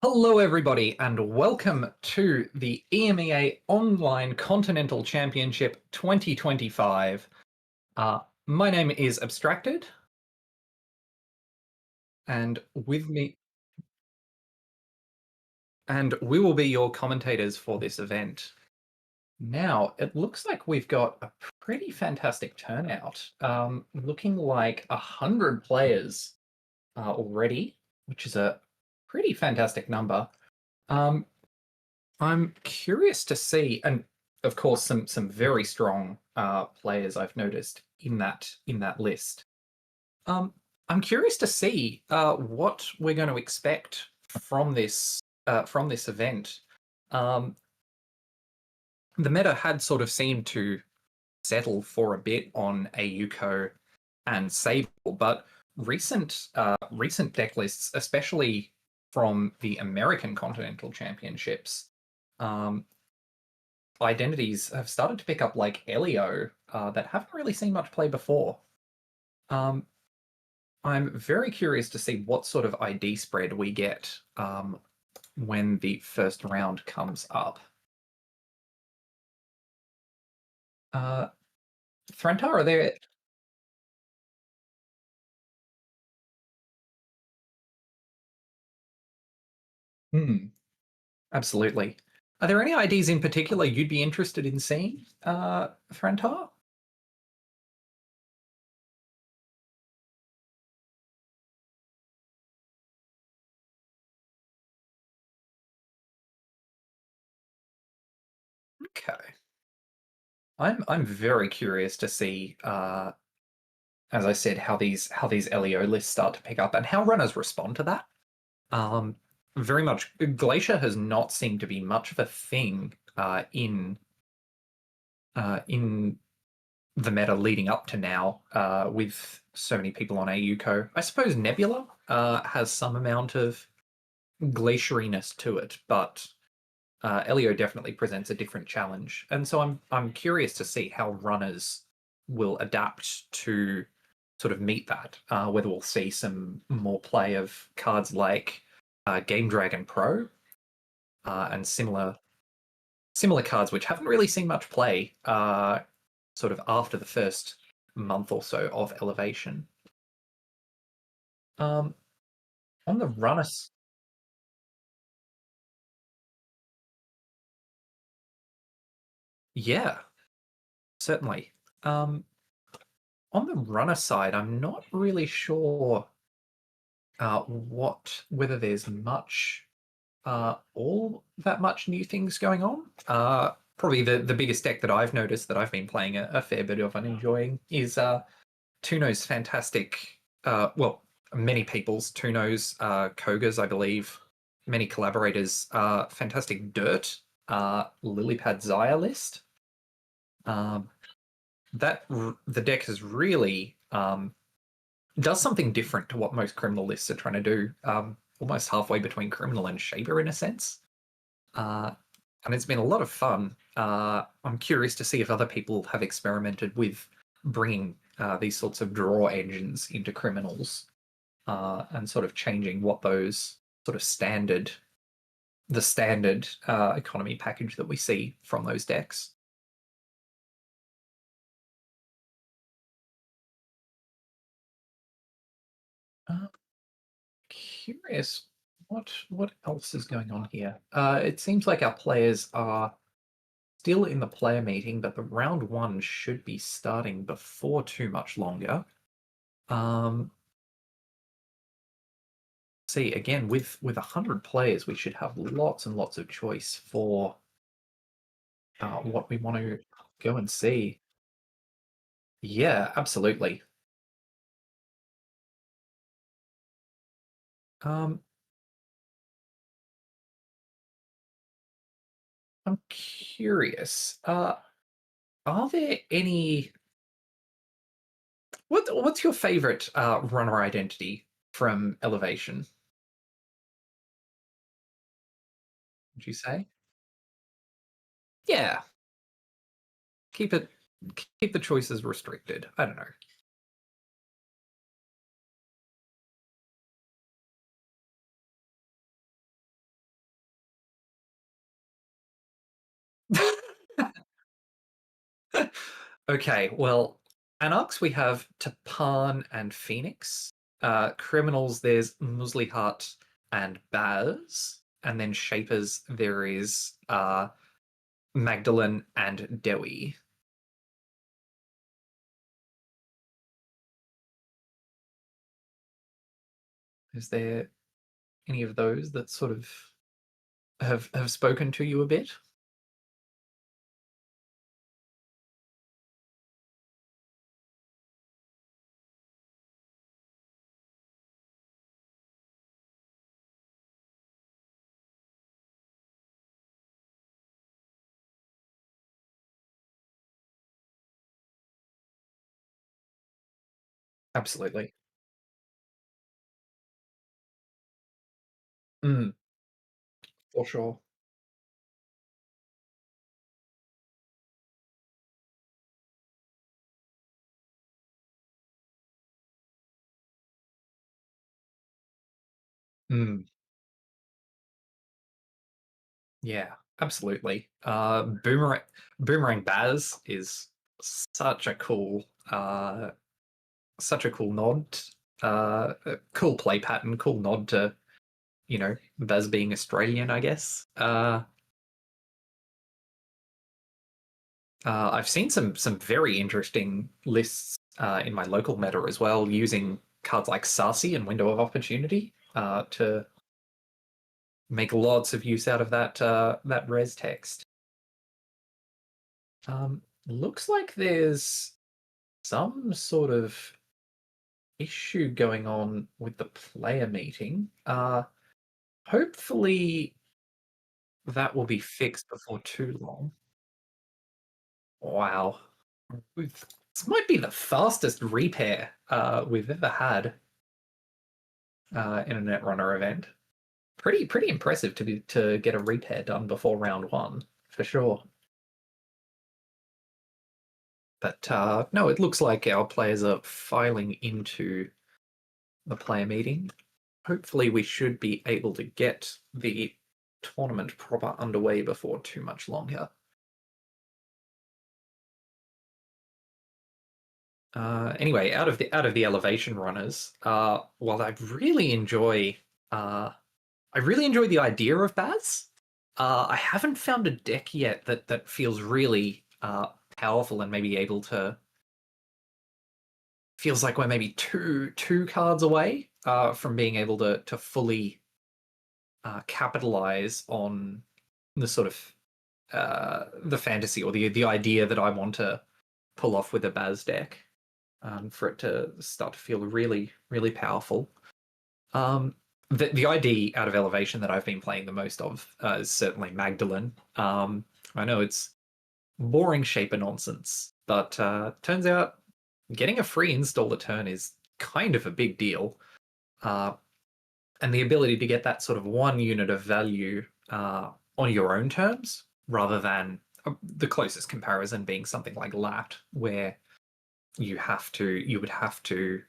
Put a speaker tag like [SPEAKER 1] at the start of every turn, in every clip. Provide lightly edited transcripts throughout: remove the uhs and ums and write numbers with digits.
[SPEAKER 1] Hello, everybody, and welcome to the EMEA Online Continental Championship 2025. My name is Abstracted, and with me, and we will be your commentators for this event. Now, it looks like we've got a pretty fantastic turnout, looking like 100 players already, which is a pretty fantastic number. Um, I'm curious to see, and of course, some very strong players I've noticed in that list. Um, I'm curious to see what we're going to expect from this event. Um, the meta had sort of seemed to settle for a bit on Auko and Sable, but recent deck lists, especially from the American Continental Championships, um, identities have started to pick up like Elio that haven't really seen much play before. Um, I'm very curious to see what sort of ID spread we get when the first round comes up. Uh, Threntar, are there? Hmm, absolutely. Are there any IDs in particular you'd be interested in seeing, Threntar? Okay. I'm very curious to see, as I said, how these LEO lists start to pick up and how runners respond to that. Um, Very much. Glacier has not seemed to be much of a thing in the meta leading up to now, with so many people on Auko. I suppose Nebula has some amount of glacieriness to it, but Elio definitely presents a different challenge, and so I'm curious to see how runners will adapt to sort of meet that. Whether we'll see some more play of cards like Game Dragon Pro and similar cards which haven't really seen much play sort of after the first month or so of Elevation. Um, on the runners, yeah, certainly. On the runner side, I'm not really sure whether there's much all that much new things going on. Probably the biggest deck that I've noticed that I've been playing a fair bit of and enjoying is Tuno's fantastic, well, many people's Tuno's, Koga's, I believe, many collaborators, fantastic Dirt, Lilypad Zaya list. Um, the deck has really does something different to what most criminal lists are trying to do. Almost halfway between criminal and shaper in a sense. Uh, and it's been a lot of fun. I'm curious to see if other people have experimented with bringing these sorts of draw engines into criminals and sort of changing what those sort of the standard economy package that we see from those decks. Uh, Curious what else is going on here. It seems like our players are still in the player meeting, but the round one should be starting before too much longer. Um, See, again, with 100 players, we should have lots and lots of choice for what we want to go and see. Yeah, absolutely. Um, I'm curious. Are there any? What's your favorite runner identity from Elevation? Would you say? Yeah, keep it keep the choices restricted. I don't know. Okay, well, Anarchs we have Tapan and Phoenix. Criminals, there's Muslihat and Baz. And then Shapers, there is Magdalene and Dewi. Is there any of those that sort of have spoken to you a bit? Absolutely. Mm, for sure. Mm, yeah, absolutely. Boomerang Baz is such a cool such a cool nod, a cool play pattern, cool nod to, Baz being Australian, I guess. I've seen some very interesting lists in my local meta as well, using cards like Sarsi and Window of Opportunity to make lots of use out of that res text. Looks like there's some sort of issue going on with the player meeting. Hopefully that will be fixed before too long. Wow. This might be the fastest repair we've ever had in a Netrunner event. Pretty impressive to get a repair done before round one, for sure. But no, it looks like our players are filing into the player meeting. Hopefully we should be able to get the tournament proper underway before too much longer. Anyway, out of the elevation runners, while I really enjoy the idea of Baz. I haven't found a deck yet that feels really powerful and maybe able to. Feels like we're maybe two cards away from being able to fully capitalize on the sort of the fantasy or the idea that I want to pull off with a Baz deck, for it to start to feel really powerful. Um, the ID out of Elevation that I've been playing the most of is certainly Magdalene. I know it's boring shaper nonsense, but turns out getting a free install a turn is kind of a big deal. Uh, and the ability to get that sort of one unit of value on your own terms rather than the closest comparison being something like Lat, where you would have to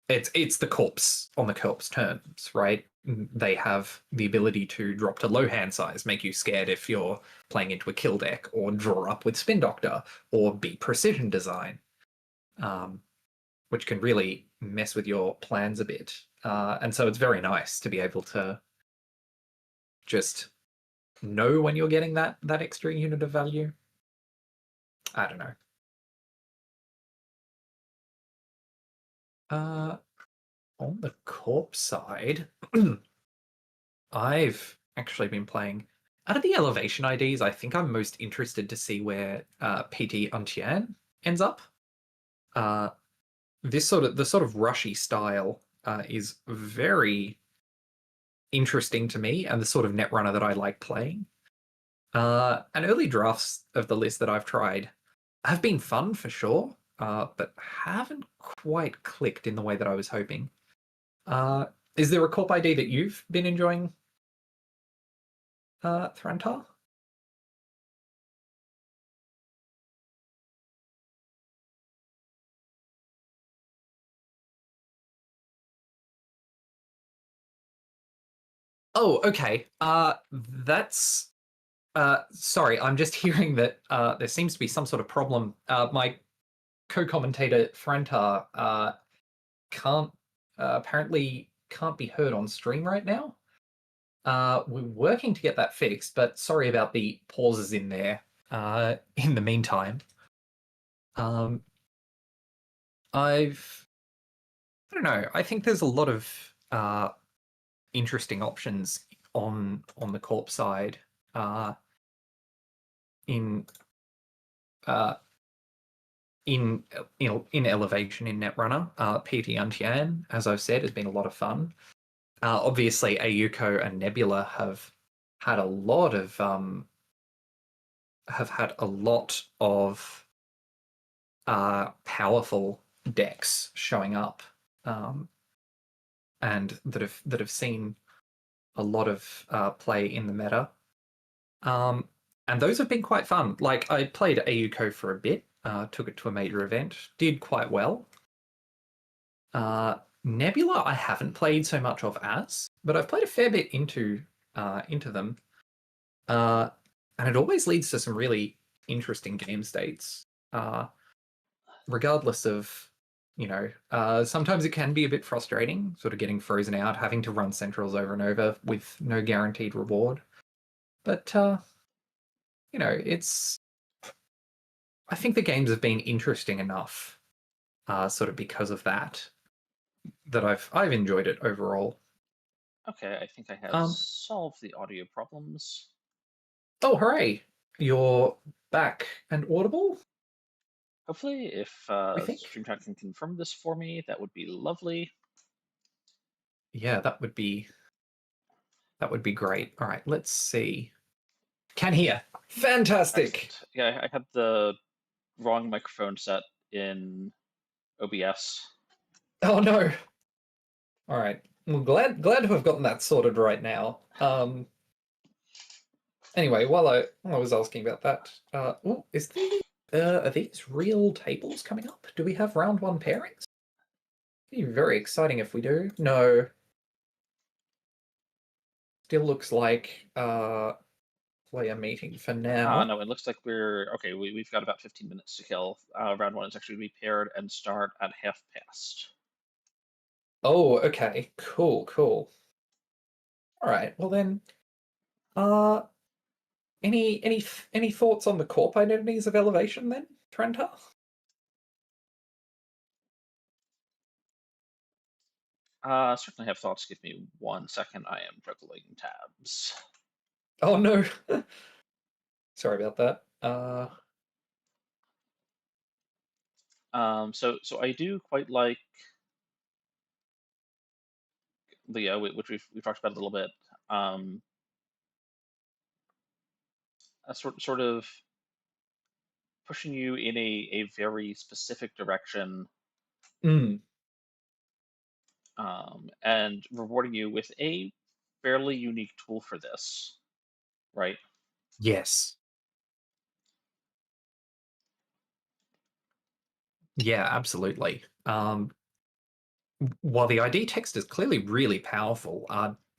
[SPEAKER 1] it's the corpse on the corpse terms, right? They have the ability to drop to low hand size, make you scared if you're playing into a kill deck, or draw up with Spin Doctor, or be precision design, um, which can really mess with your plans a bit. And so it's very nice to be able to just know when you're getting that extra unit of value. I don't know. Uh, on the corpse side, I've actually been playing out of the elevation IDs. I think I'm most interested to see where PT Untian ends up. Uh, the sort of rushy style is very interesting to me, and the sort of netrunner that I like playing. And early drafts of the list that I've tried have been fun for sure, but haven't quite clicked in the way that I was hoping. Uh, is there a corp ID that you've been enjoying, Thrantar? Oh, okay. That's Sorry, I'm just hearing that there seems to be some sort of problem. My co-commentator Frantar can't apparently can't be heard on stream right now. We're working to get that fixed, but sorry about the pauses in there. In the meantime, um, I don't know. I think there's a lot of interesting options on the corp side uh, in uh, in elevation in Netrunner. PT Untian, as I've said, has been a lot of fun. Obviously, Auko and Nebula had a lot of have had a lot of powerful decks showing up, and that have seen a lot of play in the meta. And those have been quite fun. Like I played Auko for a bit, took it to a major event, did quite well. Nebula, I haven't played so much of but I've played a fair bit into them, and it always leads to some really interesting game states. Regardless of, sometimes it can be a bit frustrating, sort of getting frozen out, having to run centrals over and over with no guaranteed reward. But it's. I think the games have been interesting enough, sort of because of that I've enjoyed it overall.
[SPEAKER 2] Okay, I think I have
[SPEAKER 1] Um,
[SPEAKER 2] solved the audio problems.
[SPEAKER 1] oh, hooray! You're back and audible,
[SPEAKER 2] Hopefully, if
[SPEAKER 1] we think.
[SPEAKER 2] Stream Chat can confirm this for me, that would be lovely.
[SPEAKER 1] Yeah, that would be great. All right, let's see. Can hear. Fantastic.
[SPEAKER 2] Excellent. Yeah, I had the wrong microphone set in OBS.
[SPEAKER 1] Oh no. All right. Well, glad to have gotten that sorted right now. Anyway, while I was asking about that, are these real tables coming up? Do we have round one pairings? It'd be very exciting if we do. No. Still looks like player meeting for now.
[SPEAKER 2] No, it looks like we're okay. We've got about 15 minutes to kill. Round one is actually to be paired and start at past.
[SPEAKER 1] Oh, okay. Cool, cool. All right. Well then, uh, any thoughts on the corp identities of elevation then, Trenta?
[SPEAKER 2] Certainly have thoughts. Give me 1 second. I am juggling tabs.
[SPEAKER 1] Oh no. Sorry about that.
[SPEAKER 2] So I do quite like Leo, which we've talked about a little bit. A sort of pushing you in a very specific direction,
[SPEAKER 1] mm,
[SPEAKER 2] and rewarding you with a fairly unique tool for this, right?
[SPEAKER 1] yes. Yeah, absolutely. While the ID text is clearly really powerful,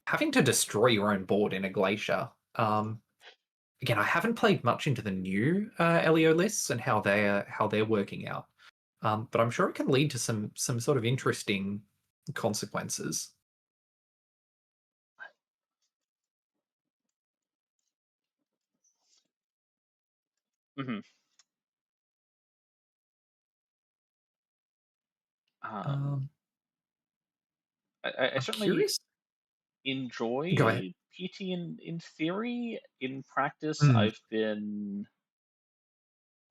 [SPEAKER 1] having to destroy your own board in a glacier. Again, I haven't played much into the new LEO lists and how they're working out, but I'm sure it can lead to some sort of interesting consequences.
[SPEAKER 2] hmm Um,
[SPEAKER 1] Um,
[SPEAKER 2] I
[SPEAKER 1] I'm
[SPEAKER 2] certainly
[SPEAKER 1] curious. Go ahead.
[SPEAKER 2] enjoy PT in theory. In practice,
[SPEAKER 1] Mm,
[SPEAKER 2] I've been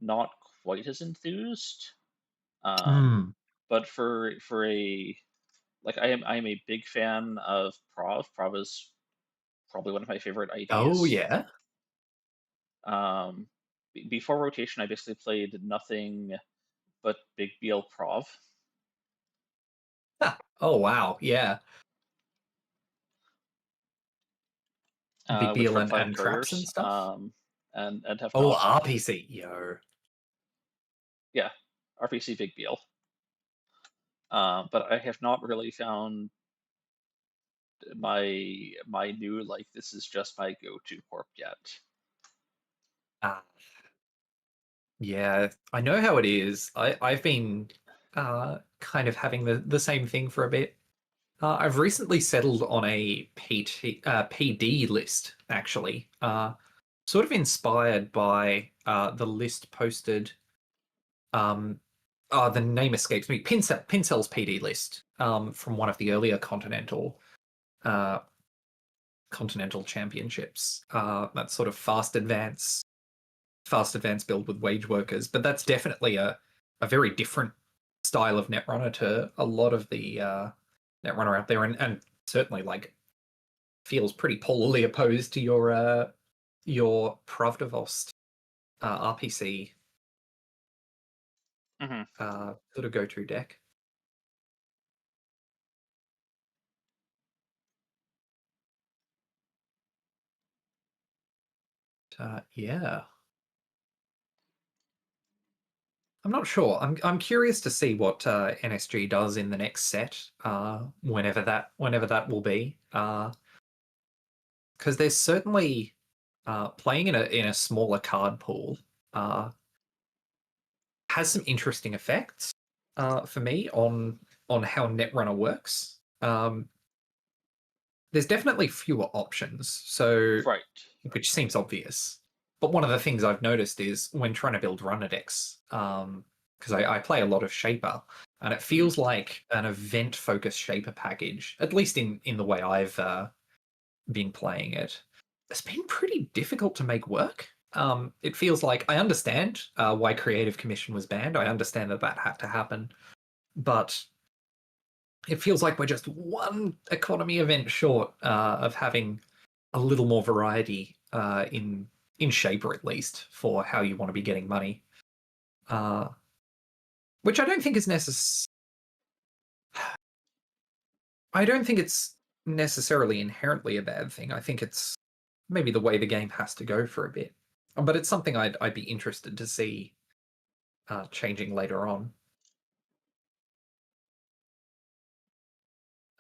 [SPEAKER 2] not quite as enthused. Um,
[SPEAKER 1] mm.
[SPEAKER 2] but for a like I am a big fan of Prov. Prov is probably one of my favorite
[SPEAKER 1] Oh
[SPEAKER 2] IDs.
[SPEAKER 1] yeah.
[SPEAKER 2] Before rotation, I basically played nothing but Big BL Prov.
[SPEAKER 1] Ah, oh wow. Yeah. Big
[SPEAKER 2] With
[SPEAKER 1] deal
[SPEAKER 2] Friend Flag
[SPEAKER 1] and traps and
[SPEAKER 2] Couriers,
[SPEAKER 1] stuff.
[SPEAKER 2] and have
[SPEAKER 1] Oh,
[SPEAKER 2] not,
[SPEAKER 1] RPC. Yo.
[SPEAKER 2] yeah, RPC Big BL. But I have not really found my new, like, this is just my go-to corp yet.
[SPEAKER 1] Ah, yeah, I know how it is. I've been kind of having the same thing for a bit. I've recently settled on a PD list, actually. Sort of inspired by the list posted. Um, the name escapes me. Pincell's PD list from one of the earlier uh, Continental Championships. That sort of fast advance build with wage workers. But that's definitely a very different style of Netrunner to a lot of the Netrunner out there, and certainly like feels pretty polarly opposed to your Pravdavost RPC
[SPEAKER 2] Hmm.
[SPEAKER 1] sort of go-to deck. Yeah, I'm not sure. I'm curious to see what NSG does in the next set, whenever that will be. Because there's certainly playing in a smaller card pool uh, has some interesting effects for me on how Netrunner works. There's definitely fewer options, so
[SPEAKER 2] Right.
[SPEAKER 1] which seems obvious. But one of the things I've noticed is when trying to build runner decks, because I play a lot of Shaper, and it
[SPEAKER 2] Hmm.
[SPEAKER 1] feels like an event-focused Shaper package, at least in the way I've been playing it. It's been pretty difficult to make work. It feels like I understand why Creative Commission was banned. I understand that that had to happen, but it feels like we're just one economy event short of having a little more variety in Shaper, at least, for how you want to be getting money. Uh, which I don't think is necessary. I don't think it's necessarily inherently a bad thing. I think it's maybe the way the game has to go for a bit. But it's something I'd be interested to see changing later on.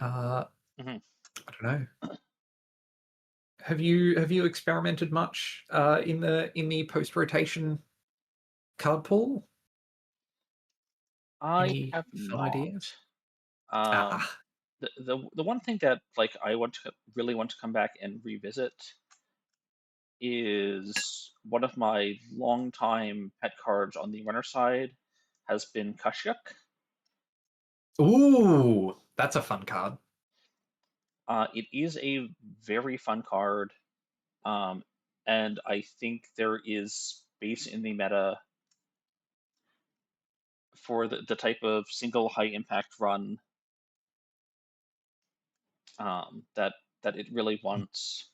[SPEAKER 1] Uh,
[SPEAKER 2] Hmm.
[SPEAKER 1] I don't know. Have you experimented much in the post rotation card pool?
[SPEAKER 2] I
[SPEAKER 1] Any
[SPEAKER 2] have
[SPEAKER 1] fun
[SPEAKER 2] not.
[SPEAKER 1] ideas?
[SPEAKER 2] Um,
[SPEAKER 1] Ah,
[SPEAKER 2] the one thing that like I want to really want to come back and revisit is one of my longtime pet cards on the runner side has been Kashyuk.
[SPEAKER 1] ooh, that's a fun card.
[SPEAKER 2] It is a very fun card, um, and I think there is space in the meta for the type of single high impact run that it really wants,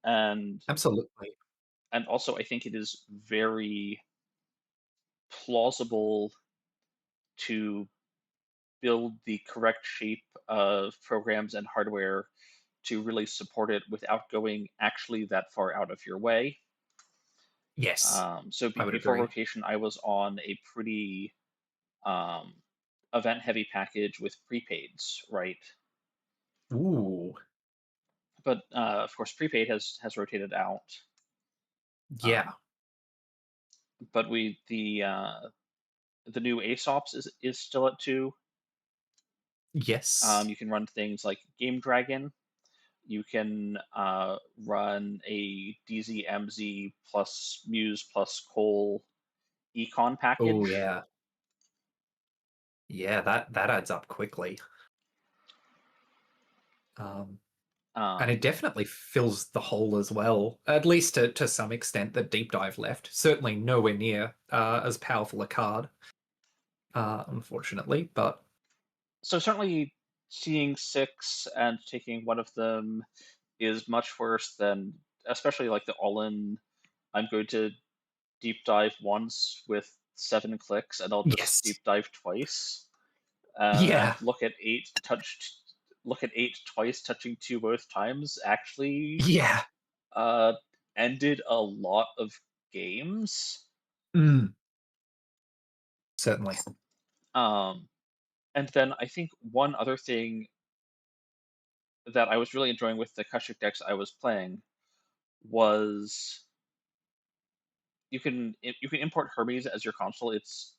[SPEAKER 2] and
[SPEAKER 1] Absolutely.
[SPEAKER 2] also I think it is very plausible to build the correct shape of programs and hardware to really support it without going actually that far out of your way.
[SPEAKER 1] Yes,
[SPEAKER 2] So
[SPEAKER 1] I would
[SPEAKER 2] before
[SPEAKER 1] agree.
[SPEAKER 2] rotation, I was on a pretty um, event heavy package with prepaids, right?
[SPEAKER 1] Ooh,
[SPEAKER 2] But of course, prepaid has rotated out.
[SPEAKER 1] yeah,
[SPEAKER 2] Um, but the new ASOPs is still at 2.
[SPEAKER 1] yes.
[SPEAKER 2] You can run things like Game Dragon. You can run a DZMZ plus Muse plus Cole econ
[SPEAKER 1] Oh,
[SPEAKER 2] package.
[SPEAKER 1] yeah. Yeah, that adds up quickly. Um, and it
[SPEAKER 2] Um,
[SPEAKER 1] definitely fills the hole as well, at least to some extent that Deep Dive left. Certainly nowhere near as powerful a card, unfortunately, but
[SPEAKER 2] so certainly seeing 6 and taking one of them is much worse than, especially like the all-in. I'm going to deep dive once with 7 clicks, and I'll just
[SPEAKER 1] yes.
[SPEAKER 2] deep dive twice. And
[SPEAKER 1] Yeah,
[SPEAKER 2] look at 8 twice, touching 2 both times. Actually,
[SPEAKER 1] yeah.
[SPEAKER 2] uh, ended a lot of games.
[SPEAKER 1] Mm, certainly.
[SPEAKER 2] Um, and then I think one other thing that I was really enjoying with the Kashuk decks I was playing was you can import Hermes as your console. It's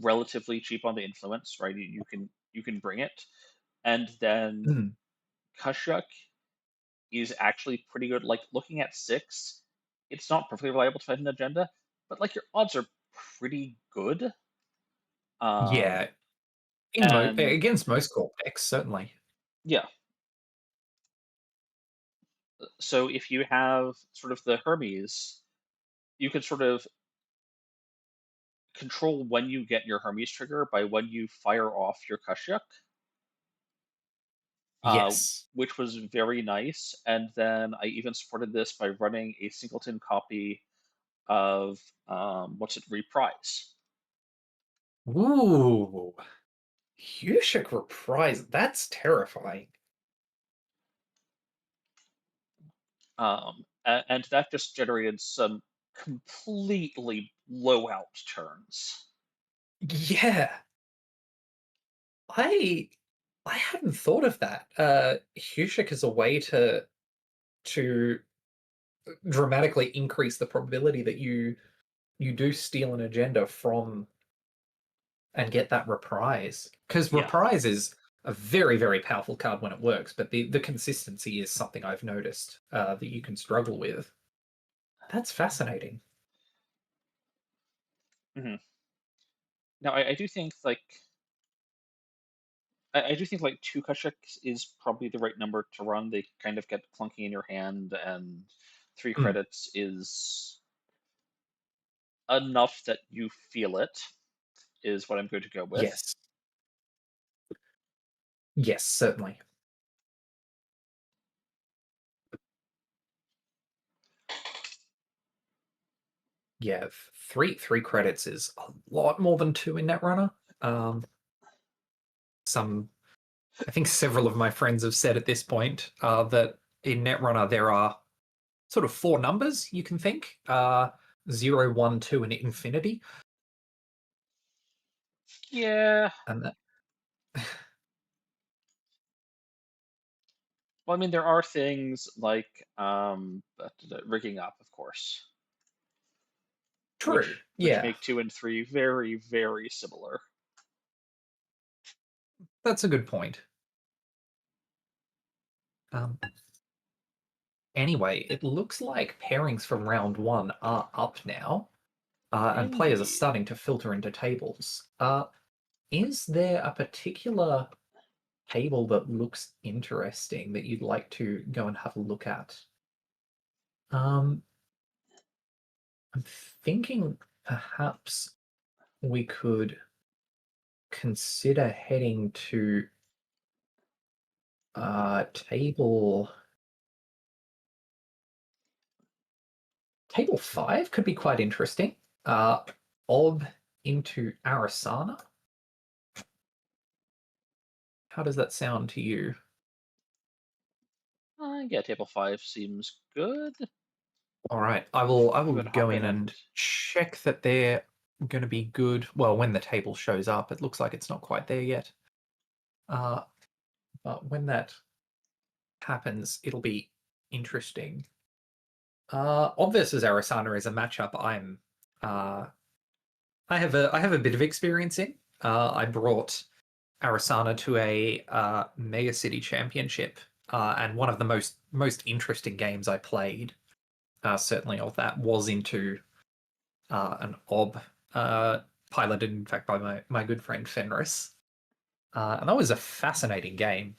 [SPEAKER 2] relatively cheap on the influence, right? You can bring it, and then
[SPEAKER 1] Mm,
[SPEAKER 2] Kashyyyk is actually pretty good. Like looking at six, it's not perfectly reliable to fight an agenda, but like your odds are pretty good. Um,
[SPEAKER 1] yeah,
[SPEAKER 2] and
[SPEAKER 1] against most corp decks, certainly.
[SPEAKER 2] yeah, so if you have sort of the Hermes, you can sort of control when you get your Hermes trigger by when you fire off your Kashyyyk,
[SPEAKER 1] Yes.
[SPEAKER 2] which was very nice. And then I even supported this by running a singleton copy of what's it, Reprise.
[SPEAKER 1] Ooh, Hushik reprise. That's terrifying.
[SPEAKER 2] And that just generated some completely blowout turns.
[SPEAKER 1] Yeah, I I hadn't thought of that. Hushik is a way to dramatically increase the probability that you do steal an agenda from and get that reprise. Because
[SPEAKER 2] Yeah.
[SPEAKER 1] reprise is a very, very powerful card when it works, but the consistency is something I've noticed that you can struggle with. That's fascinating.
[SPEAKER 2] Hmm. Now I do think like I do think like two Kashyyyks is probably the right number to run. They kind of get clunky in your hand, and three
[SPEAKER 1] Mm,
[SPEAKER 2] credits is enough that you feel it, is what I'm going to go with.
[SPEAKER 1] yes. Yes, certainly. Yeah, three credits is a lot more than two in Netrunner. Um, some I think several of my friends have said at this point that in Netrunner there are sort of four numbers you can think: 0, 1, 2, and infinity.
[SPEAKER 2] Yeah.
[SPEAKER 1] And that,
[SPEAKER 2] Well, I mean, there are things like rigging up, of course,
[SPEAKER 1] true,
[SPEAKER 2] which
[SPEAKER 1] yeah,
[SPEAKER 2] make two and three very, very similar.
[SPEAKER 1] that's a good point. Um, anyway, it looks like pairings from round one are up now, and players are
[SPEAKER 2] Indeed.
[SPEAKER 1] starting to filter into tables. Is there a particular table that looks interesting that you'd like to go and have a look at? Um, I'm thinking perhaps we could consider heading to table 5 could be quite interesting. Ob into Arisana. How does that sound to you?
[SPEAKER 2] Yeah, table five seems good.
[SPEAKER 1] All right, I will
[SPEAKER 2] Go and
[SPEAKER 1] go
[SPEAKER 2] hop in
[SPEAKER 1] in
[SPEAKER 2] and
[SPEAKER 1] and check that they're going to be good. Well, when the table shows up, it looks like it's not quite there yet. Uh, but when that happens, it'll be interesting. Ob versus Arisana is a matchup uh, I have a bit of experience in. I brought Arisana to a Mega City Championship, and one of the most interesting games I played, certainly of that, was into an Ob, piloted in fact by my good friend Fenris, and that was a fascinating game.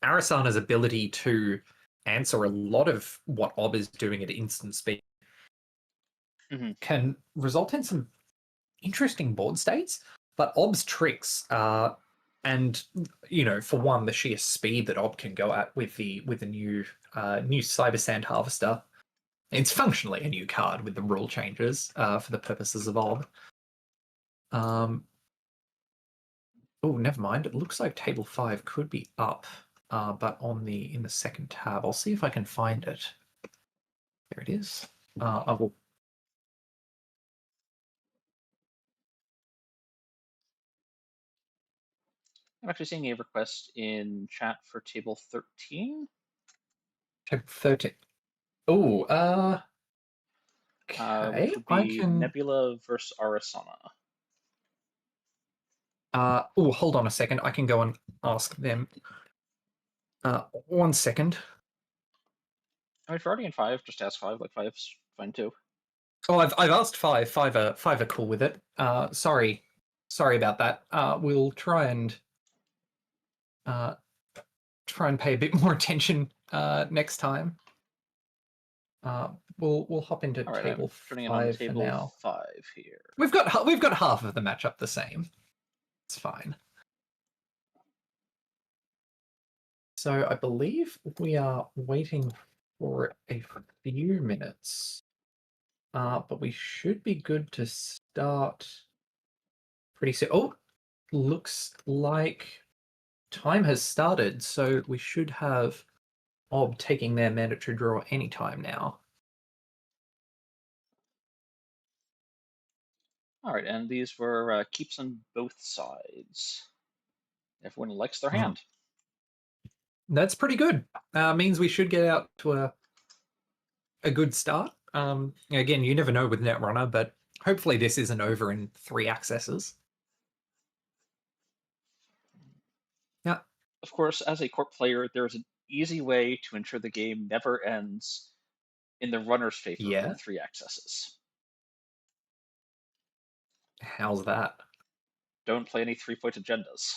[SPEAKER 1] Arisana's ability to answer a lot of what Ob is doing at instant speed
[SPEAKER 2] hmm
[SPEAKER 1] can result in some interesting board states, but Ob's tricks and for one, the sheer speed that Ob can go at with the new Cyber Sand Harvester. It's functionally a new card with the rule changes for the purposes of Ob. Um, oh, never mind. It looks like table 5 could be up, but in the second tab. I'll see if I can find it. There it is. I will.
[SPEAKER 2] I'm actually seeing a request in chat for table 13.
[SPEAKER 1] Table 13. Oh,
[SPEAKER 2] which
[SPEAKER 1] Okay,
[SPEAKER 2] would
[SPEAKER 1] I
[SPEAKER 2] be
[SPEAKER 1] can.
[SPEAKER 2] Nebula versus Arisana.
[SPEAKER 1] Oh, hold on a second. I can go and ask them. 1 second.
[SPEAKER 2] I mean, if you're already in 5, just ask 5. Like, 5's fine too.
[SPEAKER 1] Oh, I've asked 5. 5 are cool with it. Sorry about that. We'll try and pay a bit more attention next time. We'll hop into
[SPEAKER 2] All right, I'm
[SPEAKER 1] table
[SPEAKER 2] turning it on
[SPEAKER 1] 5 for
[SPEAKER 2] table
[SPEAKER 1] now.
[SPEAKER 2] 5 here.
[SPEAKER 1] We've got half of the matchup the same. It's fine. So I believe we are waiting for a few minutes, but we should be good to start pretty soon. Oh, looks like time has started, so we should have Ob taking their mandatory draw anytime now.
[SPEAKER 2] All right, and these were keeps on both sides. Everyone likes their
[SPEAKER 1] Mm.
[SPEAKER 2] hand.
[SPEAKER 1] That's pretty good. Means we should get out to a good start. Again, you never know with Netrunner, but hopefully this isn't over in 3 accesses. Yeah.
[SPEAKER 2] Of course, as a corp player, there is an easy way to ensure the game never ends in the runner's favor
[SPEAKER 1] Yeah.
[SPEAKER 2] with 3 accesses.
[SPEAKER 1] How's that?
[SPEAKER 2] Don't play any 3-point agendas.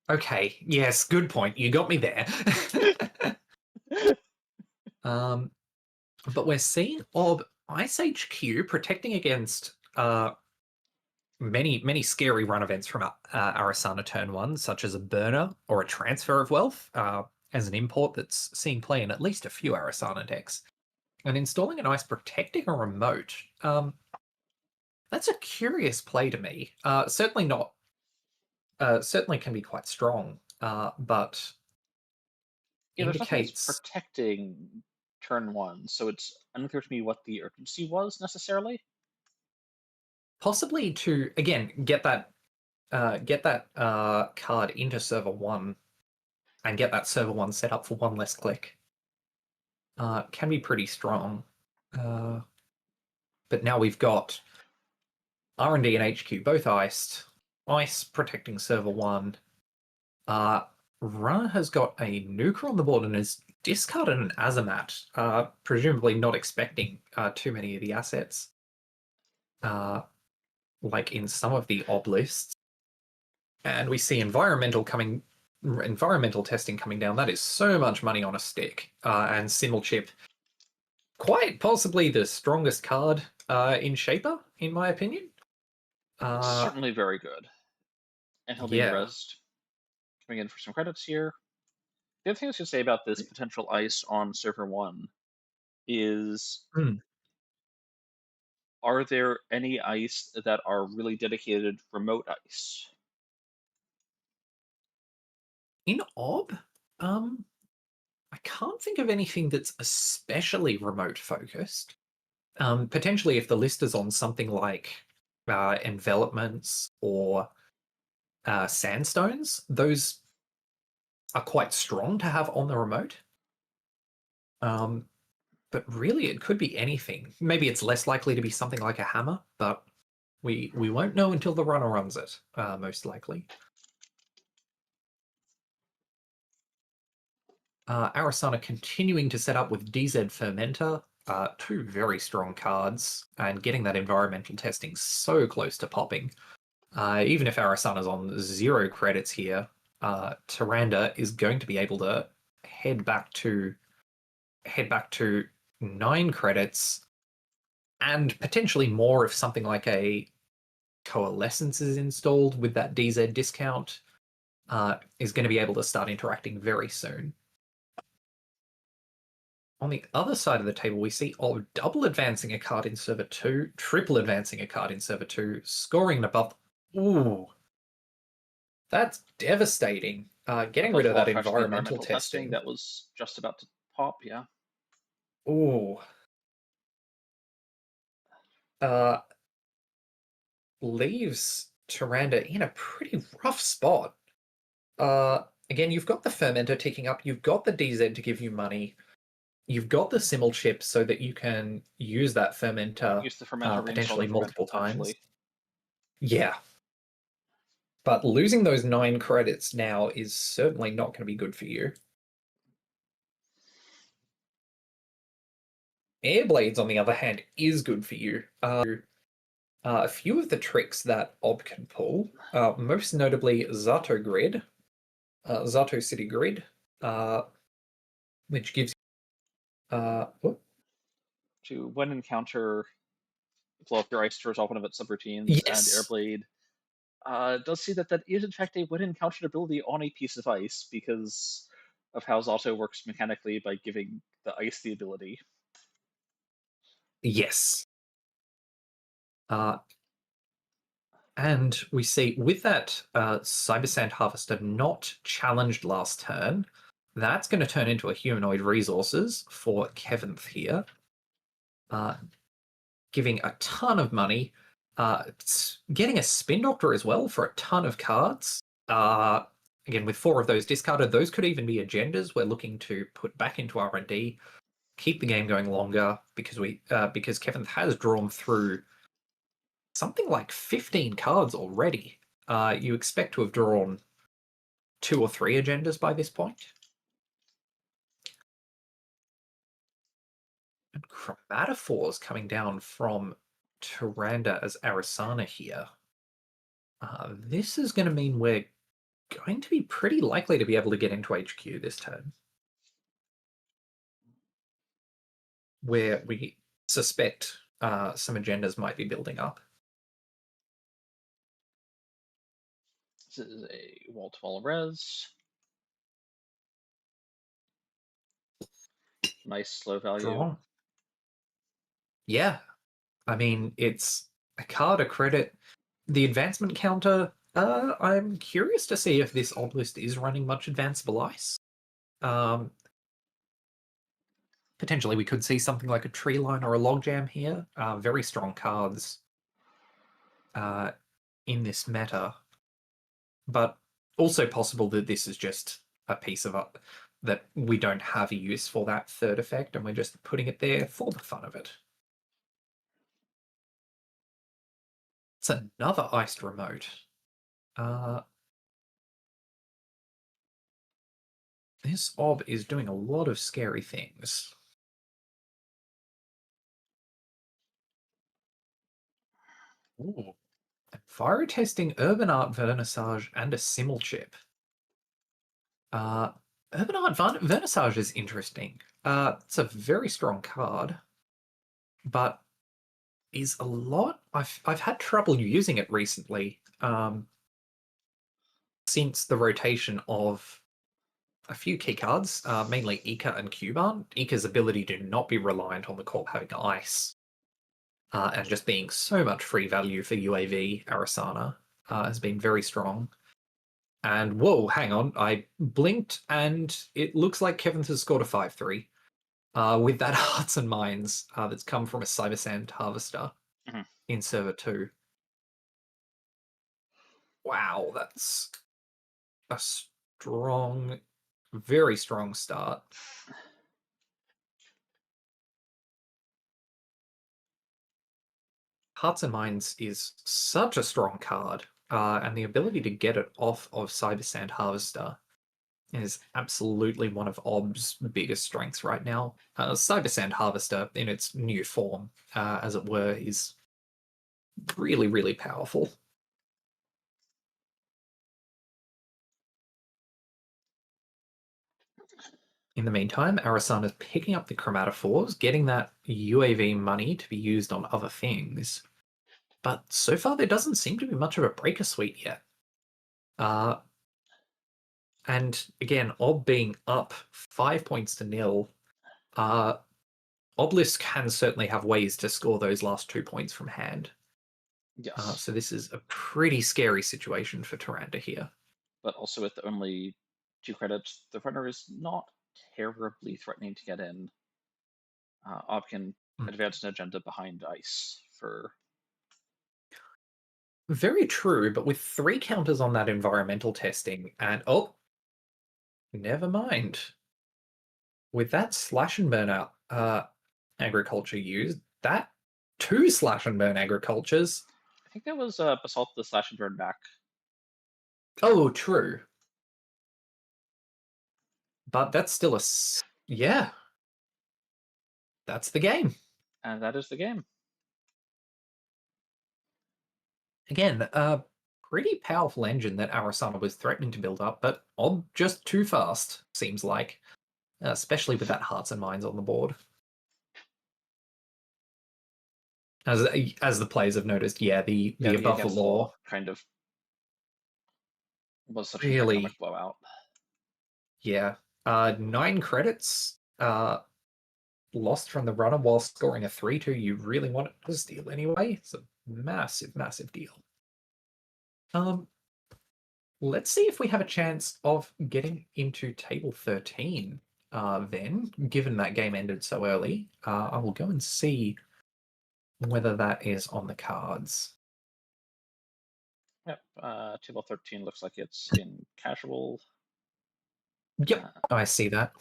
[SPEAKER 1] Okay. Yes. Good point. You got me there. But we're seeing Ob Ice HQ protecting against many scary run events from Arisana turn 1, such as a burner or a transfer of wealth as an import that's seen play in at least a few Arisana decks. And installing an ice protecting a remote, that's a curious play to me. Certainly not. Certainly can be quite strong, but
[SPEAKER 2] Yeah, there's nothing that's
[SPEAKER 1] indicates
[SPEAKER 2] protecting turn 1, so it's unclear to me what the urgency was necessarily.
[SPEAKER 1] possibly to again get that card into server 1 and get that server 1 set up for 1 less click. Can be pretty strong. But now we've got R&D and HQ both iced. Ice protecting server 1. Runner has got a nuker on the board and has discarded an Azamat, presumably not expecting too many of the assets. Like in some of the ob lists. And we see environmental testing coming down. That is so much money on a stick. And Symbol Chip, quite possibly the strongest card in Shaper, in my opinion.
[SPEAKER 2] Certainly very good. And he'll be rezzed. Coming in for some credits here. The other thing I was going to say about this potential ice on server 1 is are there any ice that are really dedicated remote ice?
[SPEAKER 1] In Ob, I can't think of anything that's especially remote focused. Potentially, if the list is on something like envelopments or sandstones, those are quite strong to have on the remote. But really, it could be anything. Maybe it's less likely to be something like a hammer, but we won't know until the runner runs it, most likely. Arisana continuing to set up with DZ Fermenter, 2 very strong cards, and getting that environmental testing so close to popping. Even if Arisana's on 0 credits here, Tyrande is going to be able to head back to 9 credits, and potentially more if something like a Coalescence is installed with that DZ discount, is going to be able to start interacting very soon. On the other side of the table, we see Ob double advancing a card in server 2, triple advancing a card in server 2, scoring above. Ooh, that's devastating. Getting rid of that environmental testing.
[SPEAKER 2] That was just about to pop, yeah.
[SPEAKER 1] Ooh. Leaves Tyrande in a pretty rough spot. Again, you've got the Fermenter ticking up, you've got the DZ to give you money. you've got the simul chip so that you can use that fermenter
[SPEAKER 2] Use the fermenter, reinstall the
[SPEAKER 1] potentially
[SPEAKER 2] fermenter
[SPEAKER 1] multiple
[SPEAKER 2] potentially.
[SPEAKER 1] times. Yeah. But losing those 9 credits now is certainly not going to be good for you. Air blades, on the other hand, is good for you. A few of the tricks that Ob can pull, most notably Zato Grid, Zato City Grid, which gives what?
[SPEAKER 2] To when encounter, blow up your ice to resolve one of its subroutines, and
[SPEAKER 1] Yes.
[SPEAKER 2] Airblade does see that that is in fact a when encountered ability on a piece of ice because of how Zato works mechanically by giving the ice the ability.
[SPEAKER 1] Yes. And we see with that Cyber Sand Harvester not challenged last turn, that's going to turn into a humanoid resources for Kevinth here, giving a ton of money. It's getting a Spin Doctor as well for a ton of cards. Again, with 4 of those discarded, those could even be agendas we're looking to put back into R&D, keep the game going longer because Kevinth has drawn through something like 15 cards already. You expect to have drawn 2 or 3 agendas by this point. And Chromatophores coming down from Tyrande as Arisana here. This is going to mean we're going to be pretty likely to be able to get into HQ this turn, where we suspect some agendas might be building up.
[SPEAKER 2] This is a wall-to-wall res. Nice slow value.
[SPEAKER 1] Draw. Yeah, I mean, it's a card, a credit. The advancement counter, I'm curious to see if this obelisk is running much advanceable ice. Potentially we could see something like a tree line or a logjam here. Very strong cards in this meta. But also possible that this is just a piece of art that we don't have a use for that third effect and we're just putting it there for the fun of it. It's another iced remote. This Ob is doing a lot of scary things. Ooh. Fire testing Urban Art Vernissage and a Simul chip. Urban Art Vernissage is interesting. It's a very strong card, but is a lot. I've had trouble using it recently. Since the rotation of a few key cards, mainly Ika and Cuban. Ika's ability to not be reliant on the corp having ice, and just being so much free value for UAV Arisana has been very strong. And whoa, hang on, I blinked and it looks like Kevin has scored a 5-3 with that Hearts and Minds that's come from a Cyber Sand Harvester in Server 2. Wow, that's a strong, very strong start. Hearts and Minds is such a strong card, and the ability to get it off of Cyber Sand Harvester is absolutely one of Ob's biggest strengths right now. Cyber Sand Harvester, in its new form, as it were, is really, really powerful. In the meantime, Arisana's picking up the chromatophores, getting that UAV money to be used on other things. But so far, there doesn't seem to be much of a breaker suite yet. And again, Ob being up 5 points to 0, Obelisk can certainly have ways to score those last 2 points from hand.
[SPEAKER 2] Yes.
[SPEAKER 1] So this is a pretty scary situation for Tyrande here.
[SPEAKER 2] But also with only 2 credits, the runner is not terribly threatening to get in. Ob can advance an agenda behind ice for...
[SPEAKER 1] Very true, but with 3 counters on that environmental testing and... Oh! Never mind. with that slash and burn out agriculture used, that 2 slash and burn agricultures.
[SPEAKER 2] I think that was Basalt the slash and burn back.
[SPEAKER 1] Oh, true. But that's still yeah. That's the game.
[SPEAKER 2] And that is the game.
[SPEAKER 1] Again, a pretty powerful engine that Arisana was threatening to build up, but just too fast, seems like. Especially with that hearts and minds on the board. As the players have noticed, yeah, the above the law
[SPEAKER 2] kind of was such
[SPEAKER 1] really,
[SPEAKER 2] an economic blowout.
[SPEAKER 1] Yeah. 9 credits lost from the runner while scoring a 3-2. You really want it to steal anyway. It's a massive, massive deal. Let's see if we have a chance of getting into table 13 then, given that game ended so early. I will go and see whether that is on the cards.
[SPEAKER 2] Yep, table 13 looks like it's in casual.
[SPEAKER 1] Yep, I see that.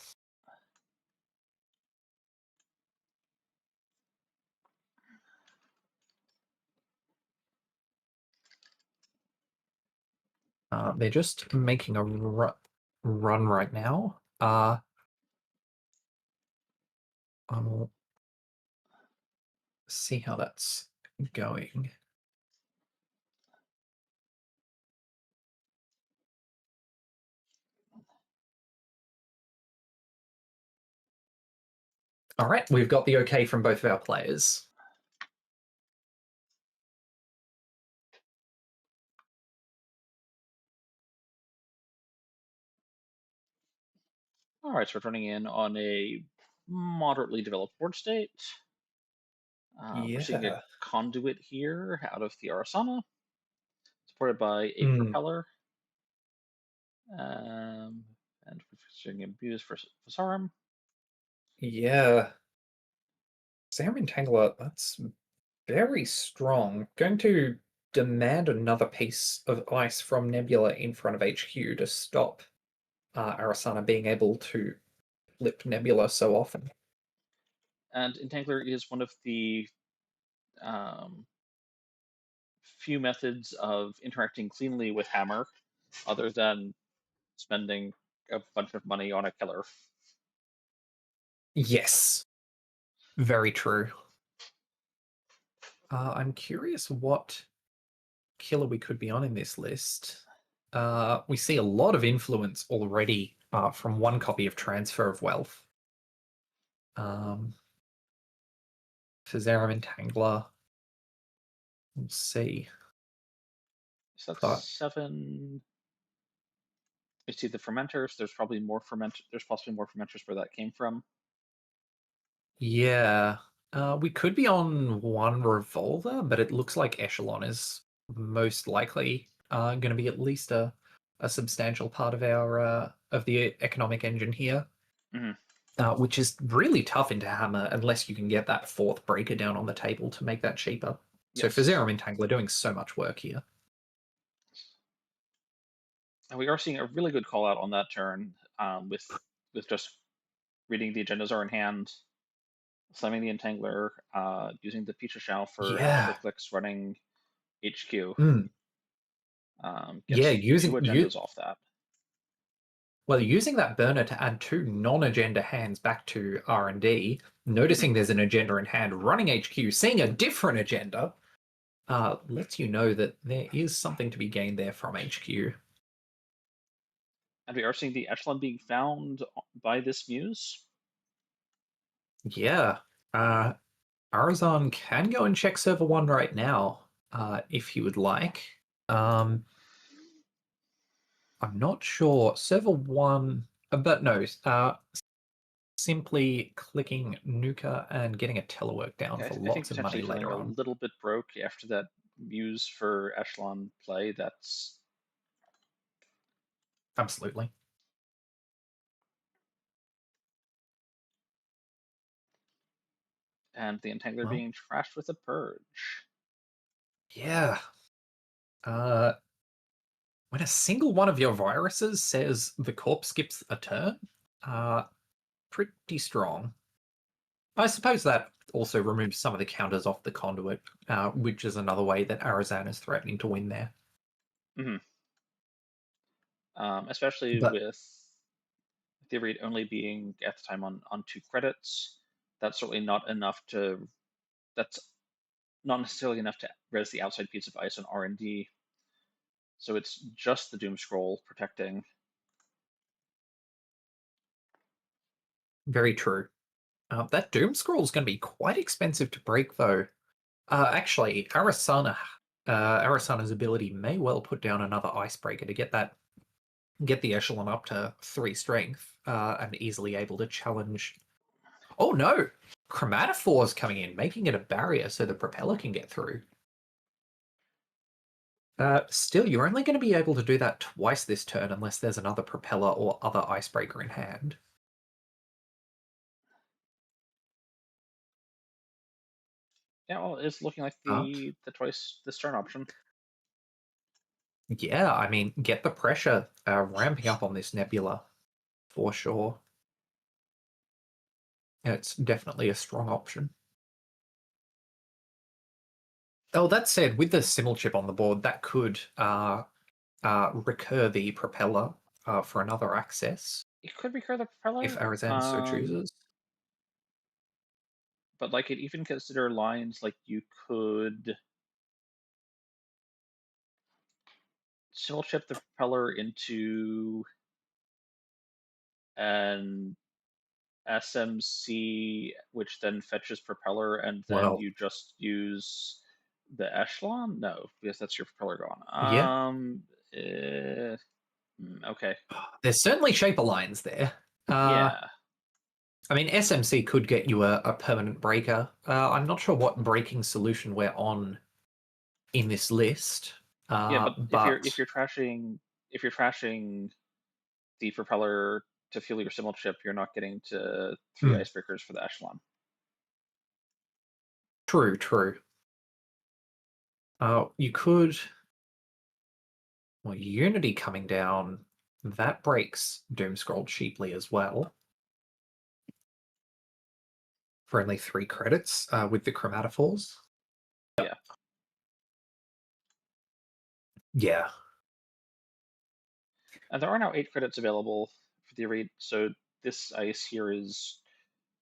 [SPEAKER 1] They're just making a run right now. I'll see how that's going. All right, we've got the okay from both of our players.
[SPEAKER 2] All right, so we're turning in on a moderately developed board state. We're seeing a conduit here out of the Arisana, supported by a propeller. And we're seeing a Muse for Vasarum.
[SPEAKER 1] Yeah. Sam Entangler, that's very strong. Going to demand another piece of ice from Nebula in front of HQ to stop Arisana being able to flip Nebula so often.
[SPEAKER 2] And Entangler is one of the few methods of interacting cleanly with Hammer, other than spending a bunch of money on a killer.
[SPEAKER 1] Yes, very true. I'm curious what killer we could be on in this list. We see a lot of influence already from one copy of Transfer of Wealth. Fizerum Entangler. We'll see.
[SPEAKER 2] So that's 7. You see the fermenters. There's probably more There's possibly more fermenters where that came from.
[SPEAKER 1] Yeah. We could be on 1 revolver, but it looks like Echelon is most likely going to be at least a substantial part of our of the economic engine here. Which is really tough into Hammer unless you can get that 4th breaker down on the table to make that cheaper. So Fizerum Entangler doing so much work here.
[SPEAKER 2] And we are seeing a really good call out on that turn with just reading the agendas are in hand, slamming the Entangler, using the Pizza Shao for extra clicks, running HQ. Using 2 agendas off that.
[SPEAKER 1] Well, using that burner to add 2 non-agenda hands back to R&D, noticing there's an agenda in hand, running HQ, seeing a different agenda, lets you know that there is something to be gained there from HQ.
[SPEAKER 2] And we are seeing the Echelon being found by this Muse.
[SPEAKER 1] Yeah. Arizan can go and check server 1 right now, if he would like. I'm not sure. Server 1, but no, simply clicking Nuka and getting a telework down for lots of money later on.
[SPEAKER 2] A little bit broke after that Muse for Echelon play. That's
[SPEAKER 1] absolutely.
[SPEAKER 2] And the Entangler being trashed with a Purge.
[SPEAKER 1] Yeah. When a single one of your viruses says the corp skips a turn, pretty strong. I suppose that also removes some of the counters off the conduit, which is another way that Arizona is threatening to win there.
[SPEAKER 2] Hmm. Especially
[SPEAKER 1] But
[SPEAKER 2] with the rate only being at the time on 2 credits. That's certainly not enough to. That's not necessarily enough to res the outside piece of ice on R&D. So it's just the Doom Scroll protecting.
[SPEAKER 1] very true. That Doom Scroll is going to be quite expensive to break, though. Actually, Arisana's ability may well put down another icebreaker to get the echelon up to 3 strength, and easily able to challenge. Oh no! Chromatophores coming in, making it a barrier so the propeller can get through. Still, you're only going to be able to do that twice this turn unless there's another propeller or other icebreaker in hand.
[SPEAKER 2] Yeah, well, it's looking like
[SPEAKER 1] But,
[SPEAKER 2] the twice this turn option.
[SPEAKER 1] yeah, I mean, get the pressure ramping up on this Nebula, for sure. It's definitely a strong option. Oh, that said, with the simul chip on the board, that could recur the propeller for another access
[SPEAKER 2] It could recur the
[SPEAKER 1] if
[SPEAKER 2] propeller,
[SPEAKER 1] Arizona so chooses.
[SPEAKER 2] but like it even consider lines like you could simul chip the propeller into an SMC, which then fetches propeller, and then
[SPEAKER 1] Well,
[SPEAKER 2] you just use the echelon. No, because that's your propeller
[SPEAKER 1] yeah,
[SPEAKER 2] gone. Okay.
[SPEAKER 1] there's certainly shaper lines there.
[SPEAKER 2] Yeah.
[SPEAKER 1] I mean, SMC could get you a permanent breaker. I'm not sure what breaking solution we're on in this list,
[SPEAKER 2] Yeah, but
[SPEAKER 1] but
[SPEAKER 2] if you're trashing the propeller to fuel your simul chip, you're not getting to 3
[SPEAKER 1] hmm,
[SPEAKER 2] icebreakers for the echelon.
[SPEAKER 1] true, true. You could. Well, Unity coming down, that breaks Doom Scroll cheaply as well. For only 3 credits with the chromatophores.
[SPEAKER 2] Yeah.
[SPEAKER 1] Yeah.
[SPEAKER 2] And there are now 8 credits available for the rate, so this ice here is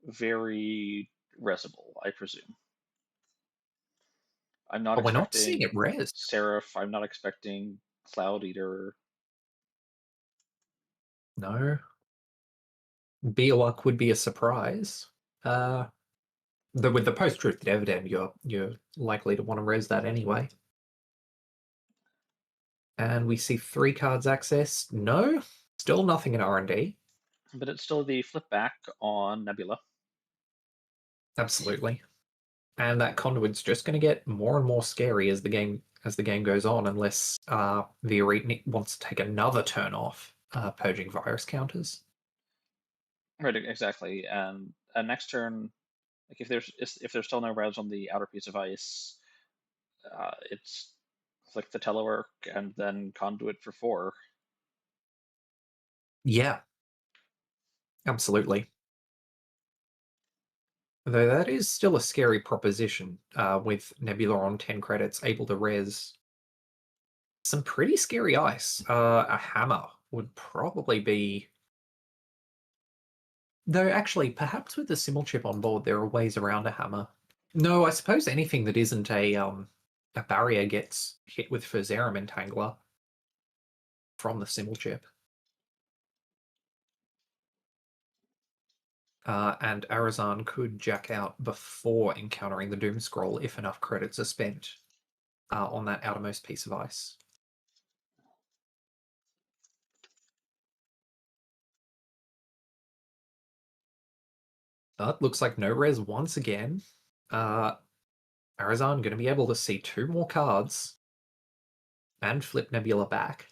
[SPEAKER 2] very resable, I presume. I'm not
[SPEAKER 1] But we're not seeing
[SPEAKER 2] expecting
[SPEAKER 1] it res.
[SPEAKER 2] Seraph. I'm not expecting Cloud Eater.
[SPEAKER 1] No. Beowulk would be a surprise. With the post-truth dividend, you're likely to want to res that anyway. And we see 3 cards access. No, still nothing in R&D.
[SPEAKER 2] But it's still the flip back on Nebula.
[SPEAKER 1] Absolutely. And that conduit's just going to get more and more scary as the game goes on, unless the elite wants to take another turn off purging virus counters.
[SPEAKER 2] Right, exactly. And next turn, like if there's still no res on the outer piece of ice, it's click the telework and then conduit for 4.
[SPEAKER 1] Yeah, absolutely. Though that is still a scary proposition, with Nebula on 10 credits, able to res some pretty scary ice. A hammer would probably be. Though actually, perhaps with the simul chip on board, there are ways around a hammer. No, I suppose anything that isn't a barrier gets hit with Ferzarum Entangler from the simul chip. And Arizan could jack out before encountering the Doom Scroll if enough credits are spent on that outermost piece of ice. But looks like no res once again. Arizan going to be able to see 2 more cards and flip Nebula back.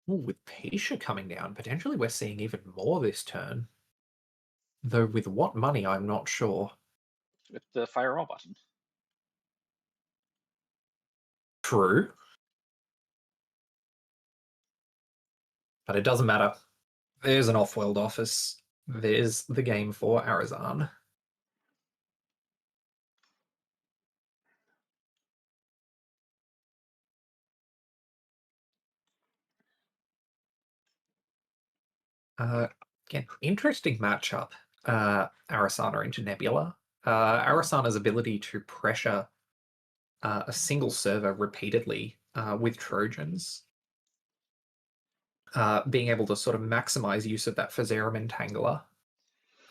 [SPEAKER 1] Ooh, with Pisha coming down, potentially we're seeing even more this turn. Though with what money, I'm not sure.
[SPEAKER 2] With the fire all button.
[SPEAKER 1] True. But it doesn't matter. There's an off-world office. There's the game for Arisana. Again, interesting matchup. Arisana into Nebula. Arisana's ability to pressure a single server repeatedly with Trojans, being able to sort of maximize use of that Phaserum Entangler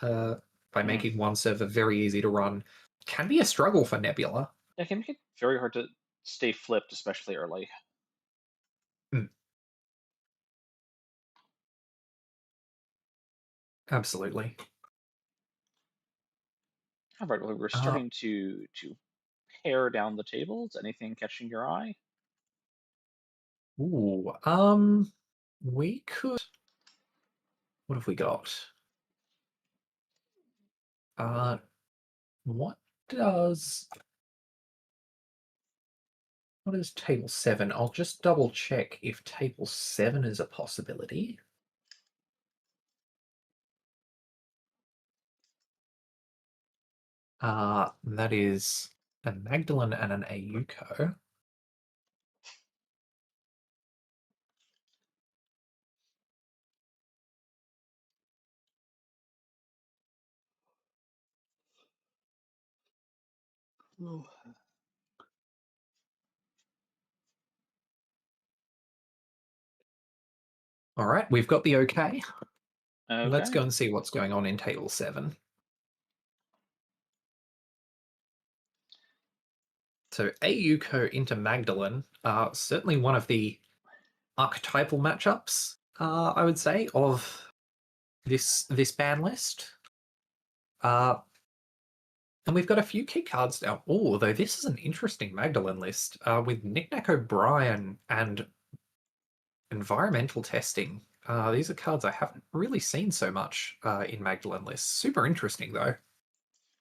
[SPEAKER 1] by making one server very easy to run, can be a struggle for Nebula.
[SPEAKER 2] It can make it very hard to stay flipped, especially early.
[SPEAKER 1] Absolutely.
[SPEAKER 2] All right, well, we're starting to pare down the tables. Anything catching your eye?
[SPEAKER 1] Ooh, we could. What have we got? What does what is table 7? I'll just double check if table 7 is a possibility. That is a Magdalene and an Auko. All right, we've got the okay. Let's go and see what's going on in table 7. So Auko into Magdalene, certainly one of the archetypal matchups, I would say, of this ban list. And we've got a few key cards now. Oh, though this is an interesting Magdalene list with Knick-Knack O'Brien and environmental testing. These are cards I haven't really seen so much in Magdalene lists. Super interesting, though.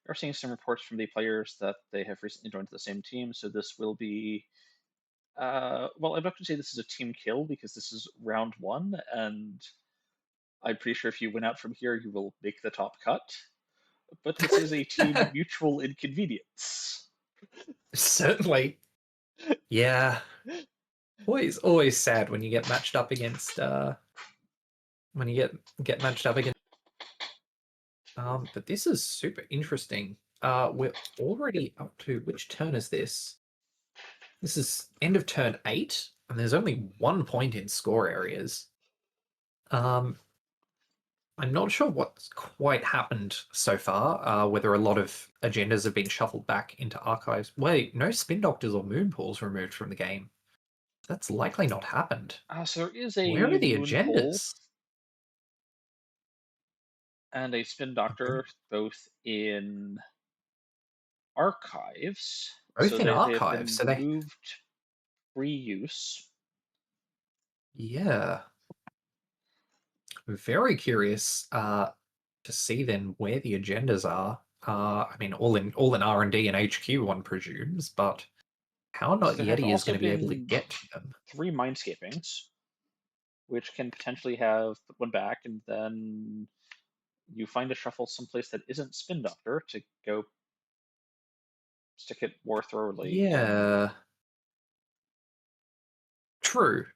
[SPEAKER 2] We're seeing some reports from the players that they have recently joined the same team, so this will be. Well, I'm not going to say this is a team kill because this is round 1, and I'm pretty sure if you win out from here, you will make the top cut. But this is a team mutual inconvenience.
[SPEAKER 1] Certainly. Yeah. Always sad when you get matched up against when you get matched up against. But this is super interesting. We're already up to, which turn is this? This is end of turn 8, and there's only 1 point in score areas. I'm not sure what's quite happened so far, whether a lot of agendas have been shuffled back into archives. Wait, no spin doctors or moon pools removed from the game. That's likely not happened.
[SPEAKER 2] So there is a
[SPEAKER 1] Where are the
[SPEAKER 2] moon pool
[SPEAKER 1] agendas?
[SPEAKER 2] and a spin doctor, both in archives.
[SPEAKER 1] Both
[SPEAKER 2] So
[SPEAKER 1] in
[SPEAKER 2] they have
[SPEAKER 1] archives,
[SPEAKER 2] been
[SPEAKER 1] so they...
[SPEAKER 2] moved reuse.
[SPEAKER 1] Yeah. Very curious to see then where the agendas are. I mean, all in R&D and HQ, one presumes, but how Not
[SPEAKER 2] There have
[SPEAKER 1] Yeti is
[SPEAKER 2] also
[SPEAKER 1] going to be able to
[SPEAKER 2] been
[SPEAKER 1] get to them.
[SPEAKER 2] 3 mindscapings, which can potentially have put one back, and then you find a shuffle someplace that isn't Spin Doctor to go stick it more thoroughly.
[SPEAKER 1] Yeah. True.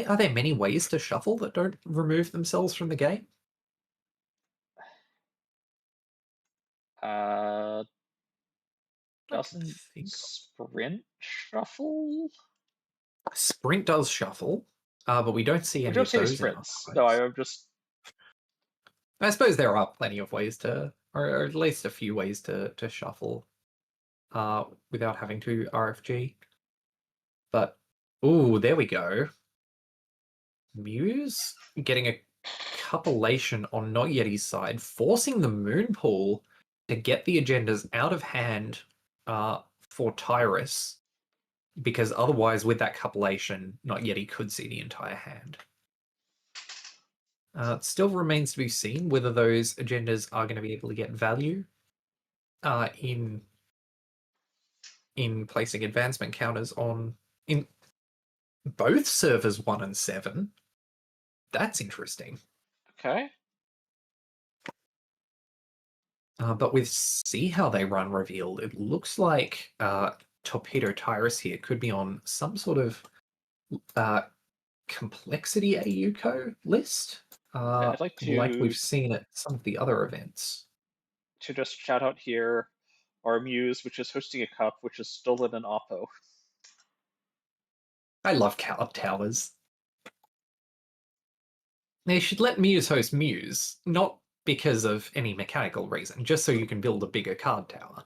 [SPEAKER 1] Are there many ways to shuffle that don't remove themselves from the game?
[SPEAKER 2] Doesn't Sprint shuffle?
[SPEAKER 1] Sprint does shuffle, but we don't see
[SPEAKER 2] We
[SPEAKER 1] any
[SPEAKER 2] don't
[SPEAKER 1] of
[SPEAKER 2] see any
[SPEAKER 1] those in
[SPEAKER 2] sprints. No,
[SPEAKER 1] archives.
[SPEAKER 2] I'm just.
[SPEAKER 1] I suppose there are plenty of ways to, or at least a few ways to shuffle without having to RFG. But, ooh, there we go. Muse getting a cupellation on Not Yeti's side, forcing the moon pool to get the agendas out of hand for Tyrus, because otherwise with that cupellation, Not Yeti could see the entire hand. It still remains to be seen whether those agendas are going to be able to get value in placing advancement counters on both servers 1 and 7. That's interesting.
[SPEAKER 2] Okay.
[SPEAKER 1] But with see how they run revealed, it looks like Torpedo Tyrus here could be on some sort of complexity AUCO list,
[SPEAKER 2] I'd like
[SPEAKER 1] like
[SPEAKER 2] to
[SPEAKER 1] we've seen at some of the other events.
[SPEAKER 2] just shout out here our Muse, which is hosting a cup, which is stolen an Oppo.
[SPEAKER 1] I love towers. They should let Muse host Muse, not because of any mechanical reason, just so you can build a bigger card tower.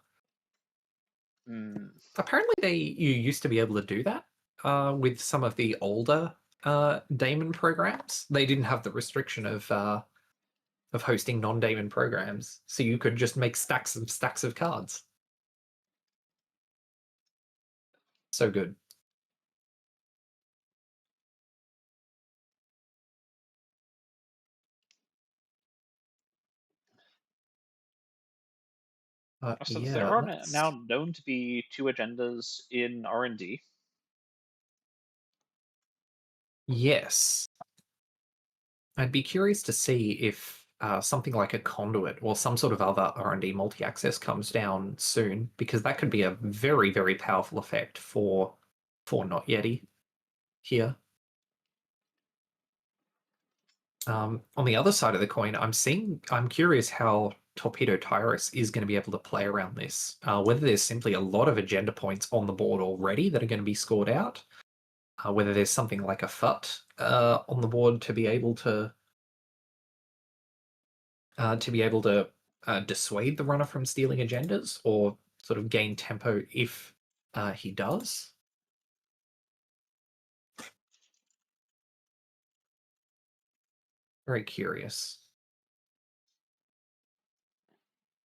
[SPEAKER 2] Hmm.
[SPEAKER 1] Apparently, you used to be able to do that with some of the older daemon programs. They didn't have the restriction of hosting non-daemon programs, so you could just make stacks of cards. So good.
[SPEAKER 2] So
[SPEAKER 1] Yeah,
[SPEAKER 2] there are
[SPEAKER 1] let's.
[SPEAKER 2] now known to be 2 agendas in R&D.
[SPEAKER 1] Yes, I'd be curious to see if something like a conduit or some sort of other R&D multi-access comes down soon, because that could be a very, very powerful effect for Not Yeti here. On the other side of the coin, I'm curious how Torpedo Tyrus is going to be able to play around this. Whether there's simply a lot of agenda points on the board already that are going to be scored out, whether there's something like a FUT on the board to be able to dissuade the runner from stealing agendas or sort of gain tempo if he does. Very curious.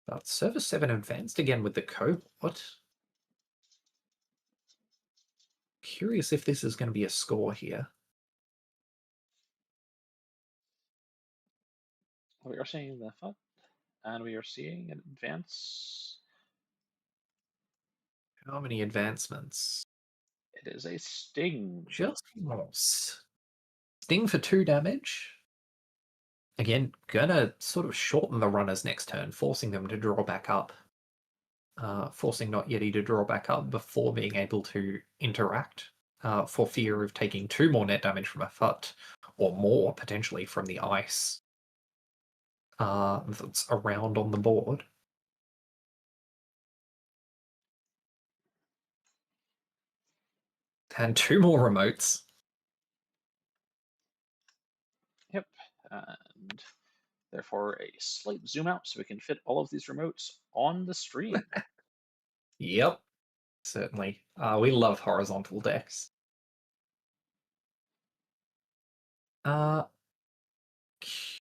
[SPEAKER 1] But Server 7 advanced again with the cohort. Curious if this is going to be a score here.
[SPEAKER 2] We are seeing the FUT, and we are seeing an advance.
[SPEAKER 1] How many advancements?
[SPEAKER 2] It is a Sting.
[SPEAKER 1] Just lost. Sting for 2 damage. Again, gonna sort of shorten the runners next turn, forcing them to draw back up. Forcing Not Yeti to draw back up before being able to interact, for fear of taking 2 more net damage from a FUT, or more, potentially, from the ice that's around on the board. And 2 more remotes.
[SPEAKER 2] Yep. And therefore a slight zoom out so we can fit all of these remotes on the stream.
[SPEAKER 1] Yep, certainly. We love horizontal decks.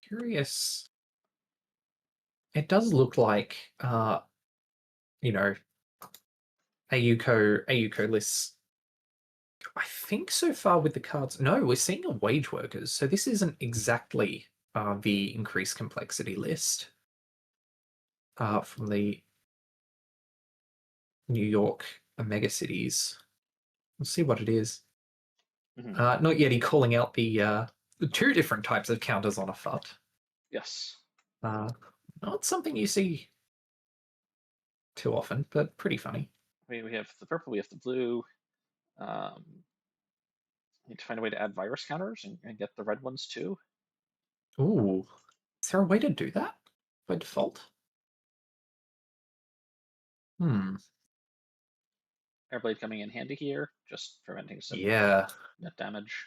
[SPEAKER 1] Curious. It does look like, you know, AUCO lists. I think so far with the cards, no, we're seeing a wage workers. So this isn't exactly the increased complexity list from the New York mega cities. We'll see what it is. Not yet. He calling out the 2 different types of counters on a FUT.
[SPEAKER 2] Yes.
[SPEAKER 1] Not something you see too often, but pretty funny.
[SPEAKER 2] We have the purple, we have the blue. Need to find a way to add virus counters and get the red ones too.
[SPEAKER 1] Ooh, is there a way to do that by default?
[SPEAKER 2] Airblade coming in handy here, just preventing some
[SPEAKER 1] Yeah,
[SPEAKER 2] net damage.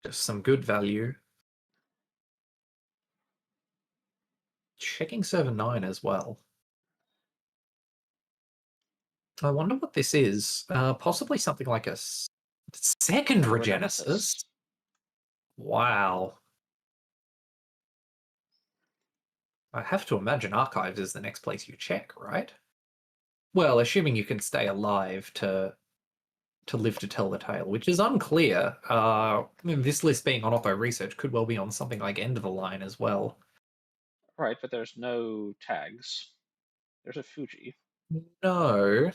[SPEAKER 1] just some good value. Checking server 9 as well. I wonder what this is. Possibly something like a second Regenesis. Wow. I have to imagine Archives is the next place you check, right? Well, assuming you can stay alive to live to tell the tale, which is unclear. This list being on Oppo Research could well be on something like End of the Line as well.
[SPEAKER 2] Right, but there's no tags. There's a Fuji.
[SPEAKER 1] No.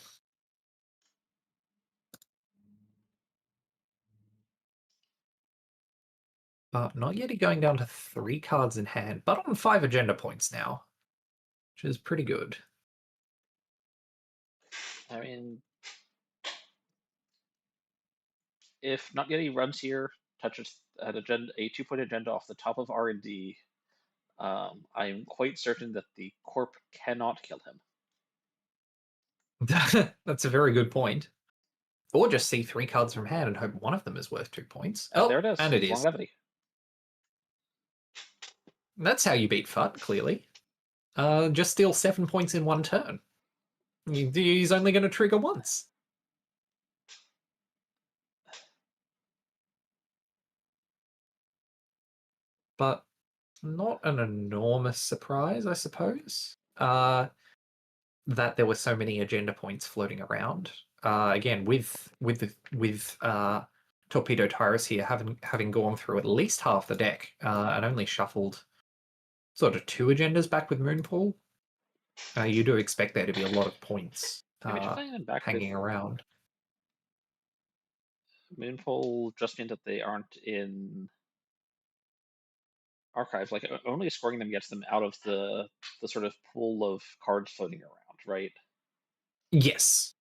[SPEAKER 1] Not yet going down to 3 cards in hand, but on 5 agenda points now, which is pretty good.
[SPEAKER 2] I mean, if Not Yet he runs here, touches a 2-point agenda off the top of R&D, I'm quite certain that the corp cannot kill him.
[SPEAKER 1] That's a very good point. Or just see 3 cards from hand and hope one of them is worth 2 points.
[SPEAKER 2] And
[SPEAKER 1] Oh,
[SPEAKER 2] there it is.
[SPEAKER 1] and it is.
[SPEAKER 2] Longevity.
[SPEAKER 1] That's how you beat FUT, clearly. Just steal 7 points in one turn. He's only going to trigger once. But not an enormous surprise, I suppose, that there were so many agenda points floating around. Again, with Torpedo Tyrus here having gone through at least half the deck and only shuffled sort of 2 agendas back with Moonpool, you do expect there to be a lot of points hanging around.
[SPEAKER 2] Moonpool just means that they aren't in archive. Like only scoring them gets them out of the sort of pool of cards floating around, right?
[SPEAKER 1] Yes.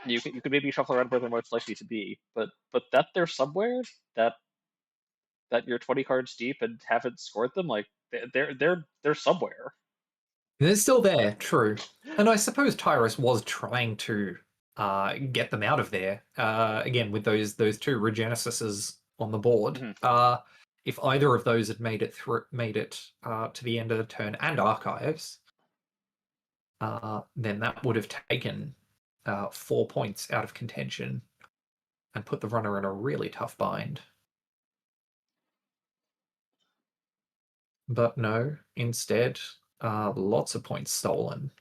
[SPEAKER 2] You could maybe shuffle around where they're most likely to be, but that they're somewhere, that you're 20 cards deep and haven't scored them, like they're somewhere.
[SPEAKER 1] They're still there, true. And I suppose Tyrus was trying to get them out of there. Again, with those 2 Regenesises on the board.
[SPEAKER 2] Mm-hmm.
[SPEAKER 1] If either of those had made it to the end of the turn and archives, then that would have taken 4 points out of contention and put the runner in a really tough bind. But no, instead, lots of points stolen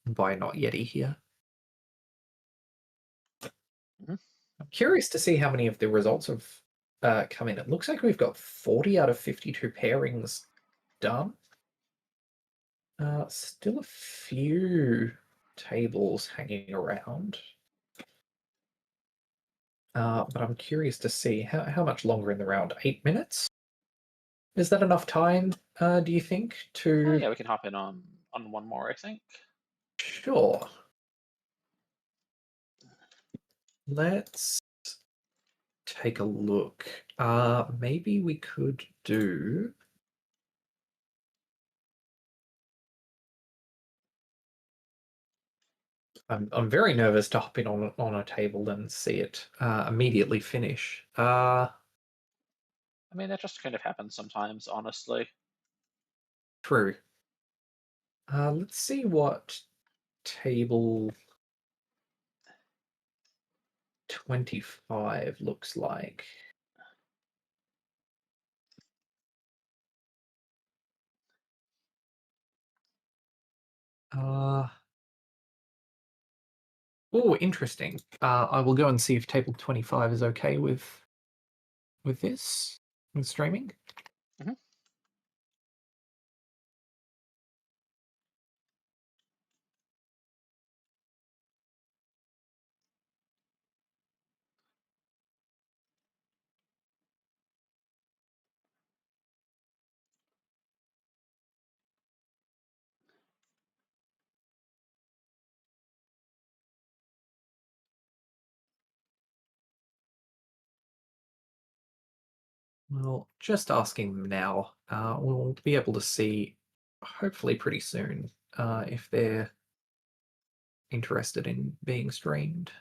[SPEAKER 1] by Not Yeti here.
[SPEAKER 2] Mm-hmm.
[SPEAKER 1] I'm curious to see how many of the results have come in. It looks like we've got 40 out of 52 pairings done. Still a few tables hanging around. But I'm curious to see how much longer in the round. 8 minutes? Is that enough time, do you think, to...
[SPEAKER 2] Yeah, we can hop in on one more, I think.
[SPEAKER 1] Sure. Let's take a look. Maybe we could do... I'm very nervous to hop in on a table and see it immediately finish.
[SPEAKER 2] I mean, that just kind of happens sometimes, honestly.
[SPEAKER 1] True. Let's see what table 25 looks like. Oh, interesting. I will go and see if table 25 is okay with this, with streaming.
[SPEAKER 2] Mm-hmm.
[SPEAKER 1] Well, just asking them now. We'll be able to see, hopefully pretty soon, if they're interested in being streamed.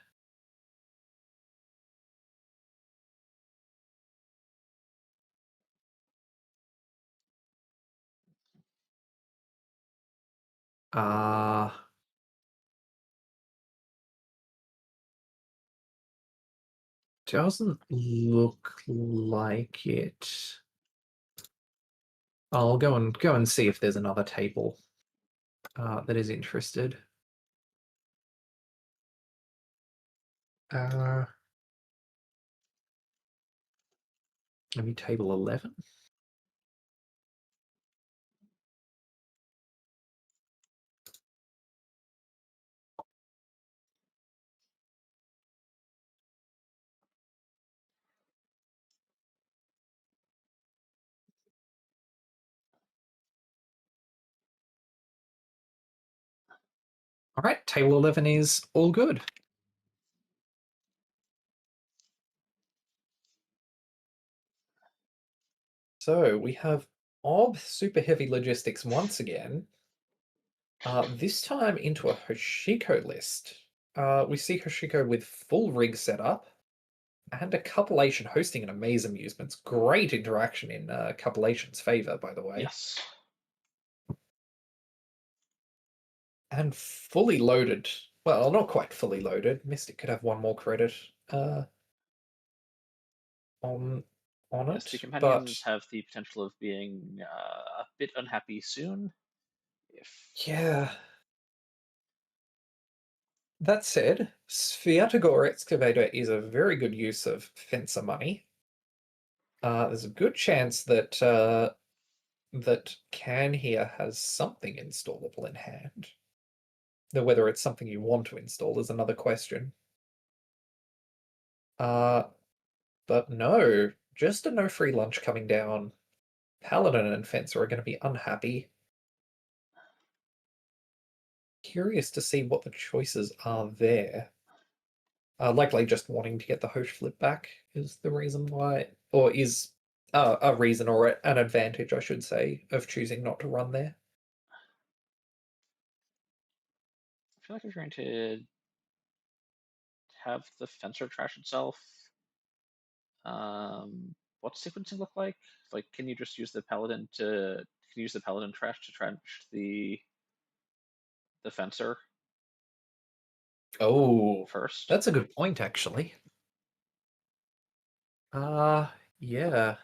[SPEAKER 1] Doesn't look like it. I'll go and see if there's another table that is interested. Maybe table 11. All right, table 11 is all good. So we have Ob Super Heavy Logistics once again. This time into a Hosiko list. We see Hosiko with full rig setup and a Cupulation hosting an amazing amusements. Great interaction in Cupulation's favor, by the way.
[SPEAKER 2] Yes.
[SPEAKER 1] And fully loaded. Well, not quite fully loaded. Mystic could have one more credit on
[SPEAKER 2] Yes,
[SPEAKER 1] it,
[SPEAKER 2] the
[SPEAKER 1] but
[SPEAKER 2] companions have the potential of being a bit unhappy soon. If
[SPEAKER 1] yeah. That said, Sviatogor Excavator is a very good use of fencer money. There's a good chance that that Can here has something installable in hand. Though whether it's something you want to install is another question. But no, just a no free lunch coming down. Paladin and Fencer are going to be unhappy. Curious to see what the choices are there. Likely just wanting to get the host flip back is the reason why, or is a reason or an advantage, I should say, of choosing not to run there.
[SPEAKER 2] I feel like if you're going to have the fencer trash itself, what's sequencing look like? Like, can you just use the paladin trash to trash the fencer
[SPEAKER 1] Oh,
[SPEAKER 2] first?
[SPEAKER 1] that's a good point, actually. Yeah.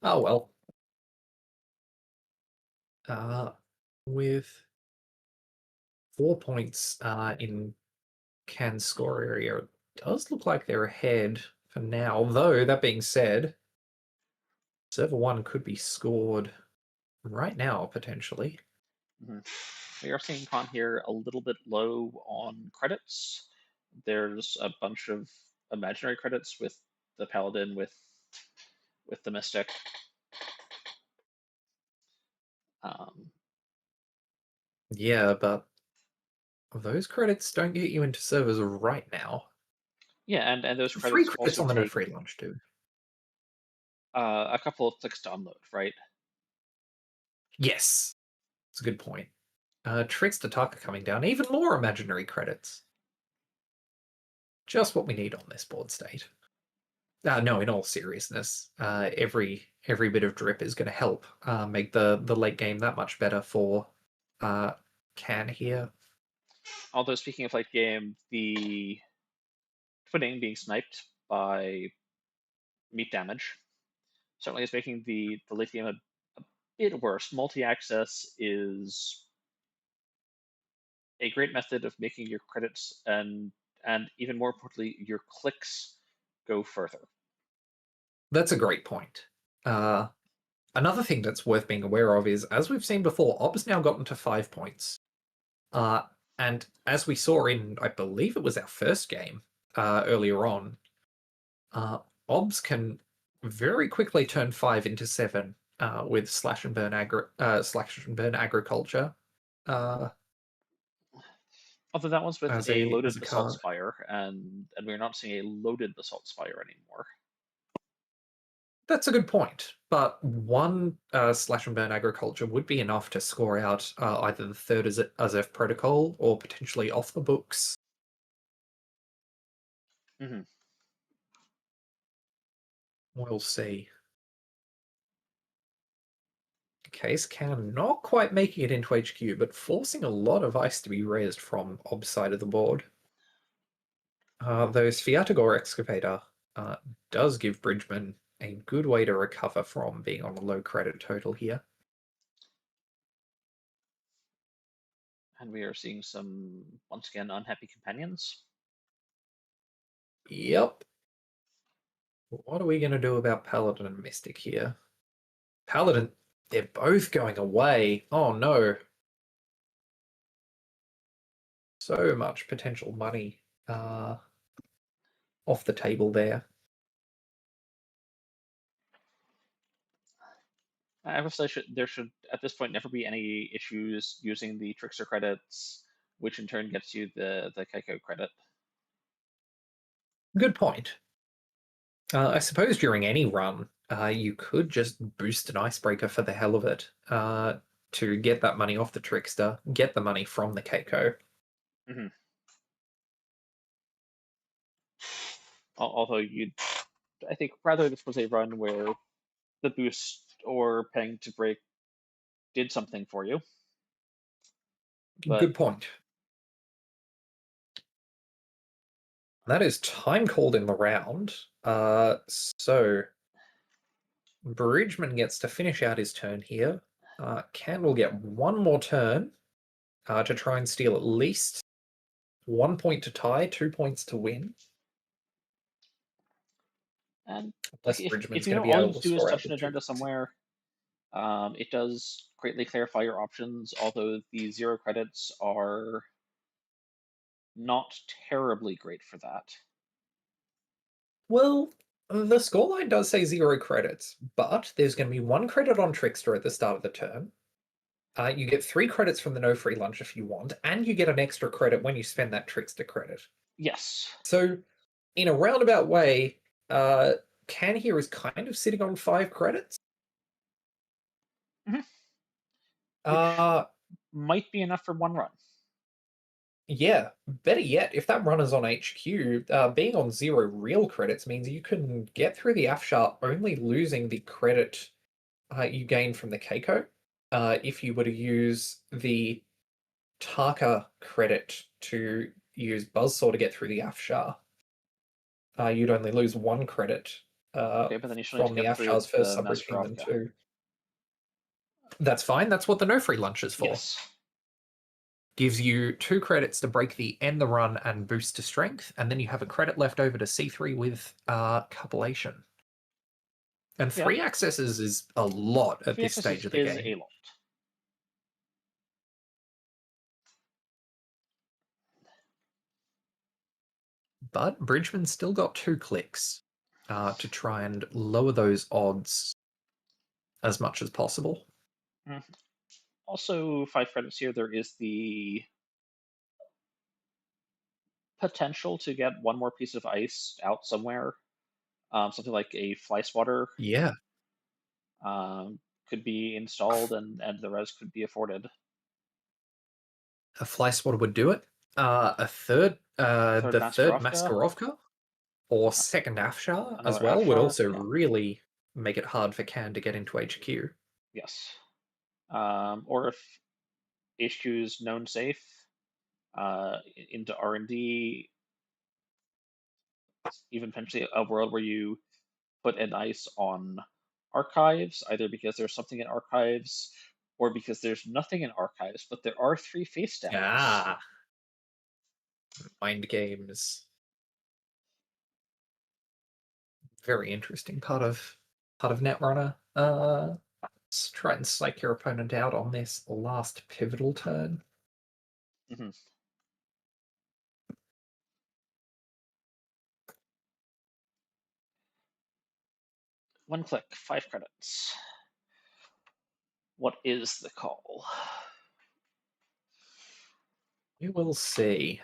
[SPEAKER 1] Oh well. With 4 points in can score area, it does look like they're ahead for now. Though that being said, server 1 could be scored right now potentially.
[SPEAKER 2] We are seeing Con here a little bit low on credits. There's a bunch of imaginary credits with the paladin with the mystic.
[SPEAKER 1] Yeah, but those credits don't get you into servers right now.
[SPEAKER 2] Yeah, and those
[SPEAKER 1] Free
[SPEAKER 2] credits
[SPEAKER 1] credits
[SPEAKER 2] also
[SPEAKER 1] on the no
[SPEAKER 2] take
[SPEAKER 1] free lunch too.
[SPEAKER 2] a couple of clicks to unload, right?
[SPEAKER 1] Yes, it's a good point. Tricks to Taka coming down, even more imaginary credits. Just what we need on this board state. No, in all seriousness, every bit of drip is going to help make the late game that much better for Can here.
[SPEAKER 2] Although speaking of late game, the twinning being sniped by meat damage certainly is making the late game a bit worse. Multi-access is a great method of making your credits and even more importantly your clicks go further.
[SPEAKER 1] That's a great point. Another thing that's worth being aware of is, as we've seen before, Ob's now gotten to 5 points. And as we saw in, I believe it was our first game earlier on, Obs can very quickly turn 5 into 7 with slash and burn agriculture.
[SPEAKER 2] Although that was with
[SPEAKER 1] As
[SPEAKER 2] a
[SPEAKER 1] a
[SPEAKER 2] loaded Basalt
[SPEAKER 1] card.
[SPEAKER 2] Spire, and we're not seeing a loaded Basalt Spire anymore.
[SPEAKER 1] That's a good point. But one slash and burn agriculture would be enough to score out either the third Azef protocol or potentially off the books.
[SPEAKER 2] Mm-hmm.
[SPEAKER 1] We'll see. Case can not quite making it into HQ, but forcing a lot of ice to be raised from Ob's side of the board. Though Sviatogor Excavator does give Bridgman a good way to recover from being on a low credit total here.
[SPEAKER 2] And we are seeing some, once again, unhappy companions.
[SPEAKER 1] Yep. What are we going to do about Paladin and Mystic here? Paladin, they're both going away. Oh no. So much potential money off the table there.
[SPEAKER 2] I would say there should at this point never be any issues using the Trickster credits which in turn gets you the Keiko credit.
[SPEAKER 1] Good point. I suppose during any run, you could just boost an icebreaker for the hell of it to get that money off the trickster, get the money from the Keiko.
[SPEAKER 2] Mm-hmm. Although I think rather this was a run where the boost or paying to break did something for you. But
[SPEAKER 1] Good point. That is time called in the round. So Bridgman gets to finish out his turn here. Can will get one more turn to try and steal at least 1 point to tie, 2 points to win.
[SPEAKER 2] and
[SPEAKER 1] Unless
[SPEAKER 2] if
[SPEAKER 1] Bridgman's
[SPEAKER 2] you
[SPEAKER 1] going
[SPEAKER 2] know
[SPEAKER 1] to be
[SPEAKER 2] all you
[SPEAKER 1] able
[SPEAKER 2] have
[SPEAKER 1] to
[SPEAKER 2] to do is
[SPEAKER 1] score out
[SPEAKER 2] touch an
[SPEAKER 1] with 2
[SPEAKER 2] agenda
[SPEAKER 1] points.
[SPEAKER 2] somewhere, it does greatly clarify your options. Although the 0 credits are not terribly great for that.
[SPEAKER 1] Well, the scoreline does say 0 credits, but there's going to be 1 credit on Trickster at the start of the turn. You get 3 credits from the no free lunch if you want, and you get an extra credit when you spend that Trickster credit.
[SPEAKER 2] Yes.
[SPEAKER 1] So, in a roundabout way, Can here is kind of sitting on 5 credits.
[SPEAKER 2] Mm-hmm.
[SPEAKER 1] Uh,
[SPEAKER 2] might be enough for one run.
[SPEAKER 1] Yeah, better yet, if that run is on HQ, being on 0 real credits means you can get through the Afshar only losing the credit you gain from the Keiko. If you were to use the Taka credit to use Buzzsaw to get through the Afshar, you'd only lose 1 credit
[SPEAKER 2] Okay, but then you still need to
[SPEAKER 1] from the
[SPEAKER 2] get through
[SPEAKER 1] Afshar's first
[SPEAKER 2] the
[SPEAKER 1] subroutine than
[SPEAKER 2] Mascarovka.
[SPEAKER 1] 2. That's fine, that's what the no free lunch is for.
[SPEAKER 2] Yes.
[SPEAKER 1] Gives you 2 credits to break the end the run and boost to strength, and then you have a credit left over to C3 with copulation. And 3 accesses is a lot at
[SPEAKER 2] 3
[SPEAKER 1] this stage of the
[SPEAKER 2] is
[SPEAKER 1] game.
[SPEAKER 2] a lot.
[SPEAKER 1] But Bridgman's still got 2 clicks to try and lower those odds as much as possible.
[SPEAKER 2] Also, 5 credits here, there is the potential to get one more piece of ice out somewhere. Something like a fly swatter.
[SPEAKER 1] Yeah.
[SPEAKER 2] Could be installed and the res could be afforded.
[SPEAKER 1] A fly swatter would do it. The third
[SPEAKER 2] Maskarovka.
[SPEAKER 1] Maskarovka or second Afshar as
[SPEAKER 2] Another
[SPEAKER 1] well would
[SPEAKER 2] Afshar,
[SPEAKER 1] also
[SPEAKER 2] yeah.
[SPEAKER 1] really make it hard for Can to get into HQ.
[SPEAKER 2] Yes. Or if HQ's known safe into R&D, even potentially a world where you put an ice on archives, either because there's something in archives or because there's nothing in archives, but there are 3 face demos.
[SPEAKER 1] Ah, mind games. Very interesting part of Netrunner. Let's try and psych your opponent out on this last pivotal turn.
[SPEAKER 2] Mm-hmm. One click, 5 credits. What is the call?
[SPEAKER 1] We will see.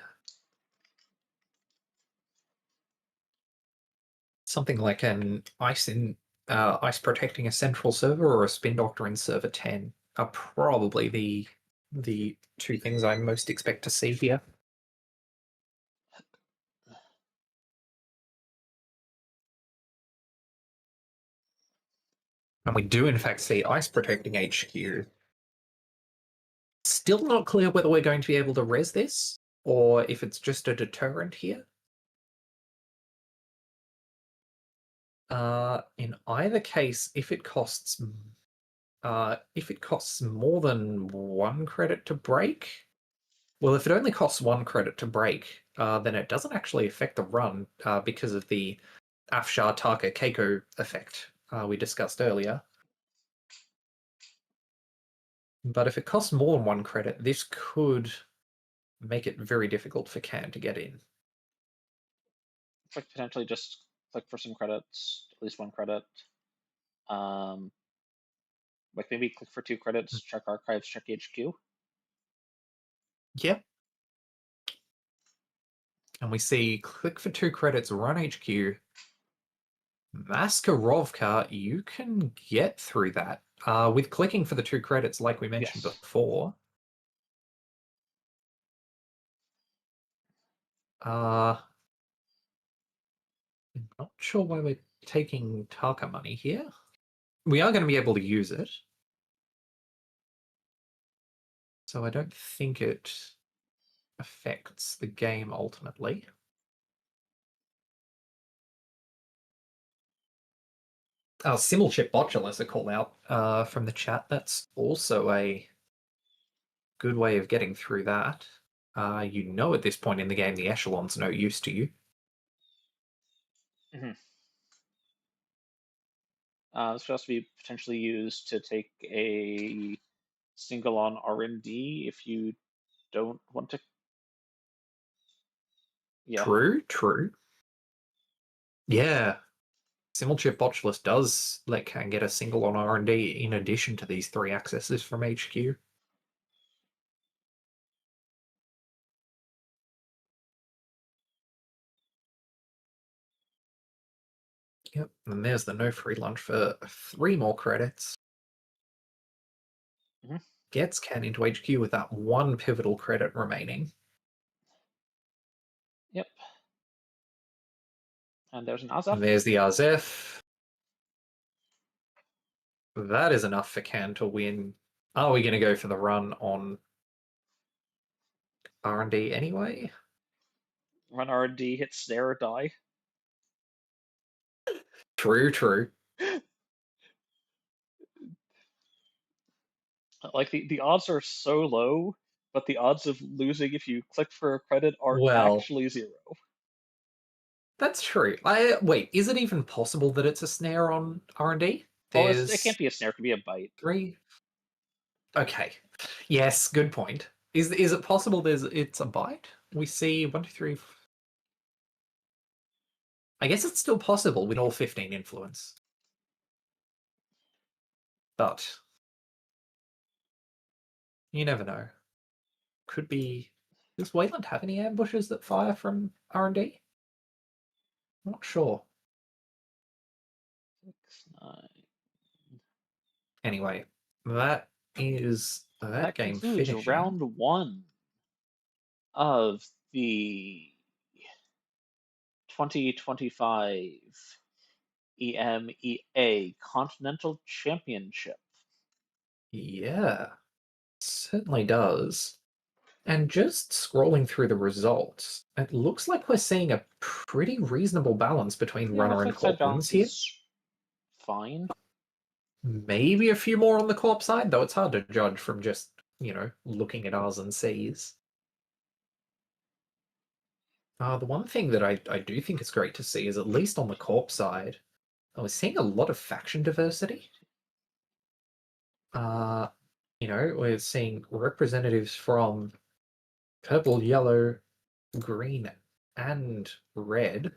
[SPEAKER 1] Something like an ice protecting a central server or a spin doctor in server 10 are probably the 2 things I most expect to see here. And we do in fact see ice protecting HQ. Still not clear whether we're going to be able to res this or if it's just a deterrent here. In either case, if it costs more than 1 credit to break, well, if it only costs 1 credit to break, then it doesn't actually affect the run because of the Afshar Taka Keiko effect we discussed earlier. But if it costs more than 1 credit, this could make it very difficult for Can to get in.
[SPEAKER 2] Like potentially just click for some credits, at least 1 credit. Like maybe click for 2 credits, check archives, check HQ.
[SPEAKER 1] Yeah, And we see click for 2 credits, run HQ. Maskarovka, you can get through that with clicking for the 2 credits, like we mentioned
[SPEAKER 2] Yes.
[SPEAKER 1] before. I'm not sure why we're taking Taka money here. We are going to be able to use it. So I don't think it affects the game ultimately. Simulchip Botulus, a call out from the chat. That's also a good way of getting through that. You know at this point in the game the echelon's no use to you.
[SPEAKER 2] Mm-hmm. This could also be potentially used to take a single on R&D if you don't want to. Yeah.
[SPEAKER 1] True. Yeah. Simulchip Botulus does let Kang get a single on R&D in addition to these 3 accesses from HQ. Yep, and there's the no free lunch for 3 more credits.
[SPEAKER 2] Mm-hmm.
[SPEAKER 1] Gets Ken into HQ with that 1 pivotal credit remaining.
[SPEAKER 2] Yep. And there's an Azef.
[SPEAKER 1] And there's the Azef. That is enough for Ken to win. Are we going to go for the run on R&D anyway?
[SPEAKER 2] Run R&D, hit snare, die.
[SPEAKER 1] True.
[SPEAKER 2] Like the odds are so low, but the odds of losing if you click for a credit are
[SPEAKER 1] Well,
[SPEAKER 2] actually 0.
[SPEAKER 1] that's true. Wait, is it even possible that it's a snare on R&D?
[SPEAKER 2] Well, it can't
[SPEAKER 1] There's
[SPEAKER 2] be a snare; it could be a bite.
[SPEAKER 1] 3. Okay. Yes, good point. Is it possible it's a bite? We see 1, 2, 3. I guess it's still possible with all 15 influence. But you never know. Could be. Does Wayland have any ambushes that fire from R&D? Not sure.
[SPEAKER 2] 6, 9.
[SPEAKER 1] Anyway, that is that game
[SPEAKER 2] concludes
[SPEAKER 1] finishing.
[SPEAKER 2] round 1 of the 2025 EMEA Continental Championship.
[SPEAKER 1] Yeah, certainly does. And just scrolling through the results, it looks like we're seeing a pretty reasonable balance between
[SPEAKER 2] Yeah,
[SPEAKER 1] runner
[SPEAKER 2] looks
[SPEAKER 1] and
[SPEAKER 2] like side
[SPEAKER 1] corp wins
[SPEAKER 2] balance
[SPEAKER 1] here.
[SPEAKER 2] is fine.
[SPEAKER 1] Maybe a few more on the corp side, though it's hard to judge from just, looking at R's and C's. The one thing that I do think is great to see is, at least on the corp side, I was seeing a lot of faction diversity. We're seeing representatives from purple, yellow, green, and red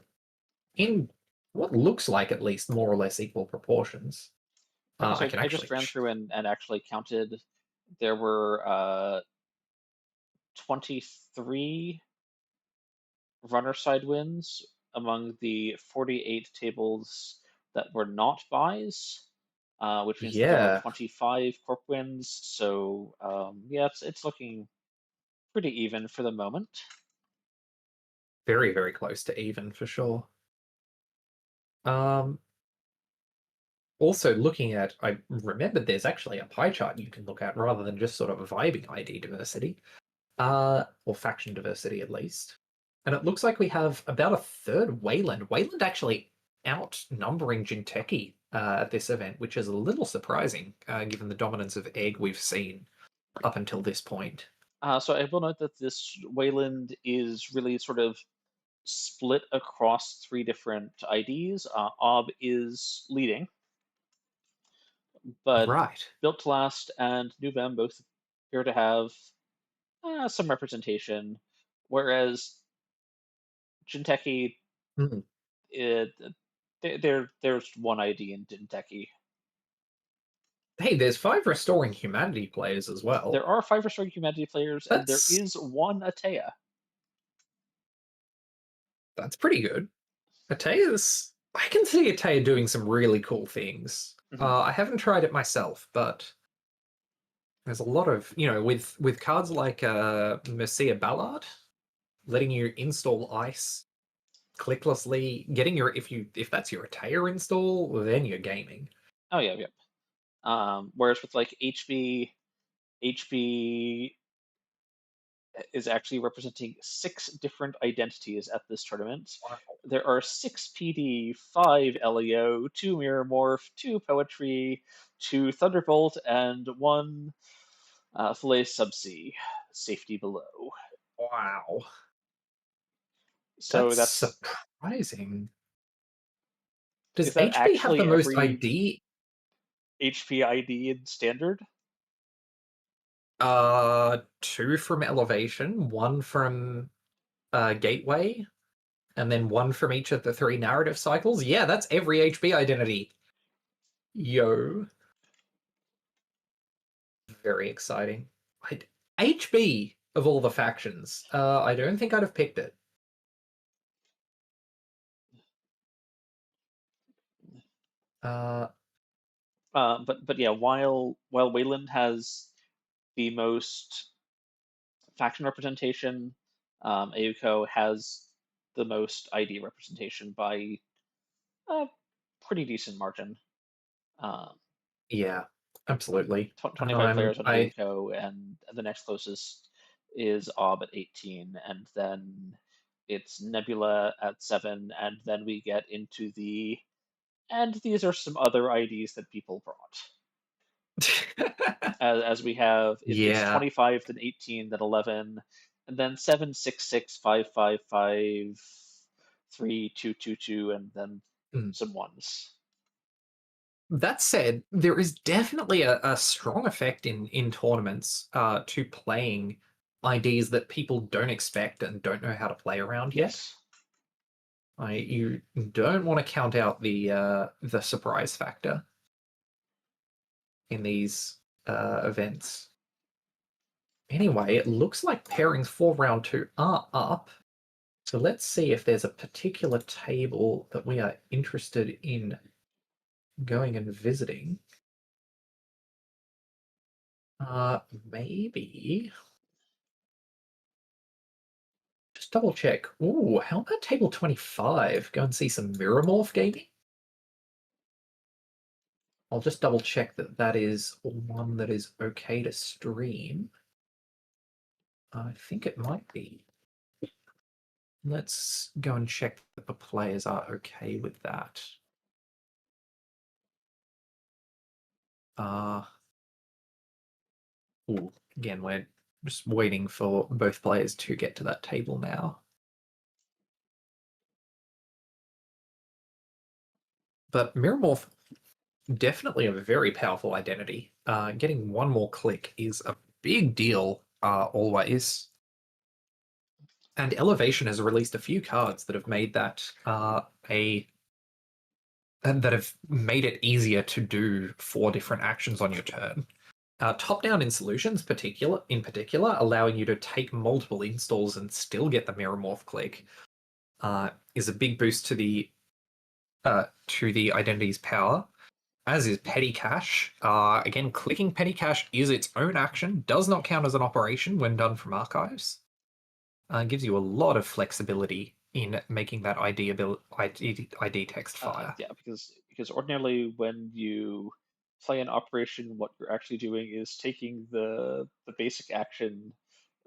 [SPEAKER 1] in what looks like at least more or less equal proportions.
[SPEAKER 2] Okay,
[SPEAKER 1] I
[SPEAKER 2] so
[SPEAKER 1] can
[SPEAKER 2] I just
[SPEAKER 1] actually.
[SPEAKER 2] ran through and actually counted. There were 23 runner side wins among the 48 tables that were not buys, which means that there were
[SPEAKER 1] Yeah,
[SPEAKER 2] 25 corp wins. So yeah, it's looking pretty even for the moment.
[SPEAKER 1] very, very close to even for sure. Um, Also, looking at, I remembered there's actually a pie chart you can look at rather than just sort of vibing ID diversity, or faction diversity at least. And it looks like we have about a third Wayland. Wayland actually outnumbering Jinteki at this event, which is a little surprising given the dominance of Egg we've seen up until this point.
[SPEAKER 2] So I will note that this Wayland is really sort of split across 3 different IDs. Ob is leading, but
[SPEAKER 1] Right.
[SPEAKER 2] Built to Last and Nuvem both appear to have some representation, whereas Jinteki,
[SPEAKER 1] Mhm.
[SPEAKER 2] it, there's one ID in Jinteki.
[SPEAKER 1] Hey, there's 5 Restoring Humanity players as well.
[SPEAKER 2] There are 5 Restoring Humanity players, and there
[SPEAKER 1] That's
[SPEAKER 2] is one Atea.
[SPEAKER 1] That's pretty good. Atea's. I can see Atea doing some really cool things.
[SPEAKER 2] Mhm.
[SPEAKER 1] I haven't tried it myself, but there's a lot of with cards like Mercia Ballard, letting you install ice clicklessly, getting your if that's your Atea install, then you're gaming.
[SPEAKER 2] Oh yeah, yeah. Whereas with like HB is actually representing 6 different identities at this tournament.
[SPEAKER 1] Wow.
[SPEAKER 2] There are 6 PD, 5 LEO, 2 Mirror Morph, 2 Poetry, 2 Thunderbolt, and 1 Fillet Subsea, Safety Below.
[SPEAKER 1] Wow.
[SPEAKER 2] So
[SPEAKER 1] That's
[SPEAKER 2] that's
[SPEAKER 1] surprising. Does
[SPEAKER 2] is that
[SPEAKER 1] HB have the
[SPEAKER 2] actually
[SPEAKER 1] most
[SPEAKER 2] every
[SPEAKER 1] ID?
[SPEAKER 2] HP ID in Standard?
[SPEAKER 1] Two from Elevation, one from Gateway, and then one from each of the 3 narrative cycles. Yeah, that's every HB identity. Yo. Very exciting. HB of all the factions, I don't think I'd have picked it. Uh,
[SPEAKER 2] But yeah, while Wayland has the most faction representation, Auko has the most ID representation by a pretty decent margin. Um,
[SPEAKER 1] yeah, absolutely.
[SPEAKER 2] 25 players on
[SPEAKER 1] I
[SPEAKER 2] Auko, and the next closest is Ob at 18, and then it's Nebula at 7, and then we get into and these are some other IDs that people brought. As we have, it's
[SPEAKER 1] yeah,
[SPEAKER 2] 25, then 18, then 11, and then 7, 6, 6, 5, 5, 5, 3, 2, 2, 2, and then
[SPEAKER 1] mm.
[SPEAKER 2] some ones.
[SPEAKER 1] That said, there is definitely a strong effect in tournaments to playing IDs that people don't expect and don't know how to play around yet.
[SPEAKER 2] Yes.
[SPEAKER 1] You don't want to count out the surprise factor in these events. Anyway, it looks like pairings for round 2 are up. So let's see if there's a particular table that we are interested in going and visiting. Maybe. Just double check. Ooh, how about table 25? Go and see some Mirror Morph gaming? I'll just double check that that is one that is okay to stream. I think it might be. Let's go and check that the players are okay with that. Uh, ooh, again, we're just waiting for both players to get to that table now. But Mirror Morph, definitely a very powerful identity. Getting one more click is a big deal, always. And Elevation has released a few cards that have made that that have made it easier to do 4 different actions on your turn. Top-down in solutions, in particular, allowing you to take multiple installs and still get the Mirror Morph click, is a big boost to the identity's power. As is Petty Cache. Again, clicking Petty Cache is its own action, does not count as an operation when done from archives. Gives you a lot of flexibility in making that ID text fire.
[SPEAKER 2] Yeah, because ordinarily when you play an operation, what you're actually doing is taking the basic action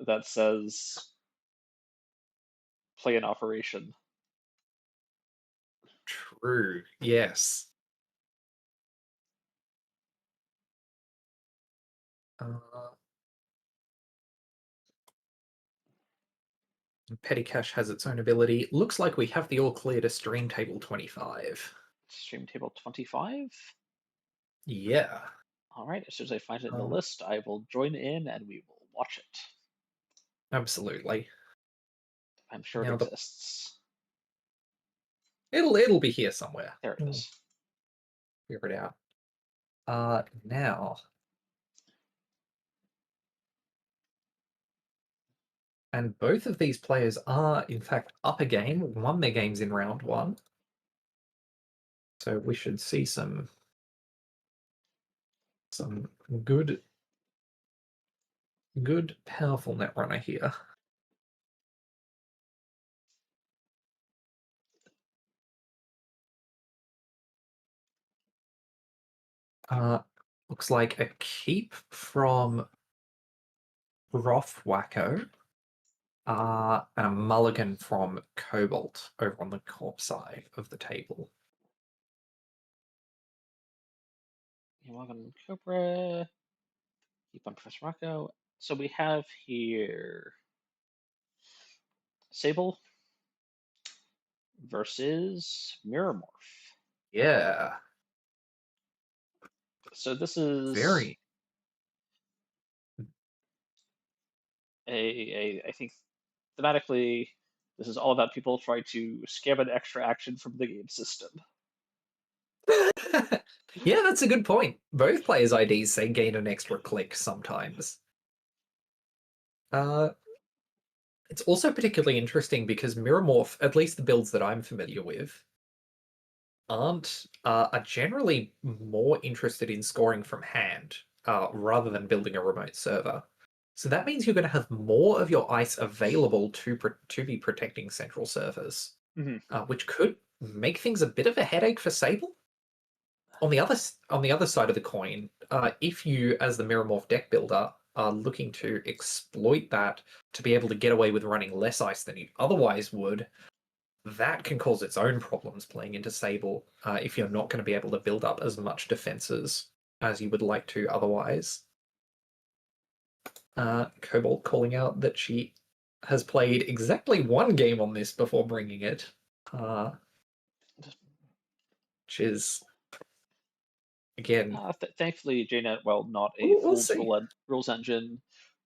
[SPEAKER 2] that says play an operation.
[SPEAKER 1] True. Yes. Uh, Petty Cache has its own ability. Looks like we have the all clear to stream table 25.
[SPEAKER 2] Stream table 25.
[SPEAKER 1] Yeah.
[SPEAKER 2] All right, as soon as I find it in the
[SPEAKER 1] Uh,
[SPEAKER 2] list, I will join in and we will watch it.
[SPEAKER 1] absolutely.
[SPEAKER 2] I'm sure it
[SPEAKER 1] Now
[SPEAKER 2] exists.
[SPEAKER 1] it'll be here somewhere.
[SPEAKER 2] There it
[SPEAKER 1] We'll
[SPEAKER 2] is.
[SPEAKER 1] figure it out. Now And both of these players are, in fact, up a game, won their games in round one. So we should see some good powerful Netrunner here. Looks like a keep from Wacko, and a mulligan from Cobalt over on the corp side of the table.
[SPEAKER 2] Welcome, Cobra. Keep on Professor Rocco. So we have here Sable versus Mirror Morph.
[SPEAKER 1] Yeah.
[SPEAKER 2] So this is
[SPEAKER 1] Very.
[SPEAKER 2] I think thematically, this is all about people trying to scam an extra action from the game system.
[SPEAKER 1] Yeah, that's a good point. Both players' IDs say gain an extra click sometimes. It's also particularly interesting because Mirror Morph, at least the builds that I'm familiar with, are generally more interested in scoring from hand rather than building a remote server. So that means you're going to have more of your ice available to be protecting central servers, which could make things a bit of a headache for Sable. On the other side of the coin, if you, as the Mirror Morph deck builder, are looking to exploit that to be able to get away with running less ice than you otherwise would, that can cause its own problems playing into Sable if you're not going to be able to build up as much defenses as you would like to otherwise. Cobalt calling out that she has played exactly one game on this before bringing it, which is, again,
[SPEAKER 2] Thankfully, JNet, while not a
[SPEAKER 1] we'll
[SPEAKER 2] full
[SPEAKER 1] see.
[SPEAKER 2] rules engine,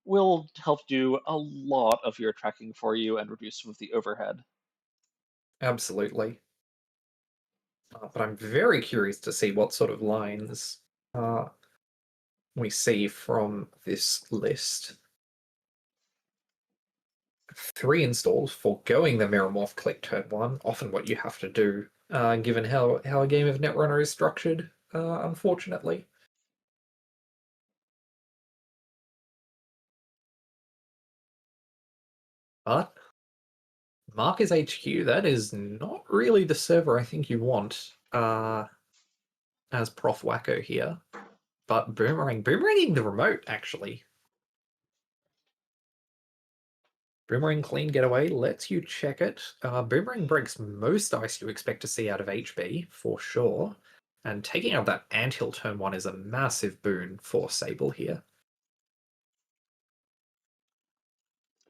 [SPEAKER 2] will help do a lot of your tracking for you and reduce some of the overhead.
[SPEAKER 1] Absolutely. But I'm very curious to see what sort of lines we see from this list. 3 installs, foregoing the Mirror Morph click turn 1, often what you have to do, given how a game of Netrunner is structured, unfortunately. But Marcus HQ, that is not really the server I think you want as Prof Wacko here. But boomeranging the remote, actually. Boomerang clean getaway lets you check it. Boomerang breaks most ice you expect to see out of HB, for sure. And taking out that anthill turn 1 is a massive boon for Sable here.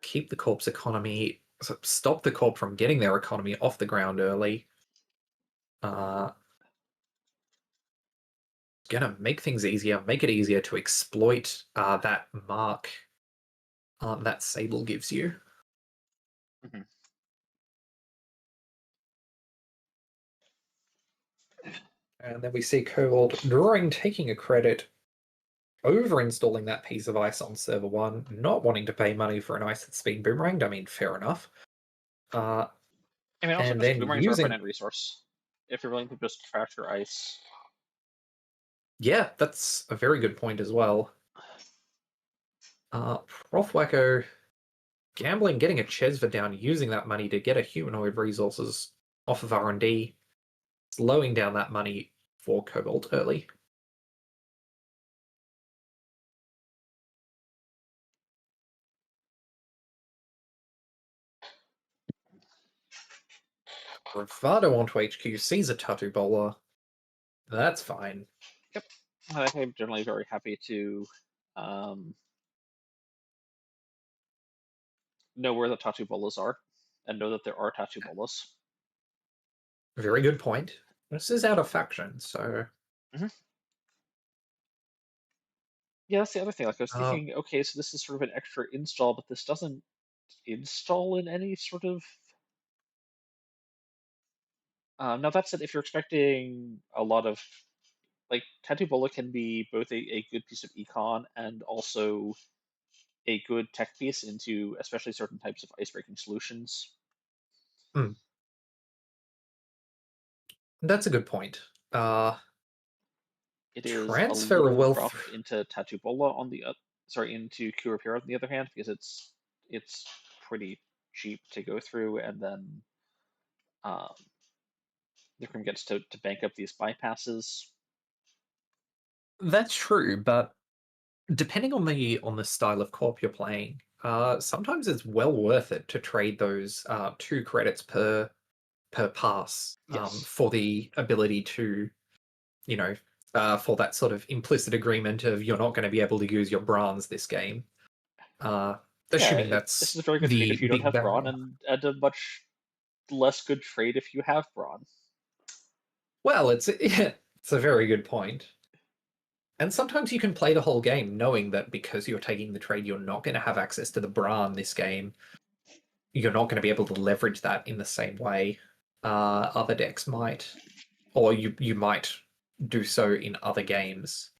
[SPEAKER 1] Keep the corp's economy, stop the corp from getting their economy off the ground early. Gonna make things easier, make it easier to exploit that mark that Sable gives you.
[SPEAKER 2] Mm-hmm.
[SPEAKER 1] And then we see Cobalt drawing, taking a credit, over installing that piece of ice on server 1, not wanting to pay money for an ice that's been boomeranged. I mean, fair enough.
[SPEAKER 2] I mean, also
[SPEAKER 1] And
[SPEAKER 2] just
[SPEAKER 1] then
[SPEAKER 2] boomerangs are a
[SPEAKER 1] using,
[SPEAKER 2] finite resource. If you're willing to just trash your ice.
[SPEAKER 1] yeah, that's a very good point as well. Prof Wacko gambling, getting a Chesva down, using that money to get a humanoid resources off of R&D, slowing down that money for Cobalt early. Bravado onto HQ, sees a Tattoo Bowler. That's fine.
[SPEAKER 2] Yep. I'm generally very happy to know where the tattoo bolas are and know that there are tattoo bolas.
[SPEAKER 1] Very good point. This is out of faction, so...
[SPEAKER 2] Yeah, that's the other thing. Like I was thinking, okay, so this is sort of an extra install, but this doesn't install in any sort of. Now that said, if you're expecting a lot of, like, Tattoo Bola can be both a good piece of econ and also a good tech piece into especially certain types of ice-breaking solutions.
[SPEAKER 1] That's a good point.
[SPEAKER 2] It is a
[SPEAKER 1] Transfer of
[SPEAKER 2] little
[SPEAKER 1] wealth.
[SPEAKER 2] rough into Tatubola on the into Kurapira on the other hand, because it's pretty cheap to go through, and then um, Vikram gets to bank up these bypasses.
[SPEAKER 1] That's true, but depending on the style of corp you're playing, sometimes it's well worth it to trade those 2 credits per pass
[SPEAKER 2] Yes.
[SPEAKER 1] for the ability to, you know, for that sort of implicit agreement of you're not going to be able to use your bronze this game. Assuming
[SPEAKER 2] This is
[SPEAKER 1] that's
[SPEAKER 2] a very good trade
[SPEAKER 1] the
[SPEAKER 2] if you don't
[SPEAKER 1] big
[SPEAKER 2] have Brawn,
[SPEAKER 1] barrel.
[SPEAKER 2] and a much less good trade if you have Brawn.
[SPEAKER 1] Well, it's a very good point. And sometimes you can play the whole game knowing that because you're taking the trade, you're not going to have access to the Bran this game. You're not going to be able to leverage that in the same way other decks might, or you might do so in other games,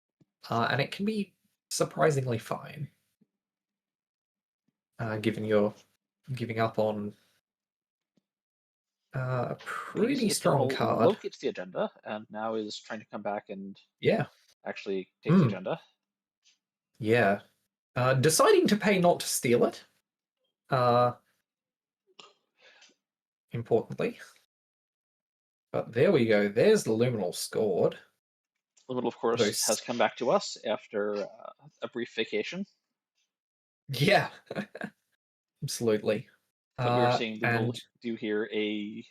[SPEAKER 1] and it can be surprisingly fine, given you're giving up on a pretty
[SPEAKER 2] So
[SPEAKER 1] strong card.
[SPEAKER 2] Loke gets the agenda, and now is trying to come back and
[SPEAKER 1] Yeah,
[SPEAKER 2] actually take the agenda.
[SPEAKER 1] yeah. Deciding to pay not to steal it. Importantly. But there we go. There's the Luminal scored.
[SPEAKER 2] Liminal, of course, has come back to us after a brief vacation.
[SPEAKER 1] Yeah, absolutely.
[SPEAKER 2] But we are seeing Liminal
[SPEAKER 1] And
[SPEAKER 2] do here a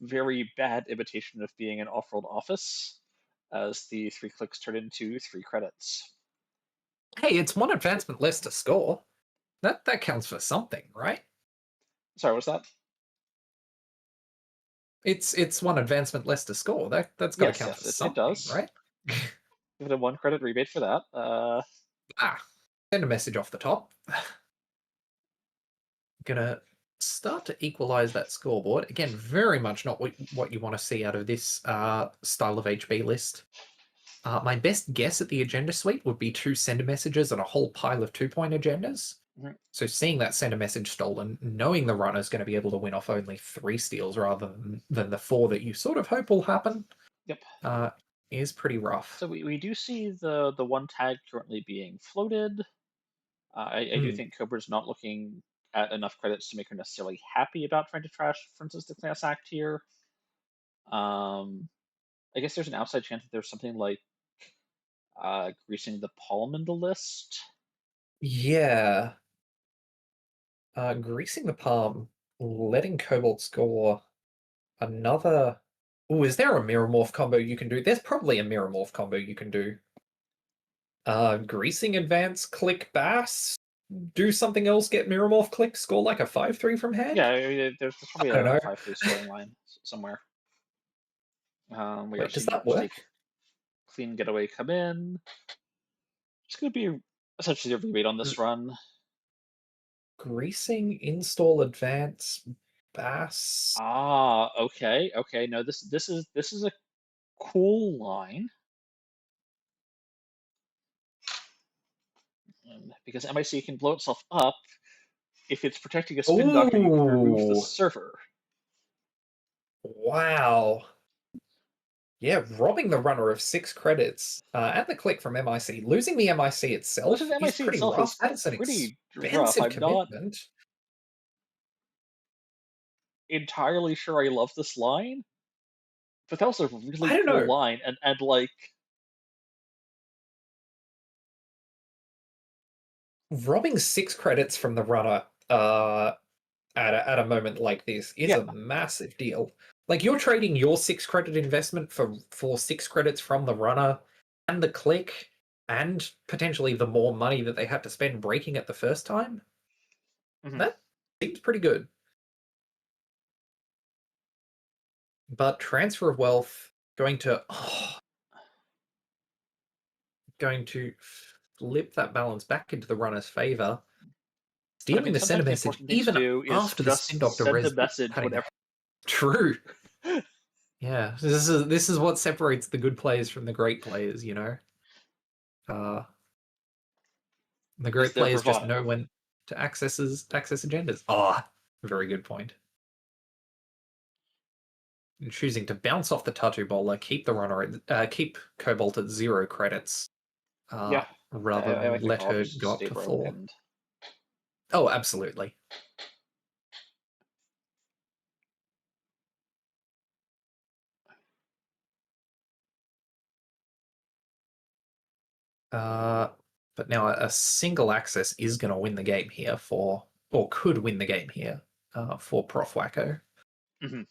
[SPEAKER 2] very bad imitation of being an off-world office, as the 3 clicks turn into 3 credits.
[SPEAKER 1] hey, it's 1 advancement less to score. That counts for something, right?
[SPEAKER 2] Sorry, what's that?
[SPEAKER 1] It's 1 advancement less to score. That's got to count for
[SPEAKER 2] Yes,
[SPEAKER 1] something,
[SPEAKER 2] it does.
[SPEAKER 1] right?
[SPEAKER 2] Give it a 1 credit rebate for that.
[SPEAKER 1] Send a message off the top. Gonna start to equalize that scoreboard. Again, very much not what you want to see out of this style of HB list. My best guess at the agenda suite would be 2 sender messages and a whole pile of 2-point agendas.
[SPEAKER 2] Mhm.
[SPEAKER 1] So seeing that sender message stolen, knowing the runner's going to be able to win off only 3 steals rather than the 4 that you sort of hope will happen,
[SPEAKER 2] Yep.
[SPEAKER 1] Is pretty rough.
[SPEAKER 2] So we do see the 1 tag currently being floated. I do think Cobra's not looking at enough credits to make her necessarily happy about trying to trash, for instance, the class act here. I guess there's an outside chance that there's something like greasing the palm in the list.
[SPEAKER 1] Yeah. Greasing the palm, letting Cobalt score another... Oh, is there a mirror morph combo you can do? There's probably a mirror morph combo you can do. Greasing advance, click bass, do something else, get mirror morph, click, score like a 5-3 from hand?
[SPEAKER 2] Yeah, there's probably
[SPEAKER 1] I don't
[SPEAKER 2] a
[SPEAKER 1] know.
[SPEAKER 2] 5-3 scoring line somewhere. We are
[SPEAKER 1] Wait, does
[SPEAKER 2] seeing
[SPEAKER 1] that work?
[SPEAKER 2] clean getaway come in. It's going to be essentially a rebate on this run.
[SPEAKER 1] Greasing, install, advance, bass.
[SPEAKER 2] Okay. No, this is a cool line. Because MIC can blow itself up if it's protecting a spin doctor. You can remove the
[SPEAKER 1] Ooh.
[SPEAKER 2] server.
[SPEAKER 1] Wow. Yeah, robbing the runner of 6 credits and the click from MIC. Losing the MIC itself
[SPEAKER 2] Losing the
[SPEAKER 1] is
[SPEAKER 2] MIC
[SPEAKER 1] pretty
[SPEAKER 2] itself
[SPEAKER 1] rough.
[SPEAKER 2] is
[SPEAKER 1] That is an
[SPEAKER 2] pretty rough.
[SPEAKER 1] expensive
[SPEAKER 2] I'm not
[SPEAKER 1] commitment.
[SPEAKER 2] entirely sure I love this line, but that was a really
[SPEAKER 1] I don't
[SPEAKER 2] cool
[SPEAKER 1] know.
[SPEAKER 2] line, and like
[SPEAKER 1] Robbing 6 credits from the runner at a moment like this is a massive deal. Like, you're trading your 6 credit investment for 6 credits from the runner and the click and potentially the more money that they had to spend breaking it the first time. That seems pretty good. But transfer of wealth going to flip that balance back into the runner's favor. Stealing the sender
[SPEAKER 2] sometimes the
[SPEAKER 1] message
[SPEAKER 2] important thing to
[SPEAKER 1] even
[SPEAKER 2] do is
[SPEAKER 1] after the spin
[SPEAKER 2] just
[SPEAKER 1] doctor
[SPEAKER 2] send a
[SPEAKER 1] res
[SPEAKER 2] message whenever.
[SPEAKER 1] True. Yeah, this is what separates the good players from the great players, you know. The great
[SPEAKER 2] their
[SPEAKER 1] players just
[SPEAKER 2] bravado.
[SPEAKER 1] know when to access agendas. Ah, very good point. And choosing to bounce off the tattoo bowler, keep the runner, keep Cobalt at 0 credits,
[SPEAKER 2] Yeah,
[SPEAKER 1] rather
[SPEAKER 2] I
[SPEAKER 1] than
[SPEAKER 2] like the
[SPEAKER 1] let
[SPEAKER 2] call.
[SPEAKER 1] her
[SPEAKER 2] Just
[SPEAKER 1] go up
[SPEAKER 2] stay
[SPEAKER 1] to
[SPEAKER 2] broke
[SPEAKER 1] 4.
[SPEAKER 2] and
[SPEAKER 1] Oh, absolutely. But now a single access is going to win the game here or could win the game here for Prof Wacko.
[SPEAKER 2] Mhm.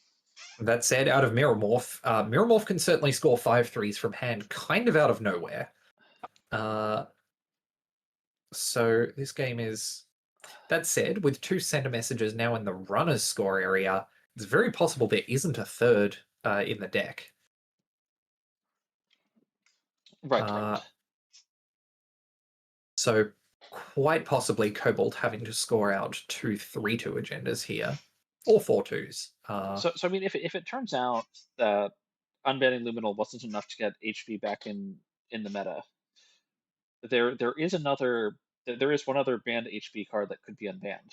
[SPEAKER 1] That said, out of Mirror Morph can certainly score 5 threes from hand, kind of out of nowhere. So this game is. That said, with 2 center messages now in the runner's score area, it's very possible there isn't a third in the deck.
[SPEAKER 2] right.
[SPEAKER 1] So quite possibly Cobalt having to score out 2 3-2 agendas here, or 4-2s.
[SPEAKER 2] So I mean, if it turns out that unbanning Luminal wasn't enough to get HP back in the meta, there is one other banned HP card that could be unbanned.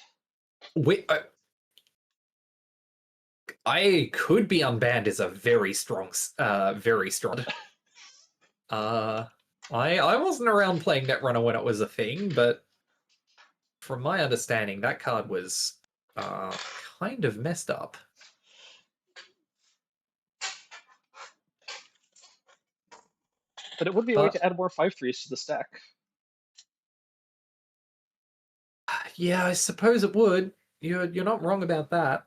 [SPEAKER 1] I could be unbanned is a very strong, very strong. I wasn't around playing Netrunner when it was a thing, but from my understanding, that card was kind of messed up.
[SPEAKER 2] But it would be a way to add more 5/3s to the stack.
[SPEAKER 1] Yeah, I suppose it would. You're not wrong about that.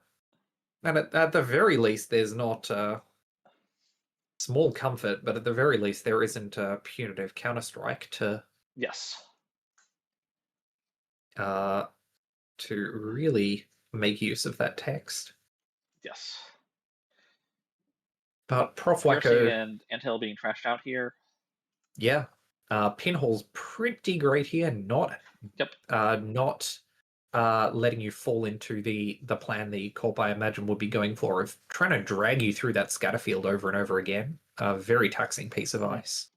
[SPEAKER 1] And at the very least, there's not small comfort, but at the very least, there isn't a punitive counterstrike
[SPEAKER 2] Yes.
[SPEAKER 1] To really make use of that text.
[SPEAKER 2] Yes.
[SPEAKER 1] But Prof
[SPEAKER 2] Piercing
[SPEAKER 1] Wacko,
[SPEAKER 2] and Anthill being trashed out here.
[SPEAKER 1] yeah, Pinhole's pretty great here. Not
[SPEAKER 2] Yep.
[SPEAKER 1] not letting you fall into the plan the corp I imagine would be going for of trying to drag you through that scatter field over and over again. A very taxing piece of ice.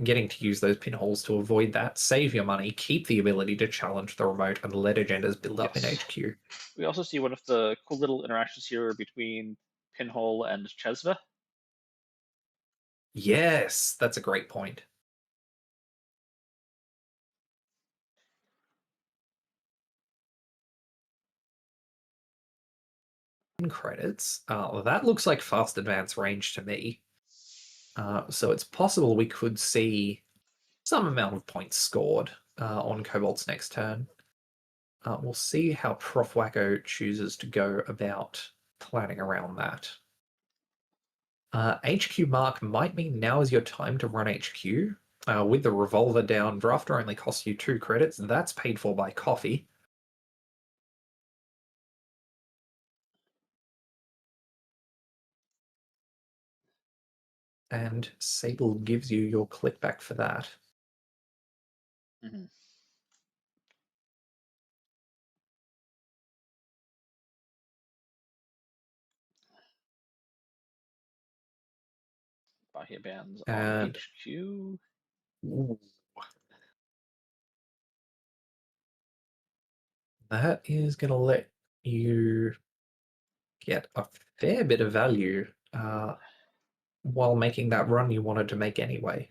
[SPEAKER 1] Getting to use those pinholes to avoid that, save your money, keep the ability to challenge the remote, and let agendas build up in HQ.
[SPEAKER 2] We also see one of the cool little interactions here between Pinhole and Chesva.
[SPEAKER 1] Yes, that's a great point. Credits. That looks like fast advance range to me. So it's possible we could see some amount of points scored on Cobalt's next turn. We'll see how Prof Wacko chooses to go about planning around that. HQ mark might mean now is your time to run HQ. With the revolver down, drafter only costs you 2 credits. That's paid for by coffee. And Sable gives you your click back for that.
[SPEAKER 2] Mm-hmm. Bahia bans on HQ.
[SPEAKER 1] Ooh. That is going to let you get a fair bit of value while making that run you wanted to make anyway.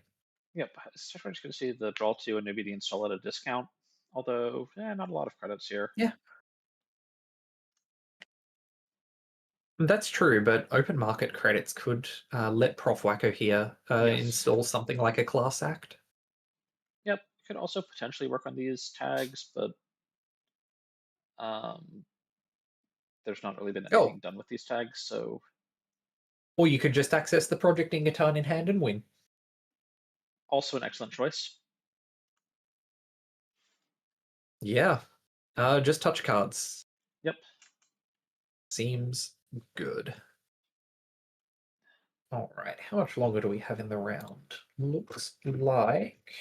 [SPEAKER 2] Yep, so we're just going to see the draw 2 and maybe the install at a discount. Although, not a lot of credits here.
[SPEAKER 1] Yeah. That's true, but open market credits could let Prof Wacko here install something like a class act.
[SPEAKER 2] Yep, could also potentially work on these tags, but there's not really been anything done with these tags, so.
[SPEAKER 1] Or you could just access the Project Ingaton in hand and win.
[SPEAKER 2] Also an excellent choice.
[SPEAKER 1] Yeah. Just touch cards.
[SPEAKER 2] Yep.
[SPEAKER 1] Seems good. All right. How much longer do we have in the round? Looks like.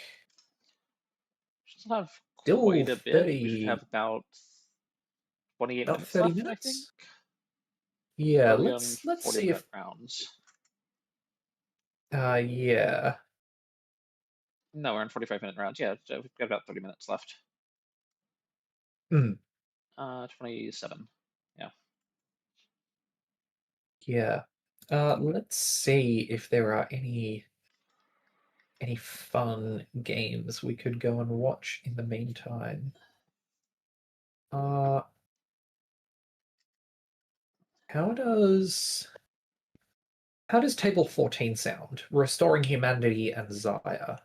[SPEAKER 2] Still have
[SPEAKER 1] Still
[SPEAKER 2] quite a bit.
[SPEAKER 1] 30...
[SPEAKER 2] We should have about 28
[SPEAKER 1] about
[SPEAKER 2] minutes
[SPEAKER 1] 30
[SPEAKER 2] left,
[SPEAKER 1] minutes?
[SPEAKER 2] I think.
[SPEAKER 1] Yeah,
[SPEAKER 2] let's
[SPEAKER 1] see if
[SPEAKER 2] rounds.
[SPEAKER 1] yeah.
[SPEAKER 2] No, we're in 45-minute rounds. Yeah, so we've got about 30 minutes left.
[SPEAKER 1] Mm,
[SPEAKER 2] 27. Yeah.
[SPEAKER 1] yeah. Let's see if there are any fun games we could go and watch in the meantime. Uh, how does Table 14 sound? Restoring Humanity and Zaya.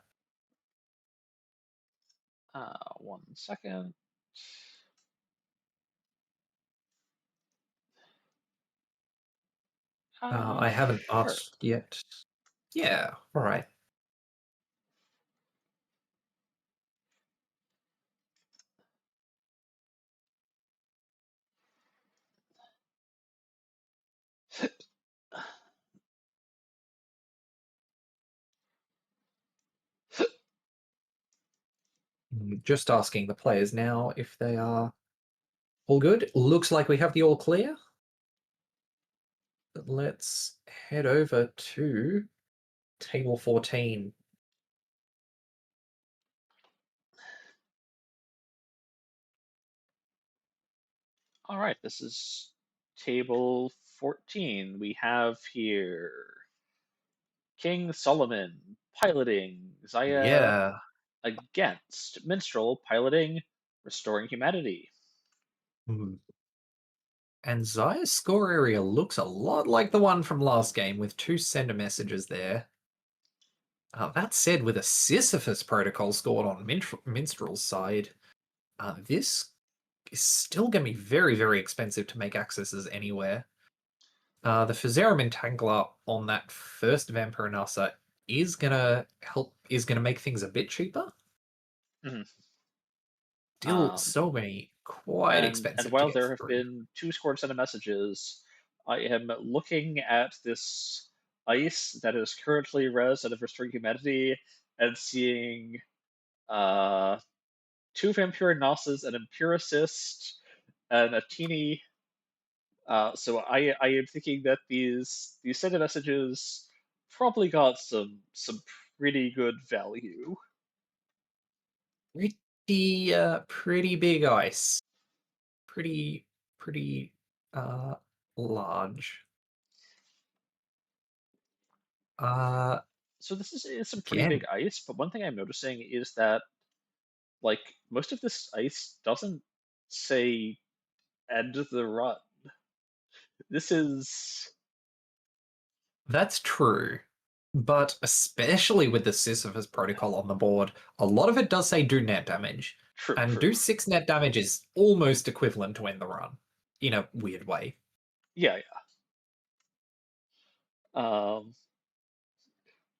[SPEAKER 2] 1 second.
[SPEAKER 1] I haven't
[SPEAKER 2] Sure.
[SPEAKER 1] asked yet. Yeah, all right. Just asking the players now if they are all good. Looks like we have the all clear. Let's head over to Table 14.
[SPEAKER 2] All right, this is table 14. We have here King Solomon piloting Zaya
[SPEAKER 1] Yeah.
[SPEAKER 2] against Minstrel piloting Restoring Humanity.
[SPEAKER 1] Hmm. And Zaya's score area looks a lot like the one from last game with 2 sender messages there. That said, with a Sisyphus protocol scored on Minstrel's side, this is still going to be very, very expensive to make accesses anywhere. The Physerum Entangler on that first Vampirinasa is going to make things a bit cheaper.
[SPEAKER 2] Mhm.
[SPEAKER 1] Still, so many quite
[SPEAKER 2] And
[SPEAKER 1] expensive to
[SPEAKER 2] while
[SPEAKER 1] get
[SPEAKER 2] there have
[SPEAKER 1] through.
[SPEAKER 2] been 2 scored set of messages, I am looking at this ice that is currently res out of Restoring Humanity and seeing 2 Vampirinases, an Empiricist, and a teeny. So I am thinking that these set of messages probably got some pretty good value.
[SPEAKER 1] Pretty big ice. Pretty uh large. Uh
[SPEAKER 2] So this is some pretty big
[SPEAKER 1] Again,
[SPEAKER 2] ice, but one thing I'm noticing is that like most of this ice doesn't say end the run. This is
[SPEAKER 1] that's true. But especially with the Sisyphus protocol on the board, a lot of it does say do net damage.
[SPEAKER 2] true,
[SPEAKER 1] And
[SPEAKER 2] true.
[SPEAKER 1] do 6 net damage is almost equivalent to end the run. In a weird way.
[SPEAKER 2] Yeah, yeah.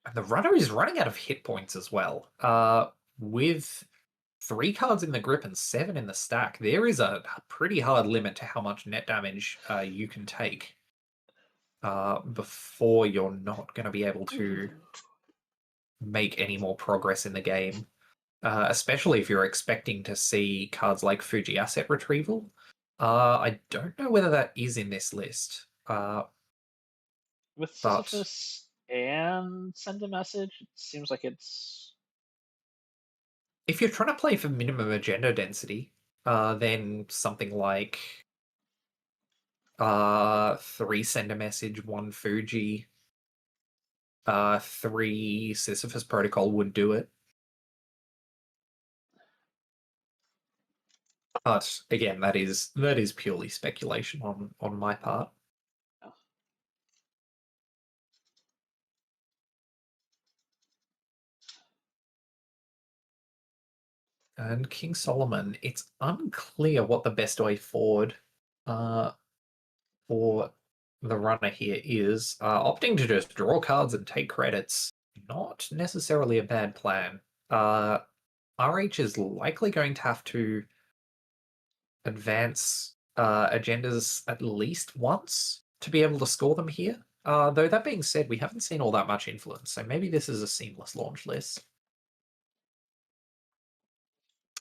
[SPEAKER 1] And the runner is running out of hit points as well. With 3 cards in the grip and 7 in the stack, there is a pretty hard limit to how much net damage you can take before you're not going to be able to make any more progress in the game. Especially if you're expecting to see cards like Fuji Asset Retrieval. I don't know whether that is in this list,
[SPEAKER 2] With
[SPEAKER 1] but
[SPEAKER 2] Sisyphus and send a message, it seems like it's
[SPEAKER 1] if you're trying to play for minimum agenda density, then something like 3 send a message, 1 Fuji, 3 Sisyphus Protocol would do it. But again, that is purely speculation on my part. And King Solomon, it's unclear what the best way forward uh, for the runner here is. Opting to just draw cards and take credits, not necessarily a bad plan. RH is likely going to have to advance agendas at least once to be able to score them here. Though that being said, we haven't seen all that much influence, so maybe this is a seamless launch list.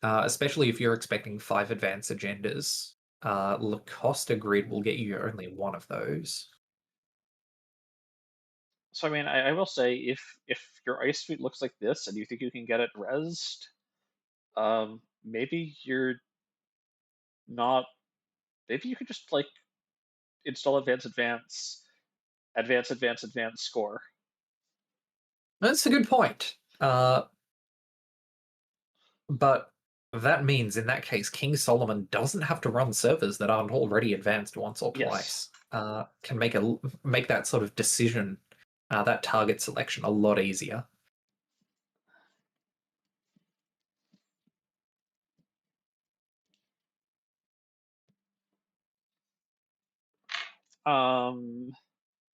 [SPEAKER 1] Especially if you're expecting 5 advanced agendas. Lacosta Grid will get you only one of those.
[SPEAKER 2] So I mean, I will say if your ice suite looks like this and you think you can get it rezzed, maybe you're not. Maybe you could just like install advance, score.
[SPEAKER 1] That's a good point. But that means in that case, King Solomon doesn't have to run servers that aren't already advanced once or
[SPEAKER 2] Yes.
[SPEAKER 1] twice. Can make that sort of decision, that target selection a lot easier.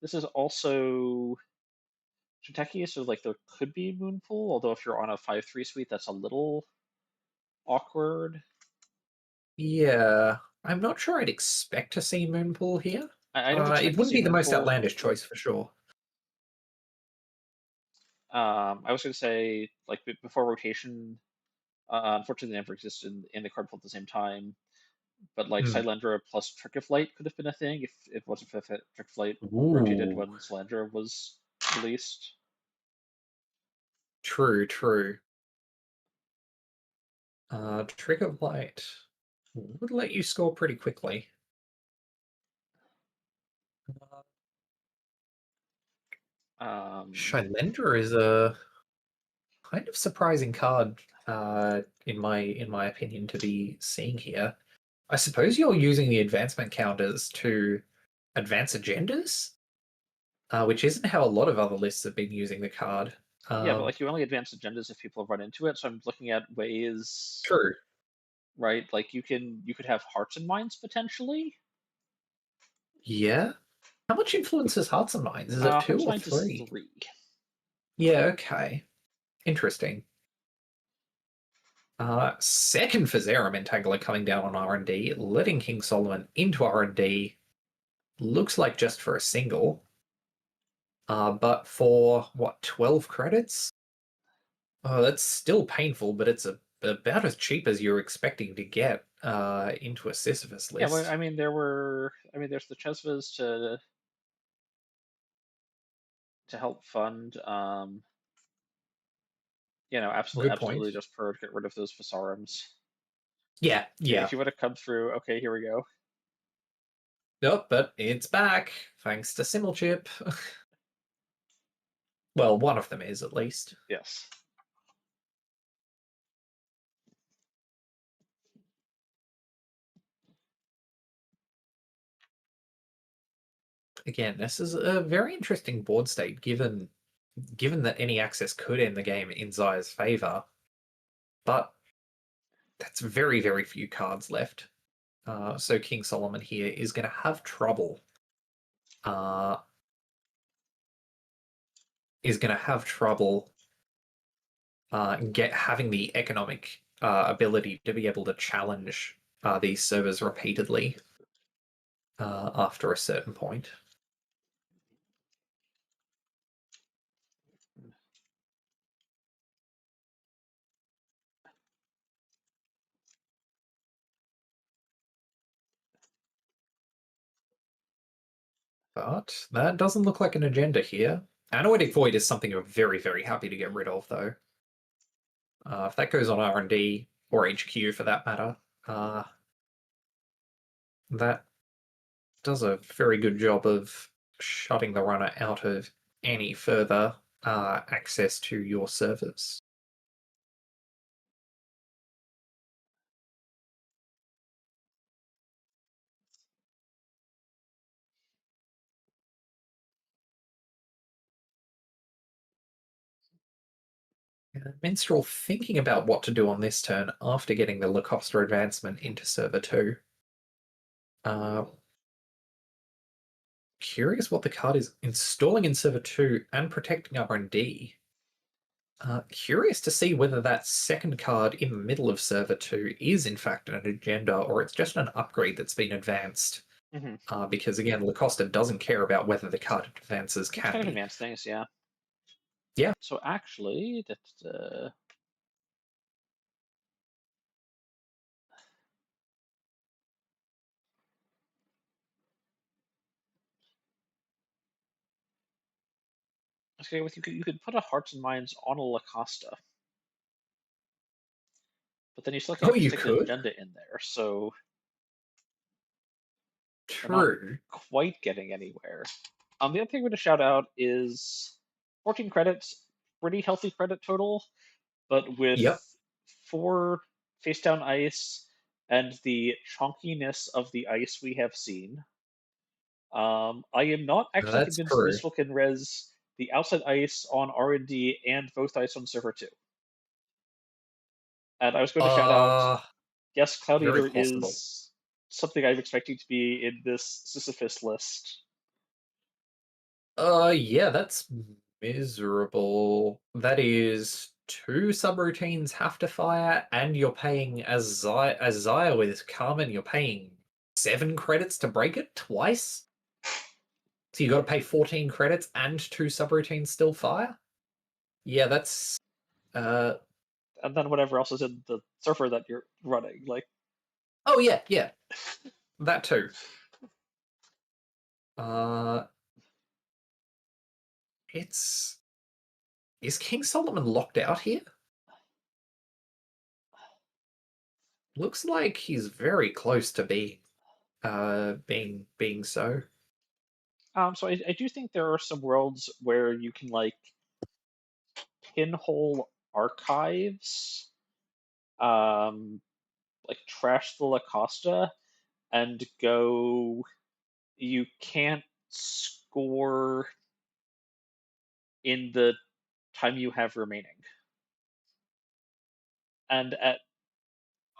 [SPEAKER 2] This is also Shinteki, so like there could be Moonpool, although if you're on a 5-3 suite, that's a little awkward.
[SPEAKER 1] Yeah, I'm not sure I'd expect to see Moonpool here.
[SPEAKER 2] I don't
[SPEAKER 1] It
[SPEAKER 2] expect to
[SPEAKER 1] wouldn't
[SPEAKER 2] see
[SPEAKER 1] be the most
[SPEAKER 2] Moonpool.
[SPEAKER 1] outlandish choice for sure.
[SPEAKER 2] I was going to say, like, before rotation, unfortunately, they never existed in the card pool at the same time. But, like,
[SPEAKER 1] Hmm.
[SPEAKER 2] Silendra plus Trick of Light could have been a thing if it wasn't for Trick of Light rotated
[SPEAKER 1] Ooh,
[SPEAKER 2] when Silendra was released.
[SPEAKER 1] true, true. Trick of Light would let you score pretty quickly.
[SPEAKER 2] Um,
[SPEAKER 1] Shylendra is a kind of surprising card, in my opinion, to be seeing here. I suppose you're using the advancement counters to advance agendas, which isn't how a lot of other lists have been using the card.
[SPEAKER 2] yeah, but, like, you only advance agendas if people have run into it, so I'm looking at ways,
[SPEAKER 1] True.
[SPEAKER 2] right? Like, you could have Hearts and Minds potentially.
[SPEAKER 1] Yeah. How much influence is Hearts and Minds? Is it two
[SPEAKER 2] Hearts and
[SPEAKER 1] or
[SPEAKER 2] Minds is
[SPEAKER 1] three?
[SPEAKER 2] 3.
[SPEAKER 1] Yeah. Okay. Interesting. Second for Zerum Entangler coming down on R&D, letting King Solomon into R&D. Looks like just for a single. But for what, 12 credits? Oh, that's still painful, but it's about as cheap as you're expecting to get into a Sisyphus
[SPEAKER 2] Yeah, well,
[SPEAKER 1] list.
[SPEAKER 2] there's the Chesvas to help fund.
[SPEAKER 1] Good point.
[SPEAKER 2] Absolutely just for get rid of those Visarums.
[SPEAKER 1] Yeah,
[SPEAKER 2] If
[SPEAKER 1] yeah.
[SPEAKER 2] you would have come through, okay, here we go.
[SPEAKER 1] Nope, but it's back, thanks to Simulchip. Well, one of them is, at least.
[SPEAKER 2] Yes.
[SPEAKER 1] Again, this is a very interesting board state, given that any access could end the game in Zaya's favor, but that's very, very few cards left. So King Solomon here is going to have trouble. Uh, is going to have trouble having the economic ability to be able to challenge these servers repeatedly after a certain point. But that doesn't look like an agenda here. Anoetic Void is something you're very, very happy to get rid of, though. If that goes on R&D, or HQ for that matter, that does a very good job of shutting the runner out of any further access to your servers. Minstrel thinking about what to do on this turn after getting the Lacosta advancement into server 2. Curious what the card is installing in server 2 and protecting R&D. Curious to see whether that second card in the middle of server 2 is in fact an agenda or it's just an upgrade that's been advanced.
[SPEAKER 2] Mm-hmm.
[SPEAKER 1] Because again, Lacosta doesn't care about whether the card advances
[SPEAKER 2] It's
[SPEAKER 1] can
[SPEAKER 2] kind of
[SPEAKER 1] be.
[SPEAKER 2] advanced things, yeah.
[SPEAKER 1] Yeah.
[SPEAKER 2] So actually, that Okay, with you could put a Hearts and Minds on a Lacosta, but then you still
[SPEAKER 1] Oh,
[SPEAKER 2] can't
[SPEAKER 1] you
[SPEAKER 2] stick an
[SPEAKER 1] could?
[SPEAKER 2] agenda in there, so we're not
[SPEAKER 1] True.
[SPEAKER 2] quite getting anywhere. The other thing I'm going to shout out is 14 credits, pretty healthy credit total, but with
[SPEAKER 1] Yep.
[SPEAKER 2] 4 face down ice and the chunkiness of the ice we have seen. I am not actually
[SPEAKER 1] That's
[SPEAKER 2] convinced
[SPEAKER 1] true.
[SPEAKER 2] Mistral can res the outside ice on R&D and both ice on server 2. And I was going to shout out,
[SPEAKER 1] Uh,
[SPEAKER 2] yes, Cloud
[SPEAKER 1] very
[SPEAKER 2] Eater
[SPEAKER 1] possible.
[SPEAKER 2] is something I'm expecting to be in this Sisyphus list.
[SPEAKER 1] Yeah, that's miserable. That is 2 subroutines have to fire, and you're paying as Zaya with Carmen, you're paying 7 credits to break it twice. So you got to pay 14 credits and 2 subroutines still fire. Yeah, that's uh.
[SPEAKER 2] And then whatever else is in the server that you're running. Like,
[SPEAKER 1] Oh yeah, that too. Uh, it's is King Solomon locked out here? Looks like he's very close to being so.
[SPEAKER 2] so I do think there are some worlds where you can like pinhole archives, um, like trash the Lacosta, and go. You can't score in the time you have remaining. And at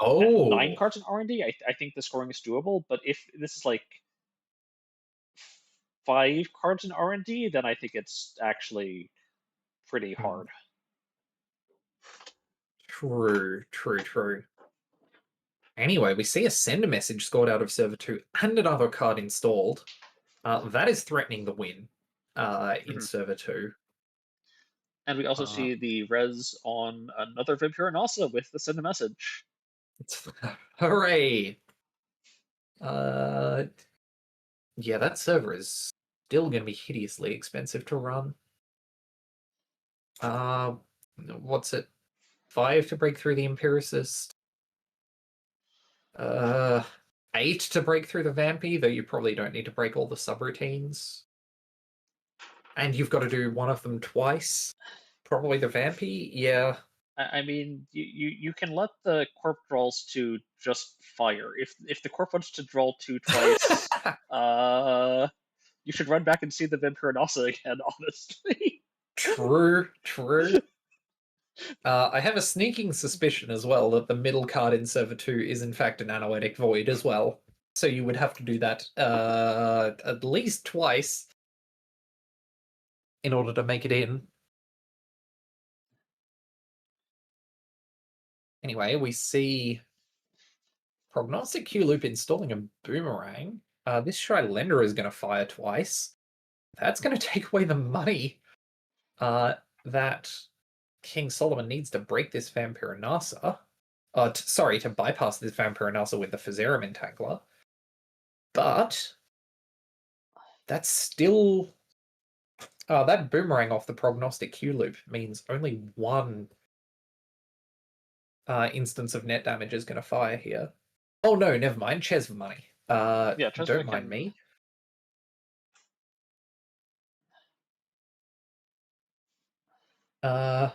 [SPEAKER 2] 9
[SPEAKER 1] Oh,
[SPEAKER 2] cards in R&D, I think the scoring is doable. But if this is like 5 cards in R&D, then I think it's actually pretty
[SPEAKER 1] hmm.
[SPEAKER 2] hard.
[SPEAKER 1] True. Anyway, we see a send a message scored out of server 2 and another card installed. That is threatening the win in
[SPEAKER 2] Mhm.
[SPEAKER 1] server 2.
[SPEAKER 2] And we also
[SPEAKER 1] Uh,
[SPEAKER 2] see the res on another Vampire and also with the send a message.
[SPEAKER 1] hooray! Uh, yeah, that server is still going to be hideously expensive to run. Uh, what's it? 5 to break through the Empiricist. Uh, 8 to break through the Vampy, though you probably don't need to break all the subroutines. And you've got to do one of them twice. Probably the Vampy, yeah.
[SPEAKER 2] I mean, you can let the corp draws to just fire. If the corp wants to draw 2 twice, you should run back and see the Vampire and also again, honestly.
[SPEAKER 1] True. I have a sneaking suspicion as well that the middle card in server 2 is in fact an Anoetic Void as well. So you would have to do that at least twice in order to make it in. Anyway, we see Prognostic Q Loop installing a Boomerang. This Shylender is going to fire twice. That's going to take away the money that King Solomon needs to break this Vampiranasa. Sorry, to bypass this Vampiranasa with the Physerum Entangler. But that's still... that Boomerang off the Prognostic Q Loop means only one instance of net damage is going to fire here. Oh no, never mind. Ches for money.
[SPEAKER 2] Yeah,
[SPEAKER 1] Don't
[SPEAKER 2] Tresvant
[SPEAKER 1] mind
[SPEAKER 2] can.
[SPEAKER 1] me. Uh,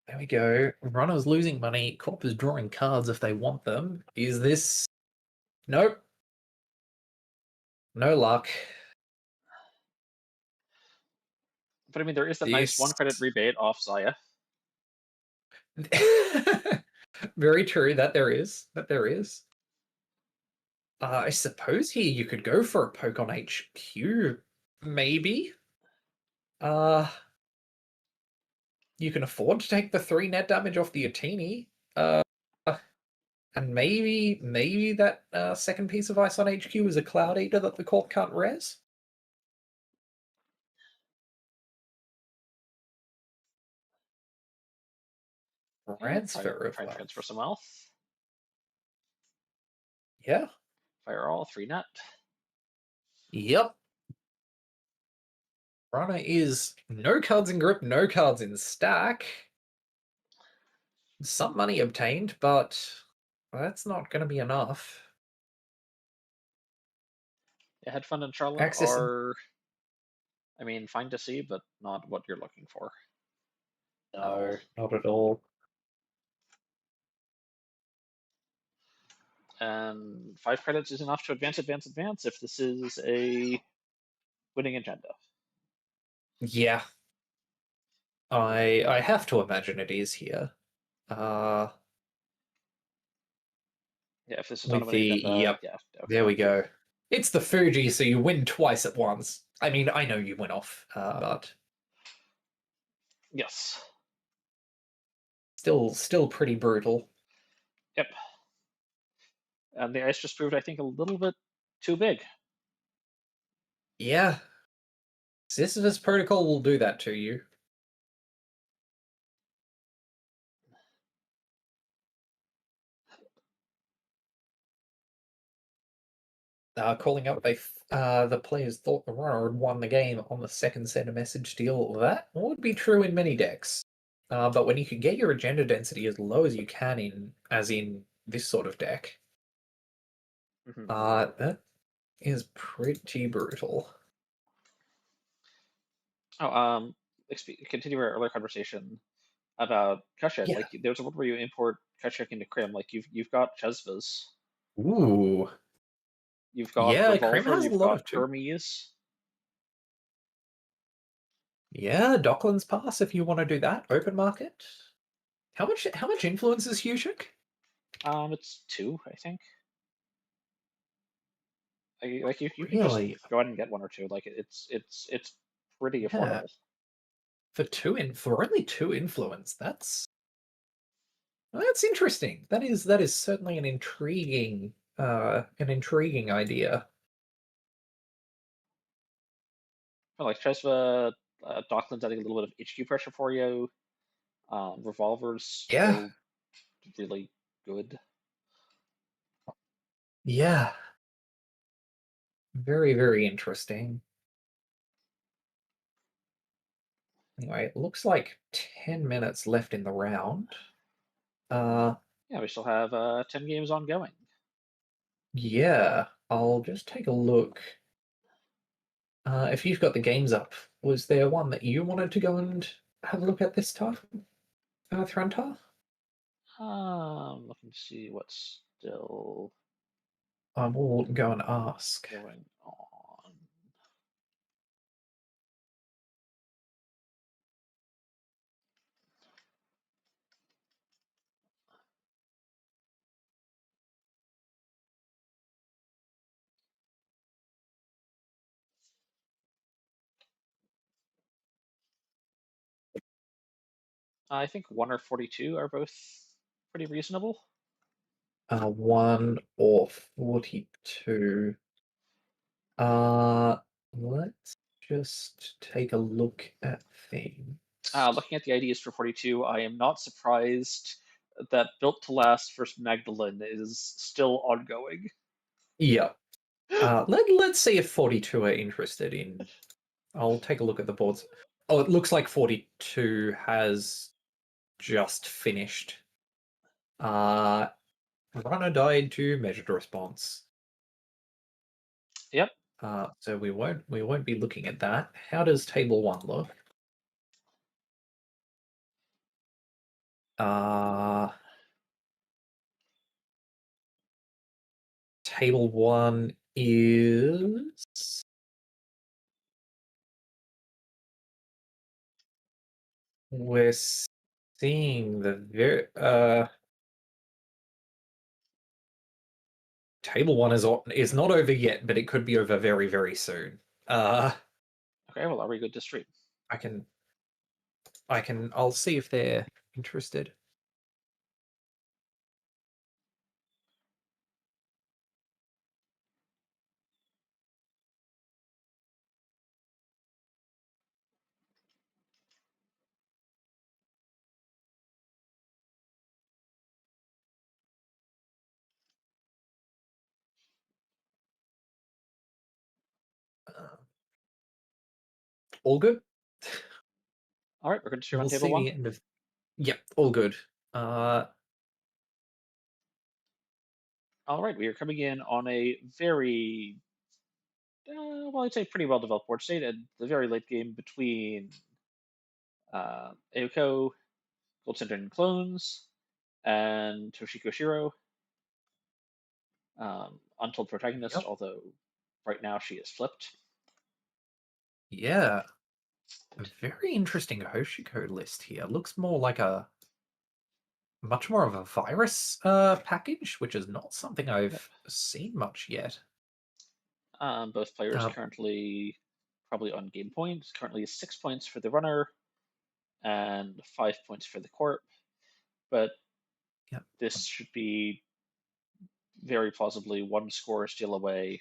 [SPEAKER 1] there we go. Runner's losing money. Corp is drawing cards if they want them. Is this... Nope. No luck.
[SPEAKER 2] But I mean, there is that nice
[SPEAKER 1] This...
[SPEAKER 2] 1 credit rebate off Zaya.
[SPEAKER 1] Very true, that there is. I suppose here you could go for a poke on HQ, maybe. Uh, you can afford to take the 3 net damage off the Atini. And maybe that second piece of ice on HQ is a Cloud Eater that the Corp can't res.
[SPEAKER 2] Yeah,
[SPEAKER 1] Transfer of
[SPEAKER 2] try and
[SPEAKER 1] Wealth.
[SPEAKER 2] transfer some wealth.
[SPEAKER 1] Yeah.
[SPEAKER 2] Fire all 3 net.
[SPEAKER 1] Yep. Runner is no cards in grip, no cards in stack. Some money obtained, but that's not going to be enough.
[SPEAKER 2] Yeah, Head Fund and Charlotte
[SPEAKER 1] Access.
[SPEAKER 2] are, I mean, fine to see, but not what you're looking for.
[SPEAKER 1] No, not at all.
[SPEAKER 2] And 5 credits is enough to advance if this is a winning agenda.
[SPEAKER 1] Yeah. I have to imagine it is here.
[SPEAKER 2] Yeah, if this is on a
[SPEAKER 1] With the,
[SPEAKER 2] winning agenda,
[SPEAKER 1] yep,
[SPEAKER 2] yeah.
[SPEAKER 1] there
[SPEAKER 2] Okay.
[SPEAKER 1] we go. It's the Fuji, so you win twice at once. I mean, I know you went off, but
[SPEAKER 2] Yes.
[SPEAKER 1] still pretty brutal.
[SPEAKER 2] Yep. And the ice just proved, I think, a little bit too big.
[SPEAKER 1] Yeah. Sisyphus Protocol will do that to you. Calling up the players thought the runner had won the game on the second set of message deal. That would be true in many decks. But when you can get your agenda density as low as you can in this sort of deck,
[SPEAKER 2] Mhm.
[SPEAKER 1] that is pretty brutal.
[SPEAKER 2] Oh, continue our earlier conversation about Kashak.
[SPEAKER 1] Yeah.
[SPEAKER 2] Like, there's a world where you import Kashak into Krim. Like, you've got Chesvas,
[SPEAKER 1] Ooh.
[SPEAKER 2] you've got
[SPEAKER 1] Yeah, Krim
[SPEAKER 2] Revolver,
[SPEAKER 1] has a
[SPEAKER 2] you've
[SPEAKER 1] lot
[SPEAKER 2] got
[SPEAKER 1] of two.
[SPEAKER 2] Hermes.
[SPEAKER 1] Yeah, Docklands Pass if you want to do that. Open market. How much influence is Hushik?
[SPEAKER 2] It's 2, I think. Like you can just
[SPEAKER 1] Really?
[SPEAKER 2] go ahead and get 1 or 2. Like, it's pretty
[SPEAKER 1] Yeah.
[SPEAKER 2] affordable.
[SPEAKER 1] For only 2 influence, that's interesting. That is certainly an intriguing idea.
[SPEAKER 2] But like Chesva, Dockland's adding a little bit of HQ pressure for you. Revolver's
[SPEAKER 1] Yeah.
[SPEAKER 2] still really good.
[SPEAKER 1] Yeah. Very, very interesting. Anyway, it looks like 10 minutes left in the round. Uh
[SPEAKER 2] Yeah, we still have 10 games ongoing.
[SPEAKER 1] yeah, I'll just take a look. If you've got the games up, was there one that you wanted to go and have a look at this time, Thrantar?
[SPEAKER 2] Looking to see what's still
[SPEAKER 1] I will go and ask.
[SPEAKER 2] going on. I think 1 or 42 are both pretty reasonable.
[SPEAKER 1] 1 or 42. Uh, let's just take a look at things.
[SPEAKER 2] Looking at the ideas for 42, I am not surprised that Built to Last versus Magdalene is still ongoing.
[SPEAKER 1] Yeah. Let's see if 42 are interested in. I'll take a look at the boards. Oh, it looks like 42 has just finished. Uh, Runner died to measured response.
[SPEAKER 2] Yep.
[SPEAKER 1] So we won't be looking at that. How does table 1 look? Uh, Table 1 is we're seeing the table 1 is not over yet, but it could be over very, very soon.
[SPEAKER 2] Okay, well, are we good to stream?
[SPEAKER 1] I can I'll see if they're interested. all good.
[SPEAKER 2] All right, we're going to see you on
[SPEAKER 1] We'll
[SPEAKER 2] table
[SPEAKER 1] see
[SPEAKER 2] one.
[SPEAKER 1] the end of. Yep, all good.
[SPEAKER 2] All right, we are coming in on a very, well, I'd say pretty well developed board state at the very late game between Auko, Gold Center and Clones, and Toshiko Shiro. Untold protagonist,
[SPEAKER 1] Yep.
[SPEAKER 2] although right now she is flipped.
[SPEAKER 1] Yeah. A very interesting Hosiko list here. Looks more like a much more of a virus package, which is not something I've
[SPEAKER 2] Yep.
[SPEAKER 1] seen much yet.
[SPEAKER 2] Both players currently probably on game points. Currently 6 points for the runner and 5 points for the corp. But
[SPEAKER 1] Yep.
[SPEAKER 2] this should be very plausibly one score steal away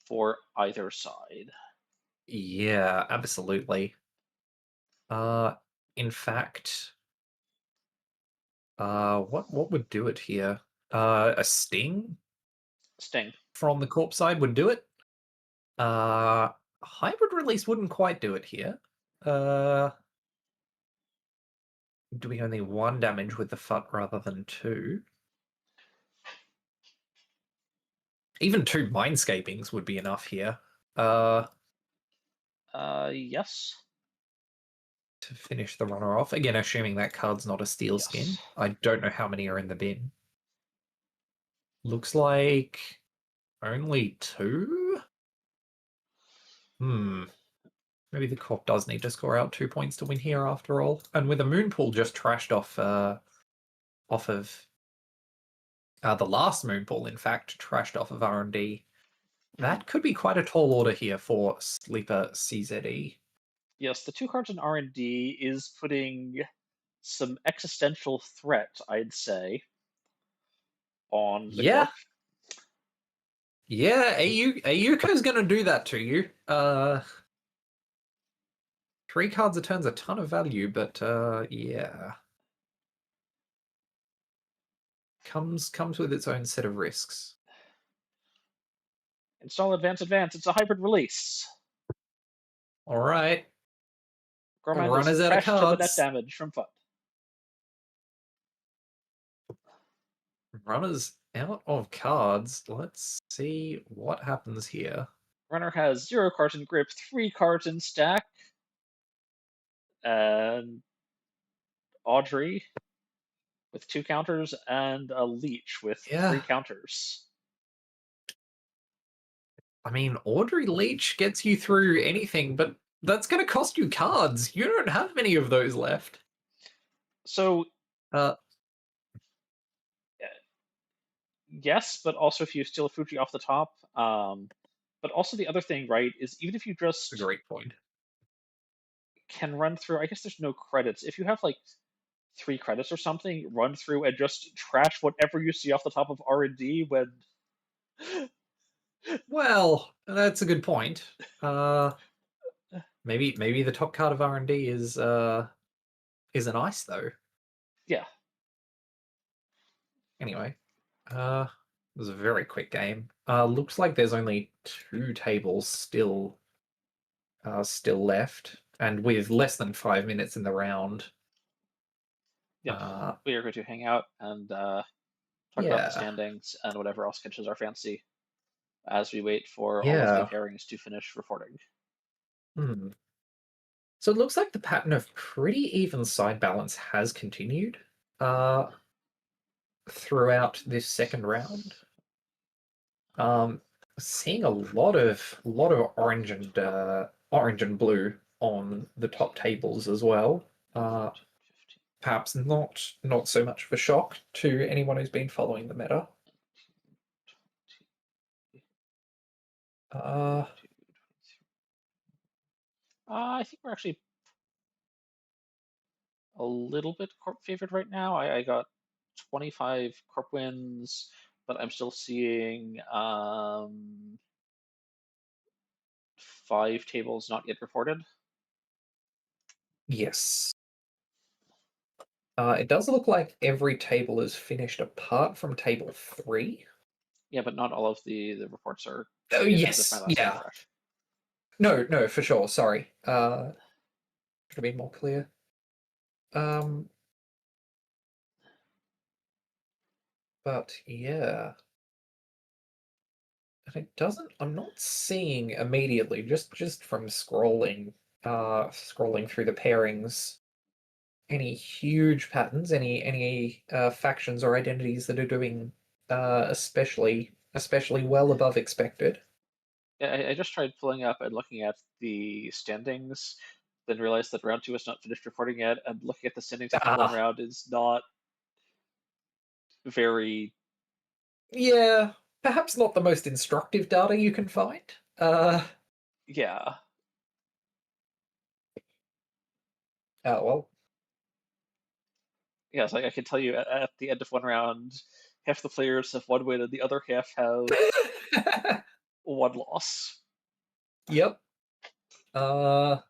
[SPEAKER 2] for either side.
[SPEAKER 1] Yeah, absolutely. In fact, what would do it here? A sting
[SPEAKER 2] Sting.
[SPEAKER 1] from the corp side would do it. Hybrid release wouldn't quite do it here. Doing only 1 damage with the FUT rather than 2. Even 2 mindscapings would be enough here.
[SPEAKER 2] Yes.
[SPEAKER 1] To finish the runner off. Again, assuming that card's not a steel skin.
[SPEAKER 2] Yes.
[SPEAKER 1] I don't know how many are in the bin. Looks like only 2? Maybe the corp does need to score out 2 points to win here after all. And with a moon pool just trashed off of the last moon pool, in fact, trashed off of R&D. That could be quite a tall order here for Sleeper CZE.
[SPEAKER 2] Yes, the 2 cards in R&D is putting some existential threat, I'd say, on the corp.
[SPEAKER 1] Yeah, Ayuko's gonna do that to you. 3 cards a turn's a ton of value, but yeah. Comes with its own set of risks.
[SPEAKER 2] Install advance. It's a hybrid release.
[SPEAKER 1] Alright.
[SPEAKER 2] Gorman
[SPEAKER 1] Runners
[SPEAKER 2] is
[SPEAKER 1] out of
[SPEAKER 2] fresh to the net
[SPEAKER 1] cards.
[SPEAKER 2] damage from FUT.
[SPEAKER 1] Runners out of cards. Let's see what happens here.
[SPEAKER 2] Runner has 0 cards in grip, 3 cards in stack, and Audrey with 2 counters, and a Leech with 3 counters.
[SPEAKER 1] I mean, Audrey Leech gets you through anything, but that's going to cost you cards. You don't have many of those left.
[SPEAKER 2] So,
[SPEAKER 1] Uh,
[SPEAKER 2] yes, but also if you steal Fuji off the top. But also the other thing, right, is even if you just
[SPEAKER 1] a great point.
[SPEAKER 2] can run through, I guess there's no credits. If you have like 3 credits or something, run through and just trash whatever you see off the top of R&D when.
[SPEAKER 1] Well, that's a good point. Maybe the top card of R&D is an ice though.
[SPEAKER 2] Yeah.
[SPEAKER 1] Anyway, it was a very quick game. Looks like there's only 2 tables still left, and with less than 5 minutes in the round.
[SPEAKER 2] Yeah, we are going to hang out and talk about the standings and whatever else catches our fancy as we wait for all of the pairings to finish reporting.
[SPEAKER 1] So it looks like the pattern of pretty even side balance has continued throughout this second round. Seeing a lot of orange and blue on the top tables as well. Perhaps not so much of a shock to anyone who's been following the meta.
[SPEAKER 2] I think we're actually a little bit corp favored right now. I got 25 corp wins, but I'm still seeing 5 tables not yet reported.
[SPEAKER 1] Yes. It does look like every table is finished apart from table 3.
[SPEAKER 2] Yeah, but not all of the reports are.
[SPEAKER 1] Oh yes, yeah. No, for sure. Sorry. Should have been more clear. But yeah. And it doesn't, I'm not seeing immediately, just from scrolling through the pairings, any huge patterns, any factions or identities that are doing especially well above expected.
[SPEAKER 2] Yeah, I just tried pulling up and looking at the standings, then realized that round two is not finished reporting yet, and looking at the standings after one
[SPEAKER 1] Ah,
[SPEAKER 2] round is not very.
[SPEAKER 1] yeah, perhaps not the most instructive data you can find.
[SPEAKER 2] Yeah.
[SPEAKER 1] Well.
[SPEAKER 2] Yeah, it's like I can tell you at the end of one round, half the players have one win and the other half have one loss.
[SPEAKER 1] Yep. And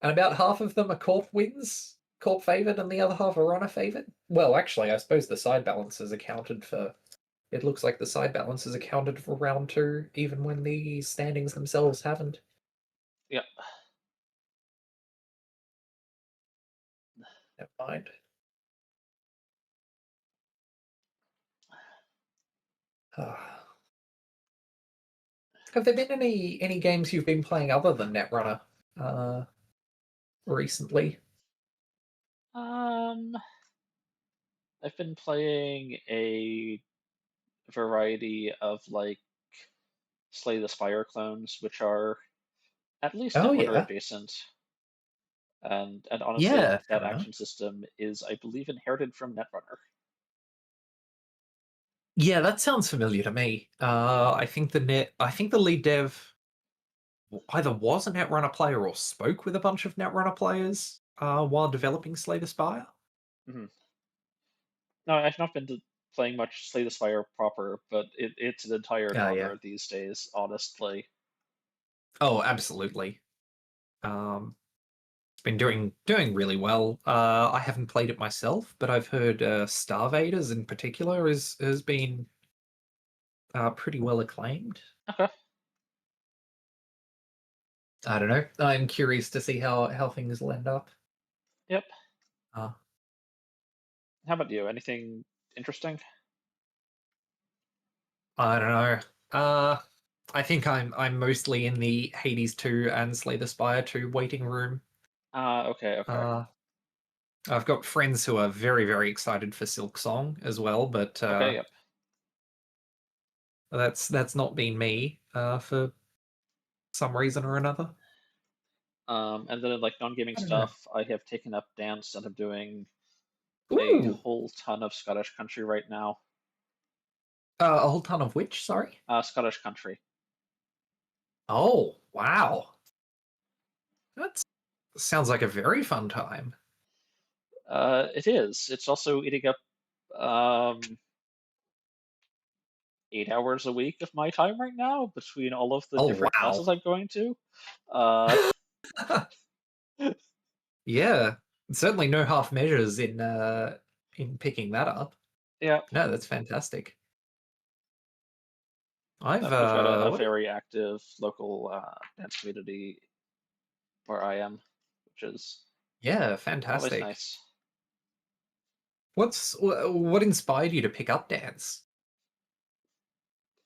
[SPEAKER 1] about half of them are Corp wins, Corp favored, and the other half are Runner favored. Well, actually, I suppose the side balances accounted for. It looks like the side balances accounted for round two, even when the standings themselves haven't.
[SPEAKER 2] Yeah.
[SPEAKER 1] Never mind. Have there been any games you've been playing other than Netrunner recently?
[SPEAKER 2] Um, I've been playing a variety of like Slay the Spire clones, which are at least
[SPEAKER 1] Oh
[SPEAKER 2] Netrunner
[SPEAKER 1] yeah,
[SPEAKER 2] adjacent. And honestly,
[SPEAKER 1] yeah,
[SPEAKER 2] that
[SPEAKER 1] fair enough.
[SPEAKER 2] action system is, I believe, inherited from Netrunner.
[SPEAKER 1] Yeah, that sounds familiar to me. I think the lead dev either was a Netrunner player or spoke with a bunch of Netrunner players while developing Slay the Spire.
[SPEAKER 2] Hmm. No, I've not been playing much Slay the Spire proper, but it's an entire
[SPEAKER 1] Oh yeah.
[SPEAKER 2] genre these days, honestly.
[SPEAKER 1] Oh, absolutely. Um, it's been doing really well. I haven't played it myself, but I've heard Starvaders in particular has been pretty well acclaimed.
[SPEAKER 2] Okay.
[SPEAKER 1] I don't know. I'm curious to see how things will end up.
[SPEAKER 2] Yep.
[SPEAKER 1] Uh,
[SPEAKER 2] How about you? Anything interesting?
[SPEAKER 1] I don't know. Uh, I think I'm mostly in the Hades 2 and Slay the Spire 2 waiting room.
[SPEAKER 2] Okay, okay.
[SPEAKER 1] Uh, I've got friends who are very excited for Silk Song as well, but
[SPEAKER 2] Okay, yep.
[SPEAKER 1] that's not been me for some reason or another.
[SPEAKER 2] And then in like non-gaming
[SPEAKER 1] I don't know.
[SPEAKER 2] stuff, I have taken up dance and I'm doing a
[SPEAKER 1] Ooh,
[SPEAKER 2] whole ton of Scottish country right now.
[SPEAKER 1] a whole ton of which? Sorry.
[SPEAKER 2] Scottish country.
[SPEAKER 1] Oh, wow. That sounds like a very fun time.
[SPEAKER 2] It is. It's also eating up um, 8 hours a week of my time right now between all of the
[SPEAKER 1] Oh,
[SPEAKER 2] different
[SPEAKER 1] wow.
[SPEAKER 2] classes I'm going to. Uh,
[SPEAKER 1] Yeah, certainly no half measures in picking that up.
[SPEAKER 2] yeah,
[SPEAKER 1] No, that's fantastic. I've
[SPEAKER 2] we've got a
[SPEAKER 1] what?
[SPEAKER 2] very active local dance community where I am, which is
[SPEAKER 1] Yeah,
[SPEAKER 2] always
[SPEAKER 1] fantastic.
[SPEAKER 2] nice.
[SPEAKER 1] What inspired you to pick up dance?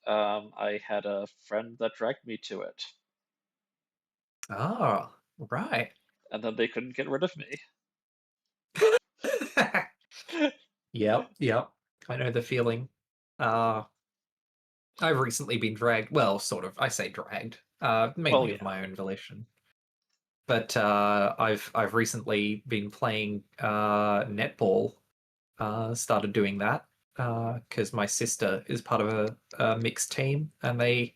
[SPEAKER 2] I had a friend that dragged me to it,
[SPEAKER 1] Oh, right.
[SPEAKER 2] and then they couldn't get rid of me.
[SPEAKER 1] Yep. I know the feeling. Uh, I've recently been dragged. Well, sort of. I say dragged.
[SPEAKER 2] Well,
[SPEAKER 1] Mainly of
[SPEAKER 2] yeah.
[SPEAKER 1] my own volition. But I've recently been playing netball. Started doing that because my sister is part of a mixed team, and they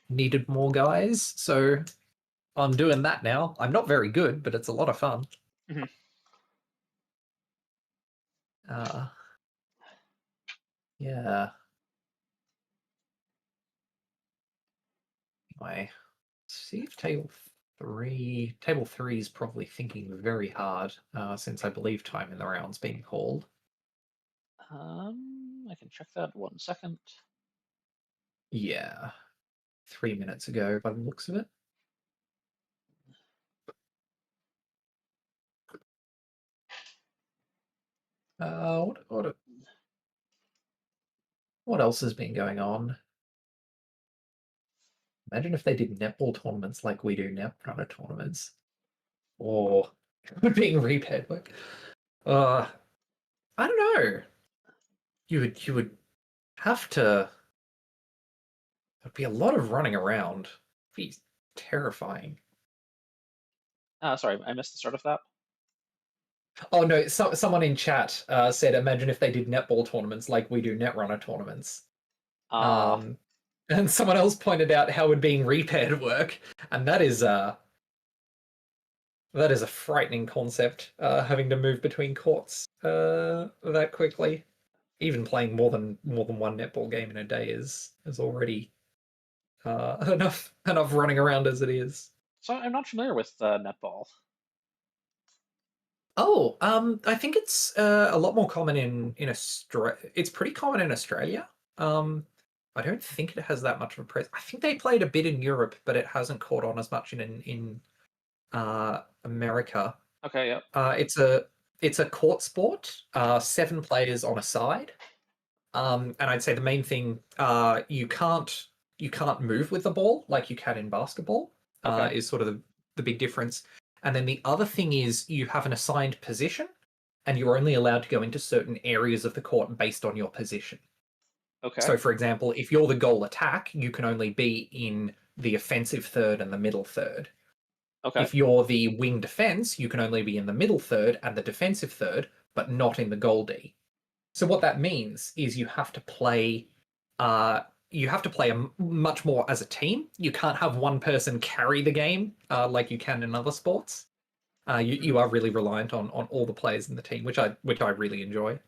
[SPEAKER 1] needed more guys. So I'm doing that now. I'm not very good, but it's a lot of fun.
[SPEAKER 2] Mhm.
[SPEAKER 1] Uh, yeah. Anyway, see if table three is probably thinking very hard since I believe time in the round's being called.
[SPEAKER 2] I can check that 1 second.
[SPEAKER 1] Yeah, 3 minutes ago by the looks of it. What else has been going on? Imagine if they did netball tournaments like we do Netrunner tournaments, or being repaired. Like, I don't know. You would have to. There'd be a lot of running around. It'd be terrifying.
[SPEAKER 2] Sorry, I missed the start of that.
[SPEAKER 1] Oh no! Someone in chat said, "Imagine if they did netball tournaments like we do Netrunner tournaments."
[SPEAKER 2] Ah,
[SPEAKER 1] Um, and someone else pointed out how would being repaired work, and that is a frightening concept. Having to move between courts that quickly. Even playing more than one netball game in a day is already enough running around as it is.
[SPEAKER 2] so I'm not familiar with netball.
[SPEAKER 1] Oh, I think it's a lot more common in Australia. It's pretty common in Australia. Um, I don't think it has that much of a presence. I think they played a bit in Europe, but it hasn't caught on as much in America.
[SPEAKER 2] Okay, yep.
[SPEAKER 1] It's a court sport. 7 players on a side. And I'd say the main thing, you can't move with the ball like you can in basketball,
[SPEAKER 2] Okay,
[SPEAKER 1] is sort of the big difference. And then the other thing is you have an assigned position, and you're only allowed to go into certain areas of the court based on your position.
[SPEAKER 2] okay,
[SPEAKER 1] So, for example, if you're the goal attack, you can only be in the offensive third and the middle third.
[SPEAKER 2] okay,
[SPEAKER 1] If you're the wing defense, you can only be in the middle third and the defensive third, but not in the goal D. So what that means is uh you have to play much more as a team. You can't have one person carry the game like you can in other sports. You are really reliant on all the players in the team, which I really enjoy.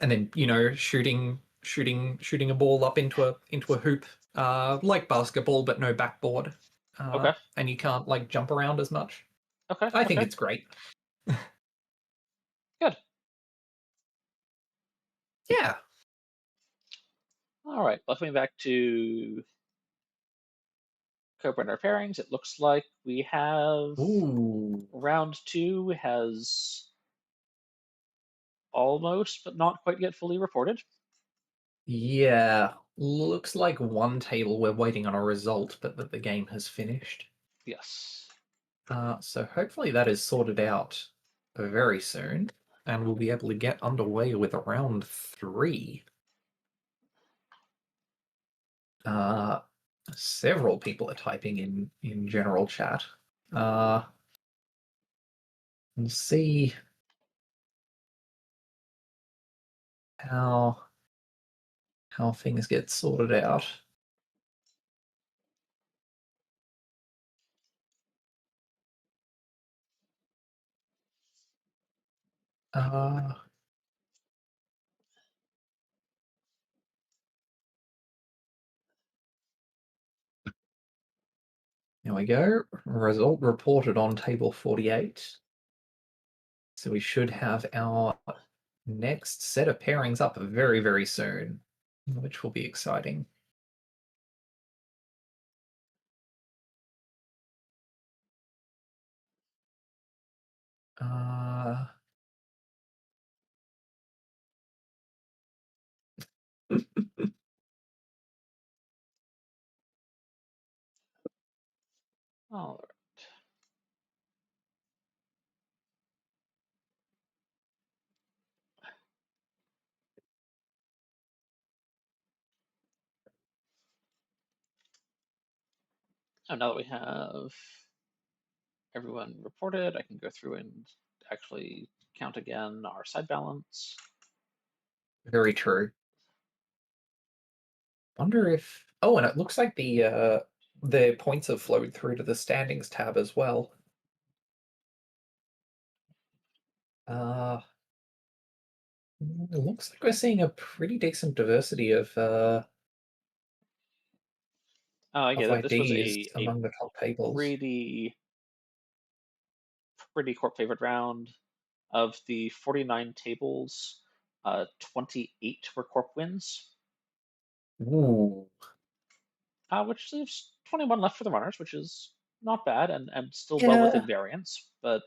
[SPEAKER 1] And then shooting a ball up into a hoop, like basketball, but no backboard.
[SPEAKER 2] okay,
[SPEAKER 1] And you can't like jump around as much.
[SPEAKER 2] okay,
[SPEAKER 1] I think
[SPEAKER 2] okay.
[SPEAKER 1] it's great.
[SPEAKER 2] Good.
[SPEAKER 1] Yeah.
[SPEAKER 2] All right, welcoming back to co-partner pairings. It looks like we have
[SPEAKER 1] Ooh.
[SPEAKER 2] round 2 has almost, but not quite yet fully reported.
[SPEAKER 1] Yeah, looks like one table we're waiting on a result, but that the game has finished.
[SPEAKER 2] Yes.
[SPEAKER 1] So hopefully that is sorted out very soon, and we'll be able to get underway with round 3. Uh, Several people are typing in general chat. We'll see how things get sorted out. Uh, There we go. Result reported on table 48. So we should have our next set of pairings up very, very soon, which will be exciting. Uh,
[SPEAKER 2] All right. So now that we have everyone reported, I can go through and actually count again our side balance.
[SPEAKER 1] Very true. Wonder if. Oh, and it looks like the points have flowed through to the standings tab as well. Uh, it looks like we're seeing a pretty decent diversity of
[SPEAKER 2] Yeah, this was
[SPEAKER 1] IDs
[SPEAKER 2] a
[SPEAKER 1] among the top tables.
[SPEAKER 2] pretty court favorite round. Of the 49 tables, 28 were corp wins,
[SPEAKER 1] Ooh,
[SPEAKER 2] which leaves 21 left for the runners, which is not bad and still well
[SPEAKER 1] yeah,
[SPEAKER 2] within variance. But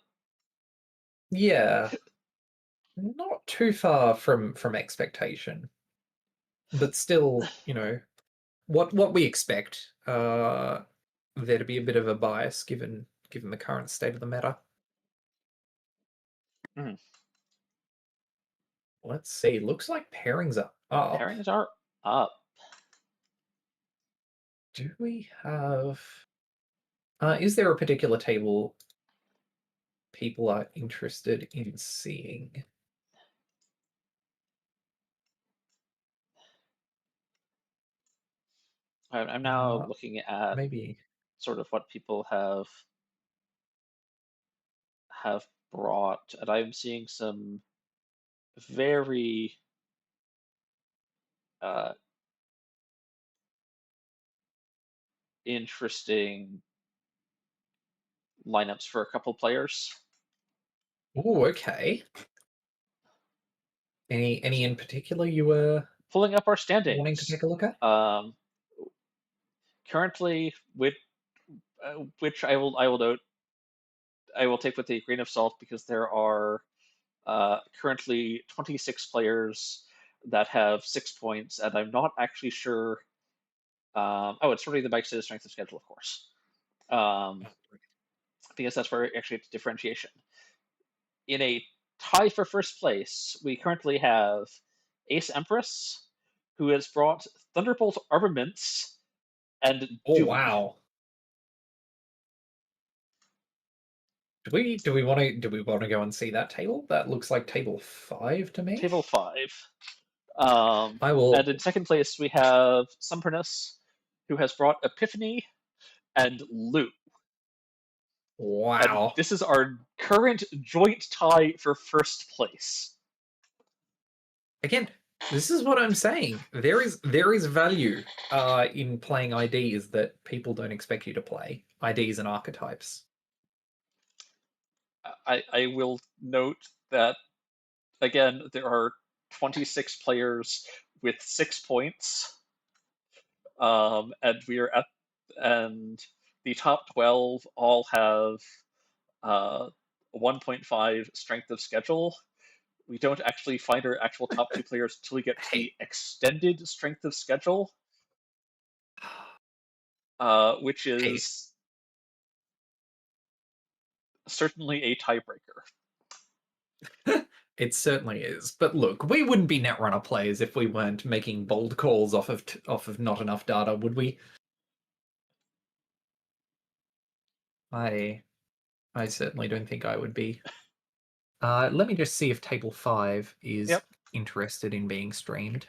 [SPEAKER 1] yeah. Not too far from expectation, but still, what we expect. There to be a bit of a bias given the current state of the meta.
[SPEAKER 2] Mhm.
[SPEAKER 1] Let's see. Looks like pairings are up.
[SPEAKER 2] Pairings are up.
[SPEAKER 1] Do we have? Is there a particular table people are interested in seeing?
[SPEAKER 2] I'm now
[SPEAKER 1] Uh,
[SPEAKER 2] looking at
[SPEAKER 1] maybe.
[SPEAKER 2] sort of what people have brought, and I'm seeing some very uh, interesting lineups for a couple players.
[SPEAKER 1] Oh, okay. Any in particular you were
[SPEAKER 2] Pulling up our
[SPEAKER 1] wanting to
[SPEAKER 2] standings.
[SPEAKER 1] take a look at?
[SPEAKER 2] Um, Currently, which I will note, I will take with a grain of salt because there are currently 26 players that have 6 points, and I'm not actually sure. Oh, it's really the bike to the strength of schedule, of course, um, because that's where actually it's differentiation. In a tie for first place, we currently have Ace Empress, who has brought Thunderbolt armaments and
[SPEAKER 1] Oh
[SPEAKER 2] Doom.
[SPEAKER 1] wow. Do we want to go and see that table? That looks like table 5 to me.
[SPEAKER 2] Table 5.
[SPEAKER 1] I will.
[SPEAKER 2] And in second place, we have Sumpernus, who has brought Epiphany and Lou. And
[SPEAKER 1] Wow.
[SPEAKER 2] this is our current joint tie for first place.
[SPEAKER 1] Again, this is what I'm saying. There is value in playing IDs that people don't expect you to play. IDs and archetypes.
[SPEAKER 2] I will note that, again, there are 26 players with 6 points. And we are at, and the top 12 all have 1.5 strength of schedule. We don't actually find our actual top 2 players until we get to the
[SPEAKER 1] Hey,
[SPEAKER 2] extended strength of schedule, which
[SPEAKER 1] hey,
[SPEAKER 2] is certainly a tiebreaker.
[SPEAKER 1] it certainly is. But look, we wouldn't be Netrunner players if we weren't making bold calls off of not enough data, would we? I I certainly don't think I would be. Let me just see if table 5 is
[SPEAKER 2] Yep.
[SPEAKER 1] interested in being streamed.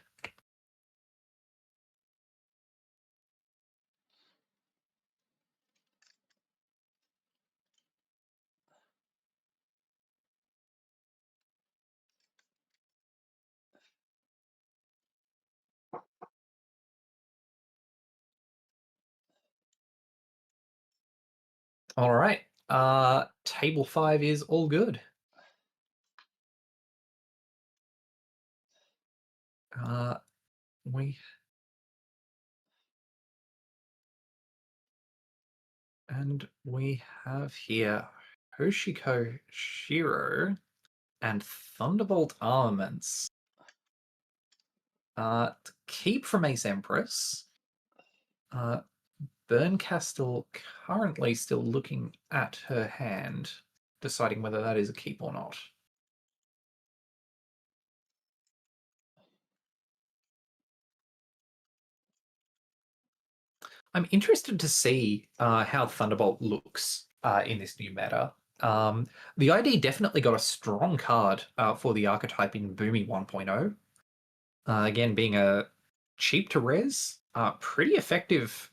[SPEAKER 1] All right. Table 5 is all good. Uh, we we have here Hoshiko Shiro and Thunderbolt armaments. To keep from Ace Empress. Berncastle currently still looking at her hand, deciding whether that is a keep or not. I'm interested to see how Thunderbolt looks in this new meta. The ID definitely got a strong card for the archetype in Boomy 1.0. Again, being a cheap to res, pretty effective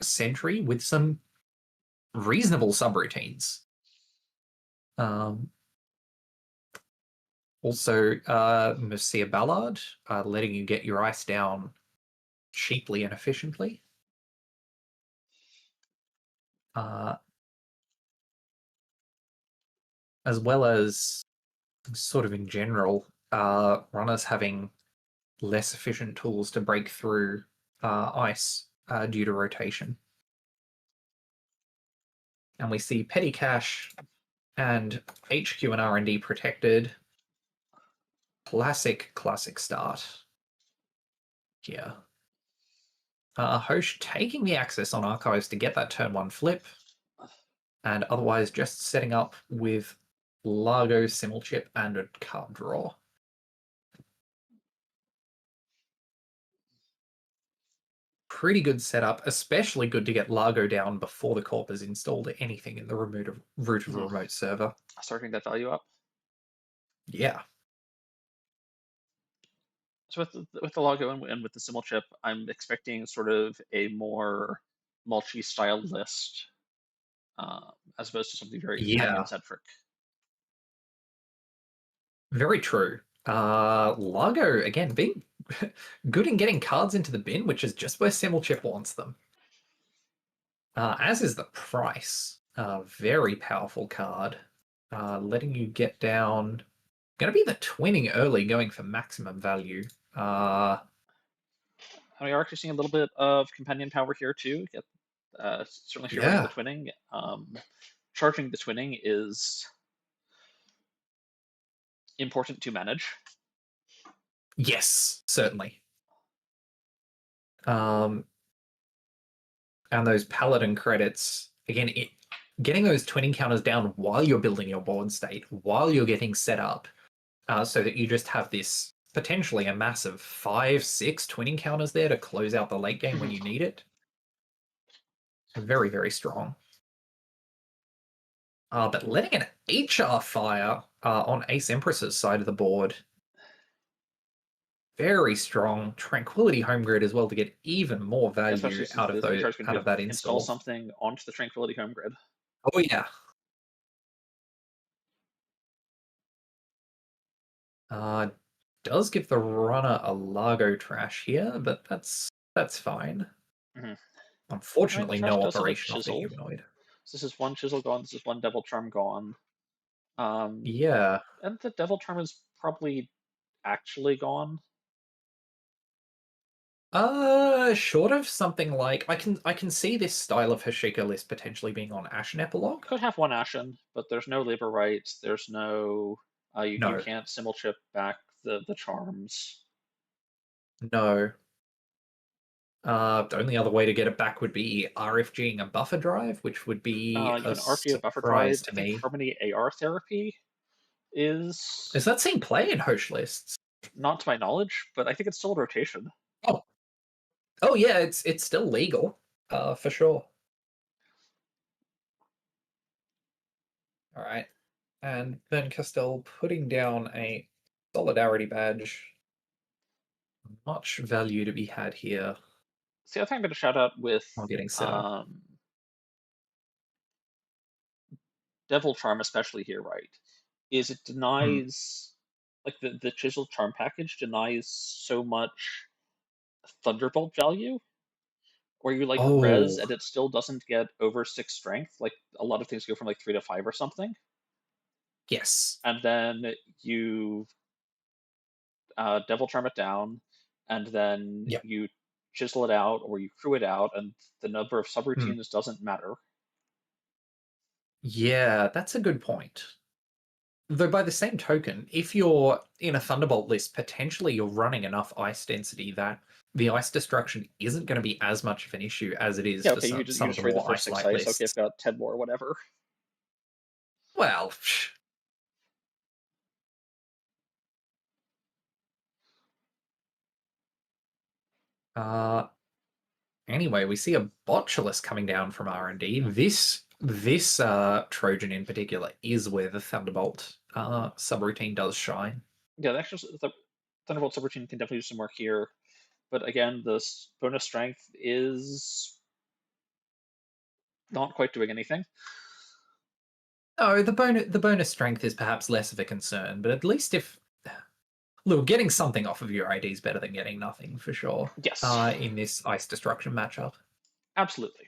[SPEAKER 1] sentry with some reasonable subroutines. Also, Mercia Ballard, letting you get your ice down cheaply and efficiently. As well as sort of in general, runners having less efficient tools to break through ice due to rotation. And we see Petty Cash and HQ and R&D protected. Classic start here. Hosh taking the access on archives to get that turn 1 flip, and otherwise just setting up with Largo, Simulchip, and a card draw. Pretty good setup, especially good to get Largo down before the corp has installed anything in the root of a remote server.
[SPEAKER 2] Starting that value up.
[SPEAKER 1] Yeah.
[SPEAKER 2] So with the Largo and with the Simulchip, I'm expecting sort of a more multi-style list, as opposed to something very companion-centric.
[SPEAKER 1] Very true. Largo, again, being good in getting cards into the bin, which is just where Simulchip wants them. As is the price. Very powerful card. Letting you get down. Going to be the twinning early, going for maximum value.
[SPEAKER 2] We are actually seeing a little bit of companion power here too. Certainly if you're running the twinning. Charging the twinning is important to manage.
[SPEAKER 1] Yes, certainly. And those paladin credits, again, getting those twinning counters down while you're building your board state, while you're getting set up, so that you just have this potentially a massive 5-6 twinning counters there to close out the late game when you need it. Very, very strong. But letting an HR fire on Ace Empress's side of the board, very strong. Tranquility home grid as well to get even more value out of that install.
[SPEAKER 2] Something onto the Tranquility home grid.
[SPEAKER 1] Oh yeah. Does give the runner a Largo trash here, but that's fine. Unfortunately, no operation off the humanoid.
[SPEAKER 2] So this is one chisel gone. This is one Devil Charm gone.
[SPEAKER 1] Yeah.
[SPEAKER 2] And the Devil Charm is probably actually gone.
[SPEAKER 1] Short of something like I can see this style of Hosiko list potentially being on Ashen Epilogue.
[SPEAKER 2] Could have one Ashen, but there's no labor rights. There's no you can't Simulchip back the charms.
[SPEAKER 1] No. The only other way to get it back would be RFGing a buffer drive, which would be a surprise to me.
[SPEAKER 2] Harmony AR therapy is
[SPEAKER 1] that seeing play in Hosh lists?
[SPEAKER 2] Not to my knowledge, but I think it's still a rotation.
[SPEAKER 1] Oh yeah, it's still legal, for sure. All right, and then Castell putting down a solidarity badge. Much value to be had here.
[SPEAKER 2] See, I think I'm going to shout out with
[SPEAKER 1] getting set up.
[SPEAKER 2] Devil Charm, especially here, right? Is it denies like the Chisel Charm package denies so much Thunderbolt value, where you like res and it still doesn't get over 6 strength. Like a lot of things go from like 3 to 5 or something.
[SPEAKER 1] Yes.
[SPEAKER 2] And then you Devil Charm it down, and then you chisel it out or you crew it out, and the number of subroutines doesn't matter.
[SPEAKER 1] Yeah, that's a good point. Though by the same token, if you're in a Thunderbolt list, potentially you're running enough ice density that the ice destruction isn't going to be as much of an issue as it is for some of the more ice-light lists.
[SPEAKER 2] Okay, I've got 10 more, whatever.
[SPEAKER 1] Well, anyway, we see a Botulus coming down from R&D. This Trojan in particular is where the Thunderbolt subroutine does shine.
[SPEAKER 2] Yeah, the Thunderbolt subroutine can definitely do some work here, but again, the bonus strength is not quite doing anything.
[SPEAKER 1] No, the bonus strength is perhaps less of a concern, but at least look, getting something off of your ID is better than getting nothing, for sure.
[SPEAKER 2] Yes.
[SPEAKER 1] In this ice destruction matchup.
[SPEAKER 2] Absolutely.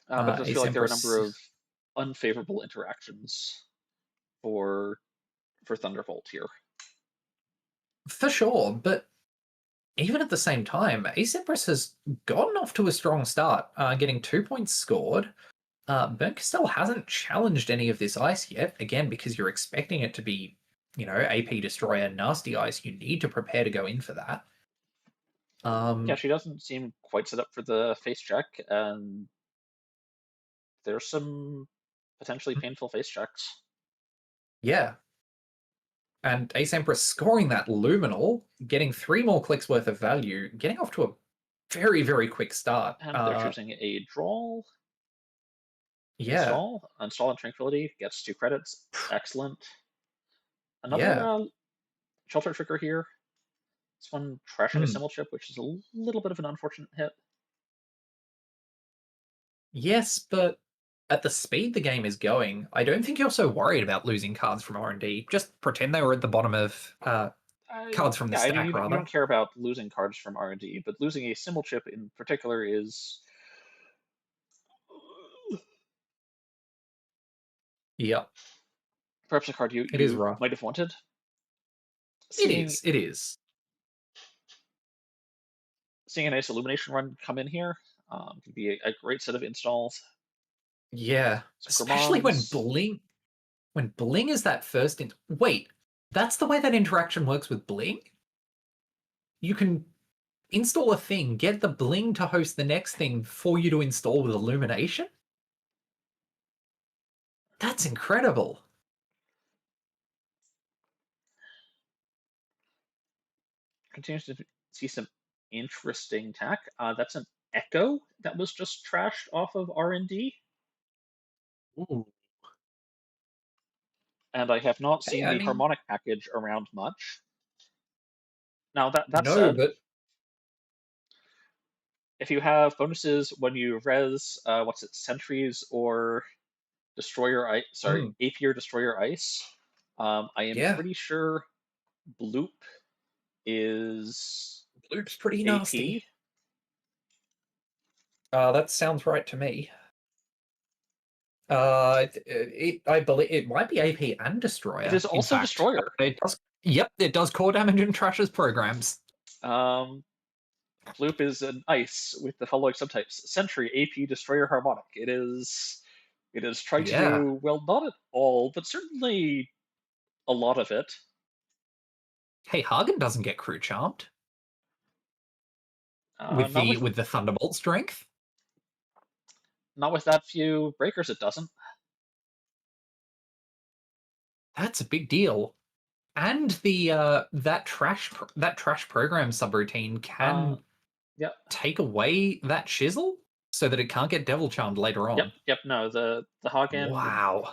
[SPEAKER 2] But I just feel like there are a number of unfavorable interactions for Thunderbolt here.
[SPEAKER 1] For sure, but even at the same time, Ace Empress has gotten off to a strong start, getting 2 points scored, Burnt Castell hasn't challenged any of this ice yet. Again, because you're expecting it to be, AP Destroyer, nasty ice. You need to prepare to go in for that.
[SPEAKER 2] Yeah, she doesn't seem quite set up for the face check, and there's some potentially painful face checks.
[SPEAKER 1] Yeah. And Ace Empress scoring that Luminal, getting 3 more clicks worth of value, getting off to a very, very quick start.
[SPEAKER 2] And they're choosing a draw.
[SPEAKER 1] Yeah.
[SPEAKER 2] Install and Tranquility gets 2 credits. Excellent. Another
[SPEAKER 1] Yeah.
[SPEAKER 2] shelter trigger here. This one trashing a symbol chip, which is a little bit of an unfortunate hit.
[SPEAKER 1] Yes, but at the speed the game is going, I don't think you're so worried about losing cards from R&D. Just pretend they were at the bottom of cards from the stack,
[SPEAKER 2] I mean, you
[SPEAKER 1] rather.
[SPEAKER 2] don't care about losing cards from R&D, but losing a symbol chip in particular is...
[SPEAKER 1] Yep.
[SPEAKER 2] Perhaps a card you
[SPEAKER 1] It is rough.
[SPEAKER 2] might have wanted.
[SPEAKER 1] It is.
[SPEAKER 2] Seeing a nice Illumination run come in here could be a great set of installs.
[SPEAKER 1] Yeah, especially when Bling is that first wait, that's the way that interaction works with Bling? You can install a thing, get the Bling to host the next thing for you to install with Illumination? That's incredible.
[SPEAKER 2] Continues to see some interesting tech. That's an Echo that was just trashed off of R&D.
[SPEAKER 1] Ooh.
[SPEAKER 2] And I have not
[SPEAKER 1] Hey,
[SPEAKER 2] seen
[SPEAKER 1] I
[SPEAKER 2] the
[SPEAKER 1] mean,
[SPEAKER 2] harmonic package around much. Now that
[SPEAKER 1] no,
[SPEAKER 2] said,
[SPEAKER 1] but
[SPEAKER 2] if you have bonuses when you res, sentries or destroyer ice, AP or destroyer ice, I am
[SPEAKER 1] yeah,
[SPEAKER 2] pretty sure Bloop is
[SPEAKER 1] Bloop's pretty
[SPEAKER 2] AP.
[SPEAKER 1] nasty. That sounds right to me. I believe it might be AP and Destroyer.
[SPEAKER 2] It is also Destroyer.
[SPEAKER 1] It does. Yep, it does core damage and trashes programs.
[SPEAKER 2] Bloop is an ice with the following subtypes: Sentry, AP, Destroyer, Harmonic. It is trying to do, well, not at all, but certainly a lot of it.
[SPEAKER 1] Hey, Hagen doesn't get crew charmed with the Thunderbolt strength.
[SPEAKER 2] Not with that few breakers, it doesn't.
[SPEAKER 1] That's a big deal. And the that trash program subroutine can take away that chisel so that it can't get devil charmed later on.
[SPEAKER 2] Yep. No, the Hagen.
[SPEAKER 1] Wow.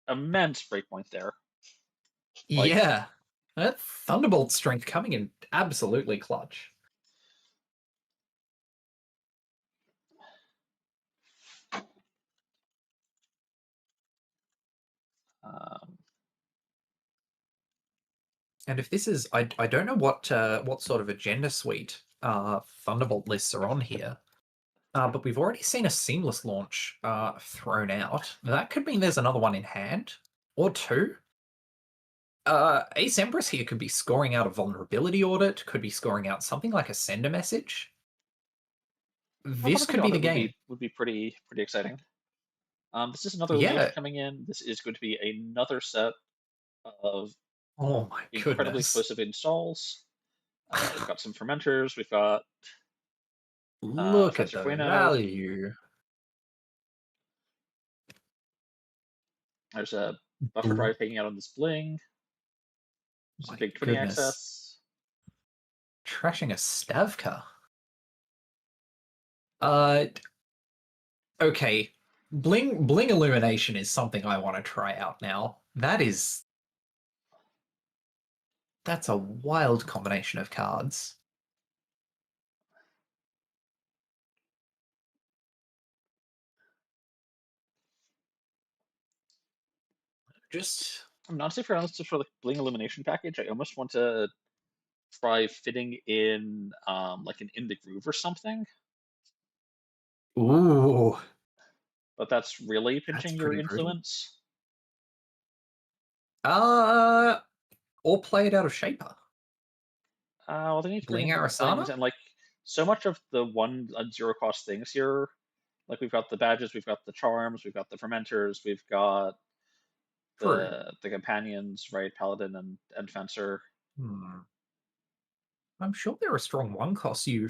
[SPEAKER 2] Immense breakpoint there.
[SPEAKER 1] Yeah. That Thunderbolt strength coming in absolutely clutch. And if this is, I don't know what sort of agenda suite Thunderbolt lists are on here, but we've already seen a seamless launch thrown out. That could mean there's another one in hand or two. Ace Empress here could be scoring out a vulnerability audit, could be scoring out something like a sender message. This could be the game.
[SPEAKER 2] Would be pretty exciting. This is another leaf coming in. This is going to be another set of incredibly explosive installs. We've got some fermenters. We've got
[SPEAKER 1] look at the value.
[SPEAKER 2] There's a buffer drive hanging out on this Bling. Some big 20 access.
[SPEAKER 1] Trashing a Stavka. Okay. Bling Illumination is something I want to try out now. That's a wild combination of cards.
[SPEAKER 2] I'm honestly, for honest, for the Bling Illumination package, I almost want to try fitting in like an In the Groove or something.
[SPEAKER 1] Ooh.
[SPEAKER 2] But that's really pinching your influence.
[SPEAKER 1] Or play it out of Shaper.
[SPEAKER 2] Well, they need to
[SPEAKER 1] Bling Arisana?
[SPEAKER 2] And like so much of the 1 0 cost things here Like we've got the badges, we've got the charms, we've got the fermenters, we've got
[SPEAKER 1] True.
[SPEAKER 2] the companions, right? Paladin and fencer.
[SPEAKER 1] Hmm. I'm sure there are strong one costs you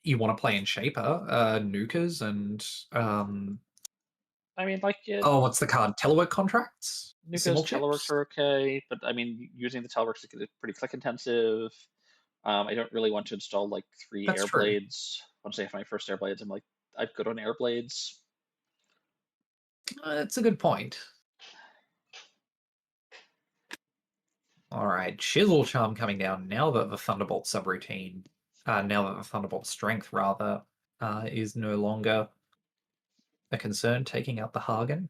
[SPEAKER 1] want to play in Shaper, Nukas and
[SPEAKER 2] I mean, like
[SPEAKER 1] what's the card? Telework contracts?
[SPEAKER 2] Nuka's
[SPEAKER 1] Simul
[SPEAKER 2] teleworks
[SPEAKER 1] chips?
[SPEAKER 2] are okay, but I mean, using the teleworks is pretty click intensive. I don't really want to install like 3
[SPEAKER 1] That's true.
[SPEAKER 2] airblades. Once I have my first airblades, I'm like, I'm good on airblades.
[SPEAKER 1] That's a good point. All right, Chisel Charm coming down now that the Thunderbolt subroutine, now that the Thunderbolt strength rather, is no longer a concern, taking out the Hagen.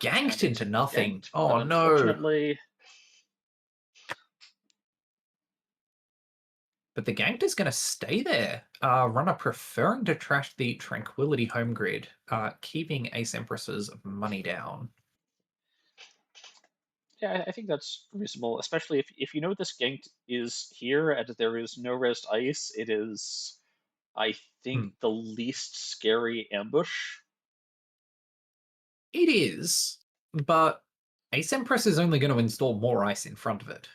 [SPEAKER 1] Ganked
[SPEAKER 2] And
[SPEAKER 1] into nothing.
[SPEAKER 2] yanked, but
[SPEAKER 1] Oh no.
[SPEAKER 2] unfortunately,
[SPEAKER 1] But the ganked is going to stay there. Runner preferring to trash the Tranquility home grid, keeping Ace Empress's money down.
[SPEAKER 2] yeah, I think that's reasonable, especially if you know this ganked is here and there is no rest ice. It is, I think,
[SPEAKER 1] Hmm.
[SPEAKER 2] the least scary ambush.
[SPEAKER 1] It is, but Ace Empress is only going to install more ice in front of it.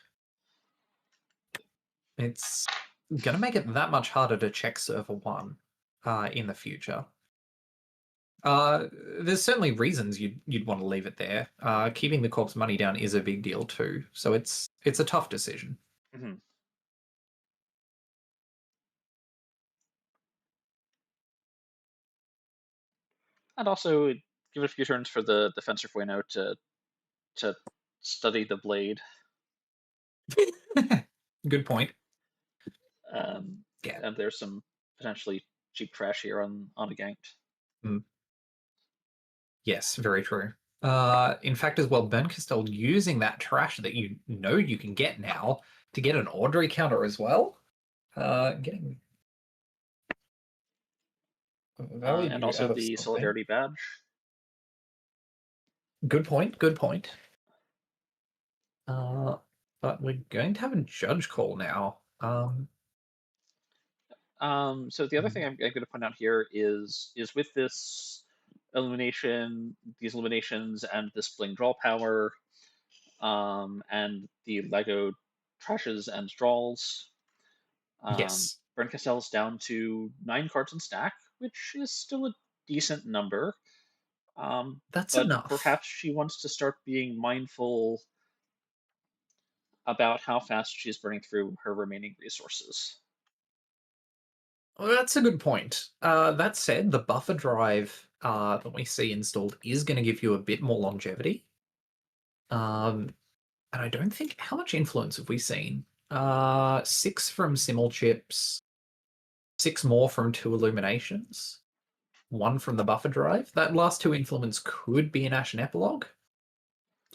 [SPEAKER 1] It's going to make it that much harder to check server 1 in the future. There's certainly reasons you'd want to leave it there. Keeping the corp's money down is a big deal too, so it's a tough decision.
[SPEAKER 2] Mm-hmm. And also give it a few turns for the fencer Fueno to study the blade.
[SPEAKER 1] Good point.
[SPEAKER 2] Um,
[SPEAKER 1] Yeah.
[SPEAKER 2] and there's some potentially cheap trash here on a ganked.
[SPEAKER 1] Mm. Yes, very true. In fact, as well, Ben Castell using that trash that you know you can get now to get an Audrey counter as well. Getting
[SPEAKER 2] And
[SPEAKER 1] value
[SPEAKER 2] also
[SPEAKER 1] out of
[SPEAKER 2] the
[SPEAKER 1] something.
[SPEAKER 2] solidarity badge.
[SPEAKER 1] Good point. Good point. But we're going to have a judge call now.
[SPEAKER 2] So the other thing I'm going to point out here is with this illumination, these illuminations, and this bling draw power, and the Lego trashes and draws.
[SPEAKER 1] Yes,
[SPEAKER 2] Brent Castell's down to 9 cards in stack, which is still a decent number.
[SPEAKER 1] that's
[SPEAKER 2] But
[SPEAKER 1] enough.
[SPEAKER 2] perhaps she wants to start being mindful about how fast she's burning through her remaining resources.
[SPEAKER 1] Well, that's a good point. That said, the buffer drive that we see installed is going to give you a bit more longevity. And I don't think how much influence have we seen? 6 from Simul chips, 6 more from 2 illuminations, 1 from the buffer drive. That last 2 influence could be an Ashen Epilogue.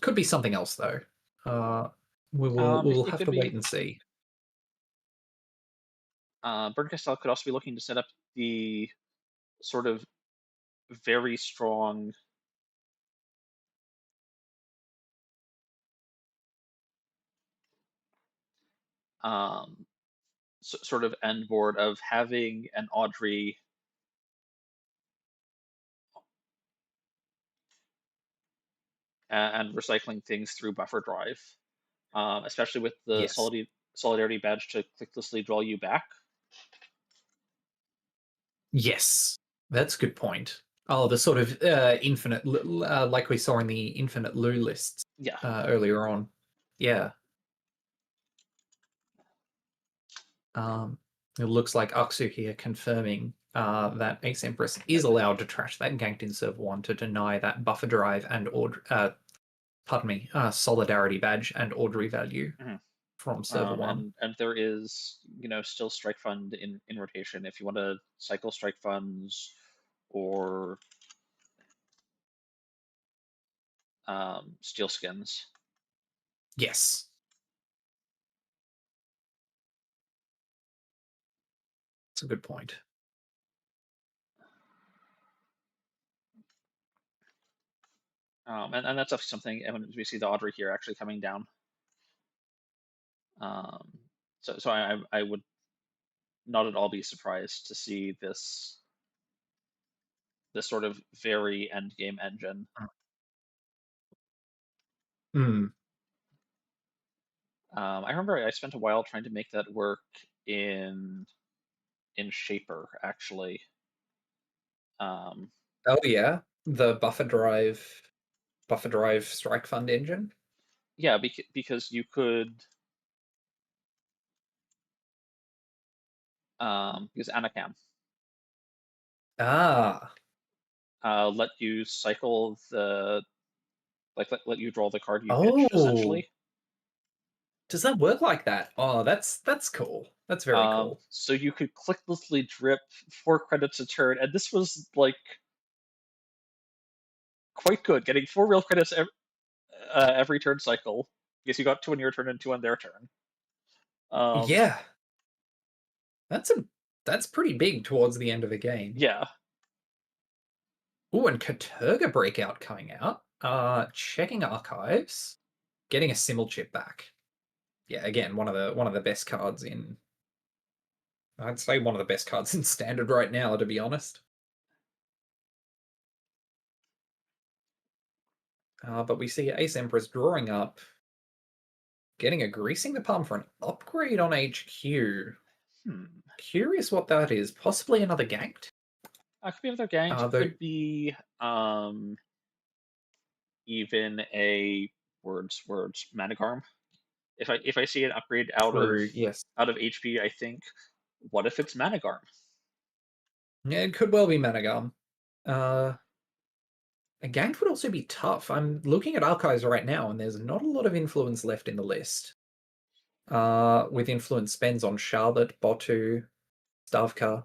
[SPEAKER 1] Could be something else though. We will
[SPEAKER 2] It
[SPEAKER 1] have
[SPEAKER 2] could
[SPEAKER 1] to wait
[SPEAKER 2] be.
[SPEAKER 1] and see.
[SPEAKER 2] Burn Castell could also be looking to set up the sort of very strong sort of end board of having an Audrey and recycling things through buffer drive, especially with the
[SPEAKER 1] Yes.
[SPEAKER 2] solidarity badge to clicklessly draw you back.
[SPEAKER 1] Yes. That's a good point. Oh, the sort of infinite, like we saw in the infinite Lou lists
[SPEAKER 2] Yeah.
[SPEAKER 1] earlier on. Yeah. It looks like Aksu here confirming that Ace Empress is allowed to trash that ganked in server 1 to deny that buffer drive and solidarity badge and Audrey value
[SPEAKER 2] Mhm.
[SPEAKER 1] from server 1.
[SPEAKER 2] And there is still strike fund in rotation if you want to cycle strike funds or steel skins.
[SPEAKER 1] Yes. That's a good point.
[SPEAKER 2] And that's actually something, and we see the Audrey here actually coming down. So I would not at all be surprised to see this sort of very end game engine.
[SPEAKER 1] Hmm.
[SPEAKER 2] I remember I spent a while trying to make that work in Shaper actually. Um,
[SPEAKER 1] Oh yeah, the buffer drive strike fund engine.
[SPEAKER 2] yeah, because you could because Anacam
[SPEAKER 1] Ah,
[SPEAKER 2] let you cycle the let you draw the card you pitch
[SPEAKER 1] oh,
[SPEAKER 2] essentially.
[SPEAKER 1] does that work like that? Oh, that's cool. That's very cool.
[SPEAKER 2] So you could clicklessly drip 4 credits a turn, and this was like quite good, getting 4 real credits every turn cycle. Because you got 2 on your turn and 2 on their turn.
[SPEAKER 1] Yeah, that's a that's pretty big towards the end of the game.
[SPEAKER 2] Yeah,
[SPEAKER 1] Oh, and Katurga Breakout coming out. Checking archives, getting a Simmel chip back. Yeah, again, one of the best cards in. I'd say one of the best cards in Standard right now, to be honest. But we see Ace Empress drawing up, getting a Greasing the Palm for an upgrade on HQ. Curious what that is. Possibly another ganked?
[SPEAKER 2] could be another ganked.
[SPEAKER 1] Though,
[SPEAKER 2] Could be even a words Managarm. If I see an upgrade
[SPEAKER 1] true, yes.
[SPEAKER 2] out of HP, I think, what if it's Managarm?
[SPEAKER 1] Yeah, it could well be Managum. A ganked would also be tough. I'm looking at archives right now, and there's not a lot of influence left in the list. With influence spends on Charlotte, Botu, Stavka.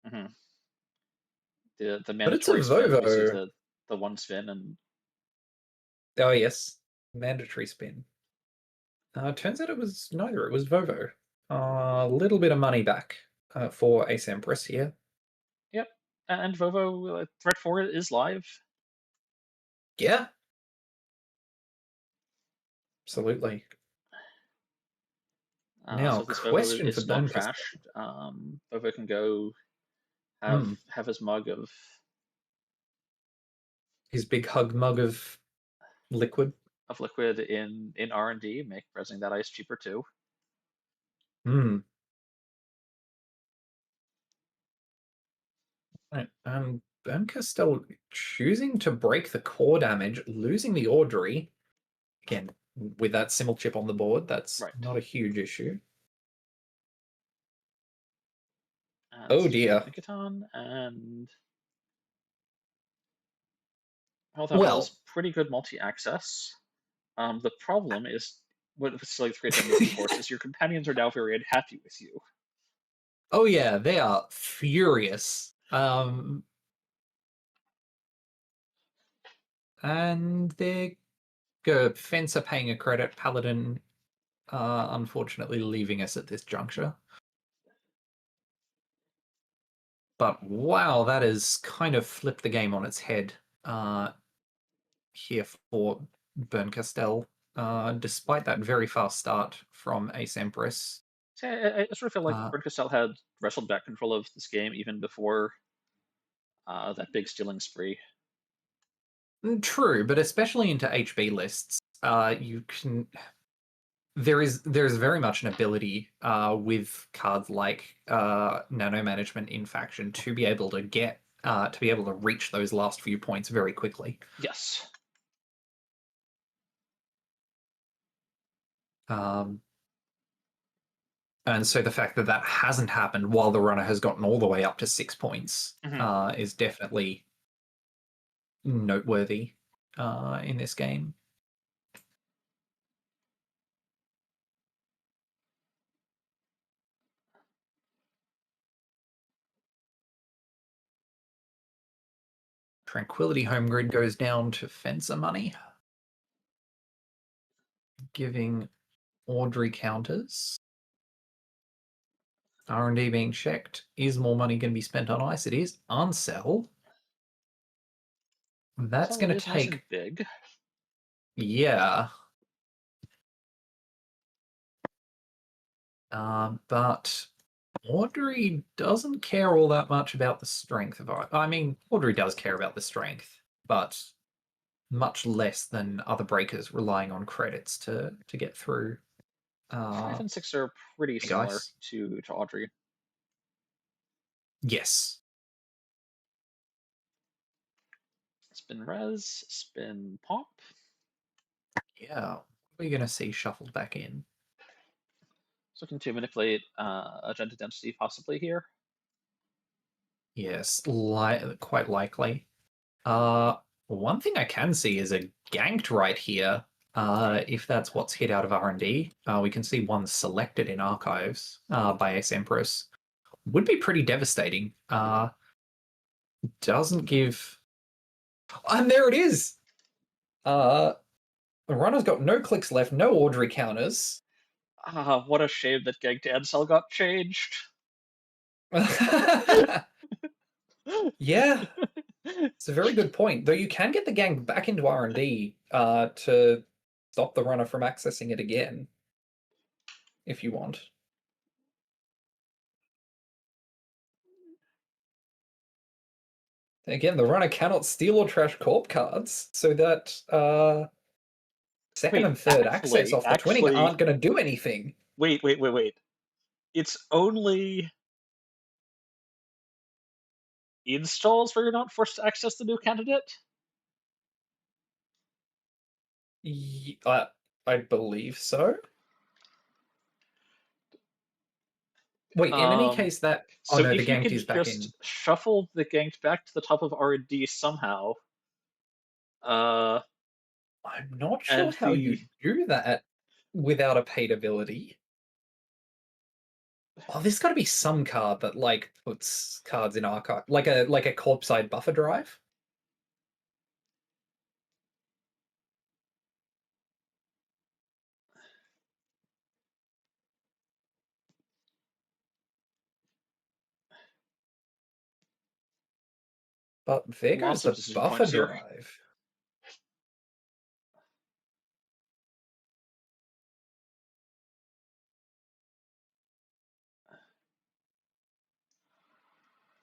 [SPEAKER 2] Mm-hmm. The
[SPEAKER 1] But it's a
[SPEAKER 2] mandatory spin gives you
[SPEAKER 1] Vovo.
[SPEAKER 2] the 1 spin, and
[SPEAKER 1] Oh, yes. Mandatory spin. Turns out it was neither. It was Vovo. A little bit of money back for Ace Empress here.
[SPEAKER 2] yep. And Vovo Threat 4 is live.
[SPEAKER 1] Yeah, absolutely.
[SPEAKER 2] So
[SPEAKER 1] Now,
[SPEAKER 2] if this Vovo
[SPEAKER 1] question for
[SPEAKER 2] is not
[SPEAKER 1] Berncastel.
[SPEAKER 2] crashed, Vovo can go
[SPEAKER 1] Hmm.
[SPEAKER 2] have his mug
[SPEAKER 1] His big hug mug of liquid.
[SPEAKER 2] of liquid in R&D, make pressing that ice cheaper too.
[SPEAKER 1] Hmm. Right. Berncastel choosing to break the core damage, losing the Audrey. Again, with that Simmel chip on the board, that's
[SPEAKER 2] Right.
[SPEAKER 1] not a huge issue.
[SPEAKER 2] And
[SPEAKER 1] Oh dear.
[SPEAKER 2] Nikiton, and well, that
[SPEAKER 1] Well,
[SPEAKER 2] was pretty good multi-access. The problem is, what Slave Great Moving Force is your companions are now very unhappy with you.
[SPEAKER 1] oh yeah, they are furious. And they're good. Fencer paying a credit, Paladin unfortunately leaving us at this juncture. But wow, that has kind of flipped the game on its head here for Berncastel. Despite that very fast start from Ace Empress.
[SPEAKER 2] So I sort of feel like
[SPEAKER 1] Uh,
[SPEAKER 2] Brent Castell had wrestled back control of this game even before that big stealing spree.
[SPEAKER 1] True, but especially into HB lists, you can. There's very much an ability with cards like Nano Management in Faction to be able to get to be able to reach those last few points very quickly.
[SPEAKER 2] Yes.
[SPEAKER 1] Um, and so the fact that that hasn't happened while the runner has gotten all the way up to 6 points
[SPEAKER 2] Mm-hmm.
[SPEAKER 1] is definitely noteworthy in this game. Tranquility Home Grid goes down to Fencer money, giving Audrey counters. R&D being checked. Is more money going to be spent on ice? It is. Unsell. That's
[SPEAKER 2] So
[SPEAKER 1] going
[SPEAKER 2] it
[SPEAKER 1] to
[SPEAKER 2] is nice and
[SPEAKER 1] take...
[SPEAKER 2] big.
[SPEAKER 1] Yeah. But Audrey doesn't care all that much about the strength of it. I mean, Audrey does care about the strength, but much less than other breakers relying on credits to get through.
[SPEAKER 2] 5 and 6 are pretty
[SPEAKER 1] Hey
[SPEAKER 2] similar
[SPEAKER 1] guys.
[SPEAKER 2] to Audrey.
[SPEAKER 1] Yes.
[SPEAKER 2] Spin res, spin pop.
[SPEAKER 1] Yeah. We're gonna see shuffled back in.
[SPEAKER 2] Looking to manipulate agenda density possibly here.
[SPEAKER 1] Yes, quite likely. One thing I can see is a ganked right here. If that's what's hit out of R&D, we can see one selected in archives by Ace Empress. Would be pretty devastating. Doesn't give, and there it is. The runner's got no clicks left, no Audrey counters.
[SPEAKER 2] What a shame that Gang to Ansel got changed.
[SPEAKER 1] Yeah, it's a very good point. Though you can get the gang back into R&D to stop the runner from accessing it again, if you want. Again, the runner cannot steal or trash corp cards, so that second
[SPEAKER 2] Wait,
[SPEAKER 1] and third access off the twinning aren't going to do anything.
[SPEAKER 2] Wait. It's only installs where you're not forced to access the new candidate?
[SPEAKER 1] I believe so. Wait, in any case, that
[SPEAKER 2] So
[SPEAKER 1] no, the
[SPEAKER 2] if you
[SPEAKER 1] ganked
[SPEAKER 2] could
[SPEAKER 1] is back
[SPEAKER 2] just
[SPEAKER 1] in.
[SPEAKER 2] shuffle the ganked back to the top of R&D somehow,
[SPEAKER 1] I'm not sure
[SPEAKER 2] and
[SPEAKER 1] how
[SPEAKER 2] the
[SPEAKER 1] you do that without a paid ability. Oh, there's got to be some card that like puts cards in archive, like a corp side buffer drive. But there goes
[SPEAKER 2] lots of
[SPEAKER 1] the
[SPEAKER 2] decision
[SPEAKER 1] buffer
[SPEAKER 2] points here.
[SPEAKER 1] drive.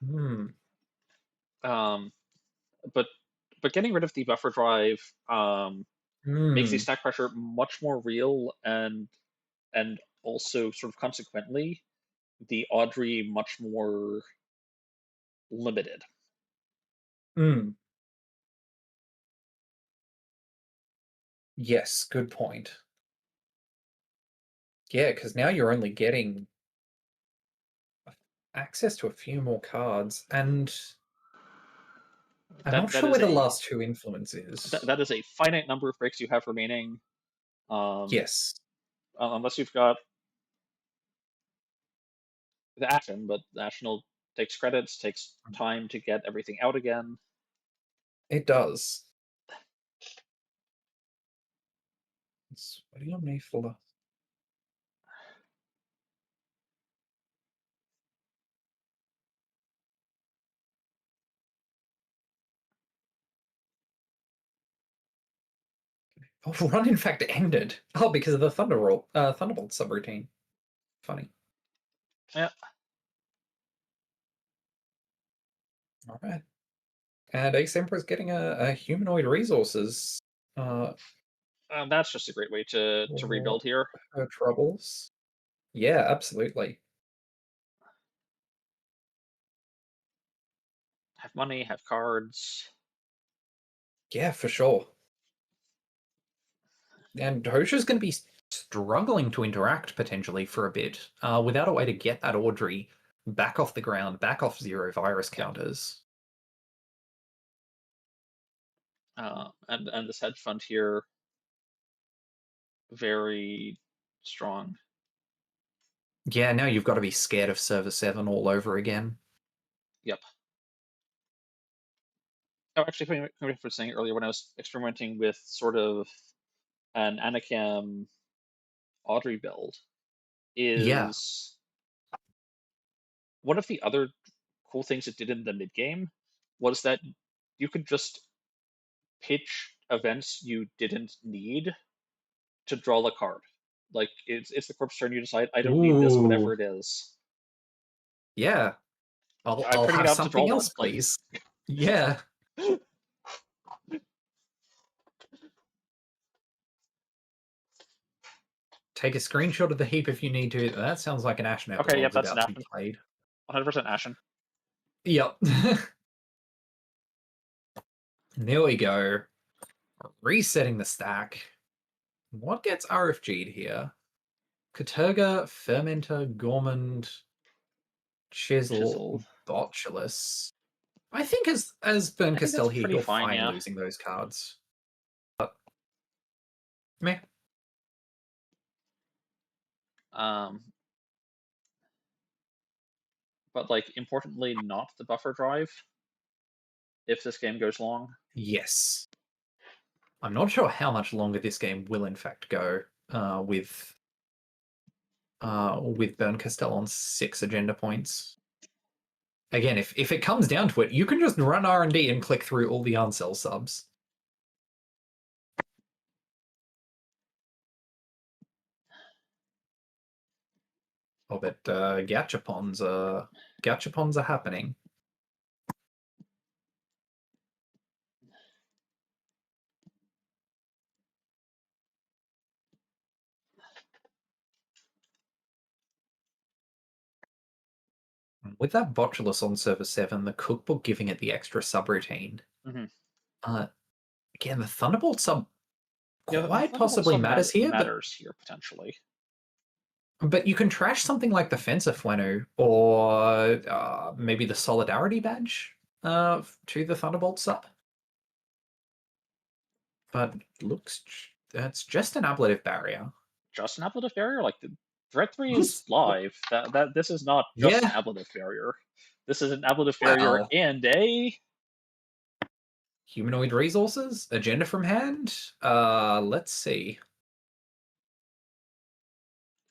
[SPEAKER 1] Hmm.
[SPEAKER 2] But getting rid of the buffer drive makes the
[SPEAKER 1] Hmm.
[SPEAKER 2] stack pressure much more real, and also sort of consequently the Audrey much more limited.
[SPEAKER 1] Hmm. Yes, good point. Yeah, because now you're only getting access to a few more cards, and I'm not
[SPEAKER 2] That
[SPEAKER 1] sure
[SPEAKER 2] is
[SPEAKER 1] where the
[SPEAKER 2] a
[SPEAKER 1] last two influence is.
[SPEAKER 2] that is a finite number of breaks you have remaining.
[SPEAKER 1] Yes,
[SPEAKER 2] Unless you've got the action, but the action takes credits, takes time to get everything out again.
[SPEAKER 1] it does. It's waiting on me for the. Oh, run in fact ended. Oh, because of the Thunderbolt subroutine. Funny.
[SPEAKER 2] Yeah.
[SPEAKER 1] All right. And Ace Emperor's getting a humanoid resources
[SPEAKER 2] That's just a great way to
[SPEAKER 1] for
[SPEAKER 2] rebuild here.
[SPEAKER 1] her troubles. Yeah, absolutely.
[SPEAKER 2] Have money, have cards.
[SPEAKER 1] Yeah, for sure. And Hoshi's going to be struggling to interact potentially for a bit without a way to get that Audrey back off the ground, back off zero virus
[SPEAKER 2] Yep.
[SPEAKER 1] counters.
[SPEAKER 2] And this hedge fund here, very strong.
[SPEAKER 1] Yeah, now you've got to be scared of Server 7 all over again.
[SPEAKER 2] Yep. Oh, actually, coming for saying earlier when I was experimenting with sort of an Anacam Audrey build,
[SPEAKER 1] Yeah.
[SPEAKER 2] is one of the other cool things it did in the mid game was that you could just pitch events you didn't need to draw a card. Like it's the corp's turn. You decide I don't need this, whatever it is.
[SPEAKER 1] Yeah.
[SPEAKER 2] I'm
[SPEAKER 1] I'll
[SPEAKER 2] turning it
[SPEAKER 1] have
[SPEAKER 2] out to draw
[SPEAKER 1] something
[SPEAKER 2] one.
[SPEAKER 1] else, please. Yeah. Take a screenshot of the heap if you need to. That sounds like an Ashen
[SPEAKER 2] Okay, yep,
[SPEAKER 1] epilogue's
[SPEAKER 2] that's an
[SPEAKER 1] about to be
[SPEAKER 2] Ashen.
[SPEAKER 1] played.
[SPEAKER 2] 100% Ashen.
[SPEAKER 1] Yep. There we go. Resetting the stack. What gets RFG'd here? Katurga, Fermenter, Gormand, Chisel, Botulus. I think as Burn
[SPEAKER 2] I think
[SPEAKER 1] Castell
[SPEAKER 2] that's
[SPEAKER 1] here,
[SPEAKER 2] pretty
[SPEAKER 1] you're
[SPEAKER 2] fine,
[SPEAKER 1] fine
[SPEAKER 2] yeah.
[SPEAKER 1] losing those cards. But meh.
[SPEAKER 2] But like importantly, not the buffer drive. If this game goes long.
[SPEAKER 1] Yes. I'm not sure how much longer this game will in fact go with Burn Castell on 6 agenda points. Again, if it comes down to it, you can just run R&D and click through all the Uncell subs. Oh, but Gachapons are happening. With that Botulus on server 7, the cookbook giving it the extra subroutine. Again, the Thunderbolt sub quite possibly matters here,
[SPEAKER 2] Potentially.
[SPEAKER 1] But you can trash something like the Fencer Fuenu or maybe the Solidarity Badge to the Thunderbolt sub. But looks that's just an ablative barrier.
[SPEAKER 2] Just an ablative barrier? Like the Threat 3 is live. That this is not just an ablative barrier. This is an ablative barrier and a
[SPEAKER 1] humanoid resources, agenda from hand. Let's see.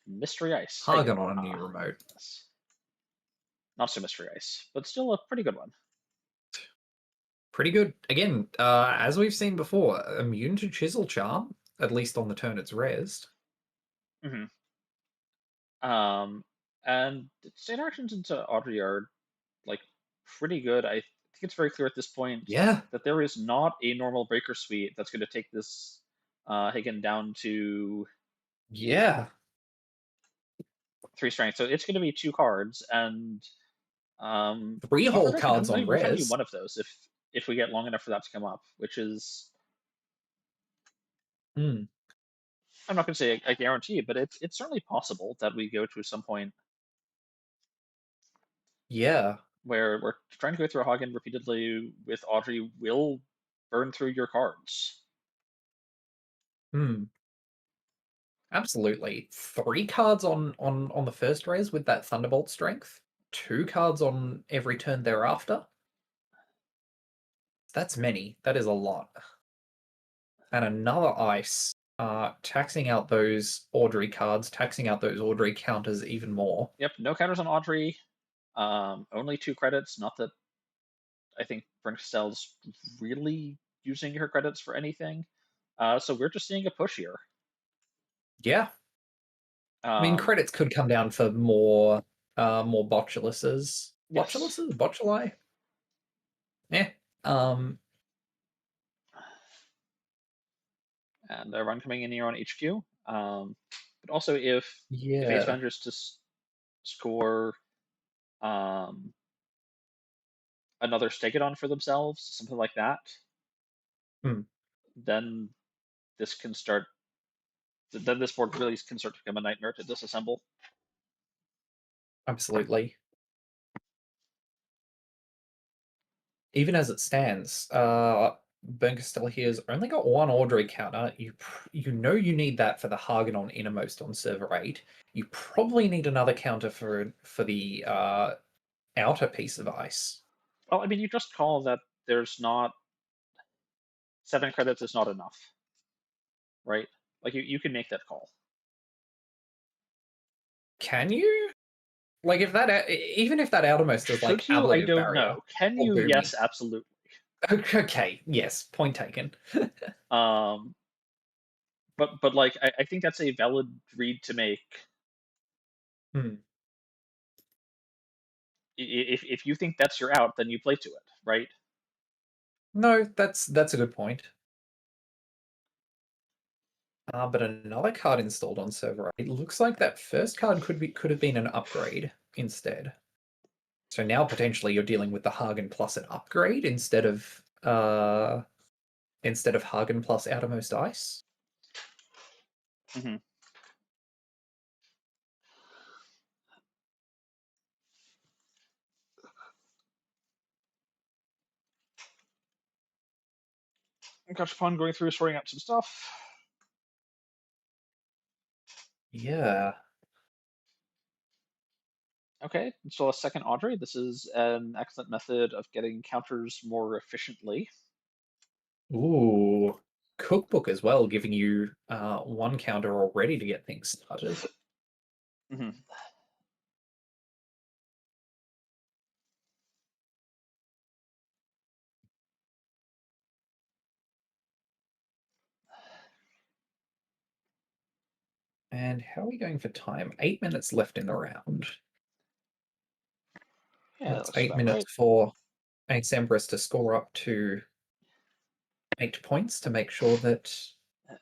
[SPEAKER 2] Mystery Ice.
[SPEAKER 1] Hagen on a new remote.
[SPEAKER 2] Not so Mystery Ice, but still a pretty good one.
[SPEAKER 1] Pretty good. Again, as we've seen before, immune to Chisel Charm, at least on the turn it's rezzed.
[SPEAKER 2] And its interactions into Audrey are like pretty good. I think it's very clear at this point that there is not a normal Breaker Suite that's going to take this Hagen down to 3 strength. So it's going to be 2 cards and
[SPEAKER 1] 3 whole cards on res.
[SPEAKER 2] One of those if we get long enough for that to come up, which is I'm not going to say a guarantee, but it's certainly possible that we go to some point.
[SPEAKER 1] Yeah.
[SPEAKER 2] Where we're trying to go through a Hagen repeatedly with Audrey will burn through your cards.
[SPEAKER 1] Absolutely. 3 cards on the first res with that Thunderbolt strength. 2 cards on every turn thereafter. That's many. That is a lot. And another ice. Taxing out those Audrey cards, taxing out those Audrey counters even more.
[SPEAKER 2] Yep, no counters on Audrey. Only 2 credits. Not that I think Brinkstell's really using her credits for anything. So we're just seeing a push here.
[SPEAKER 1] Yeah. I mean, credits could come down for more Botuluses. Botuluses? Botuli?
[SPEAKER 2] And a run coming in here on HQ. But also if Face managers to score another Stegodon for themselves, something like that, then this can start. Then this board really can start to become a nightmare to disassemble.
[SPEAKER 1] Absolutely. Even as it stands, Burn Castell here's only got 1 Audrey counter. You know you need that for the Hagen on Innermost on server 8. You probably need another counter for the outer piece of ice.
[SPEAKER 2] Well, I mean, you just call that there's not 7 credits is not enough, right? Like you can make that call.
[SPEAKER 1] Can you? Like if that even if that outermost is like
[SPEAKER 2] you? I don't
[SPEAKER 1] barrier,
[SPEAKER 2] know. Can you?
[SPEAKER 1] booming.
[SPEAKER 2] Yes, absolutely.
[SPEAKER 1] Okay. Yes. Point taken.
[SPEAKER 2] but like I think that's a valid read to make.
[SPEAKER 1] Hmm.
[SPEAKER 2] If you think that's your out, then you play to it, right?
[SPEAKER 1] No, that's a good point. But another card installed on server. It looks like that first card could have been an upgrade instead. So now potentially you're dealing with the Hagen plus an upgrade instead of Hagen plus Outermost Ice.
[SPEAKER 2] Mm-hmm. Gosh, upon going through sorting out some stuff.
[SPEAKER 1] Yeah.
[SPEAKER 2] Okay, install a second Audrey. This is an excellent method of getting counters more efficiently.
[SPEAKER 1] Ooh. Cookbook as well, giving you one counter already to get things started.
[SPEAKER 2] Mm-hmm.
[SPEAKER 1] And how are we going for time? 8 minutes left in the round.
[SPEAKER 2] Yeah,
[SPEAKER 1] That's
[SPEAKER 2] that's
[SPEAKER 1] 8 minutes
[SPEAKER 2] right.
[SPEAKER 1] for Ace Empress to score up to 8 points to make sure that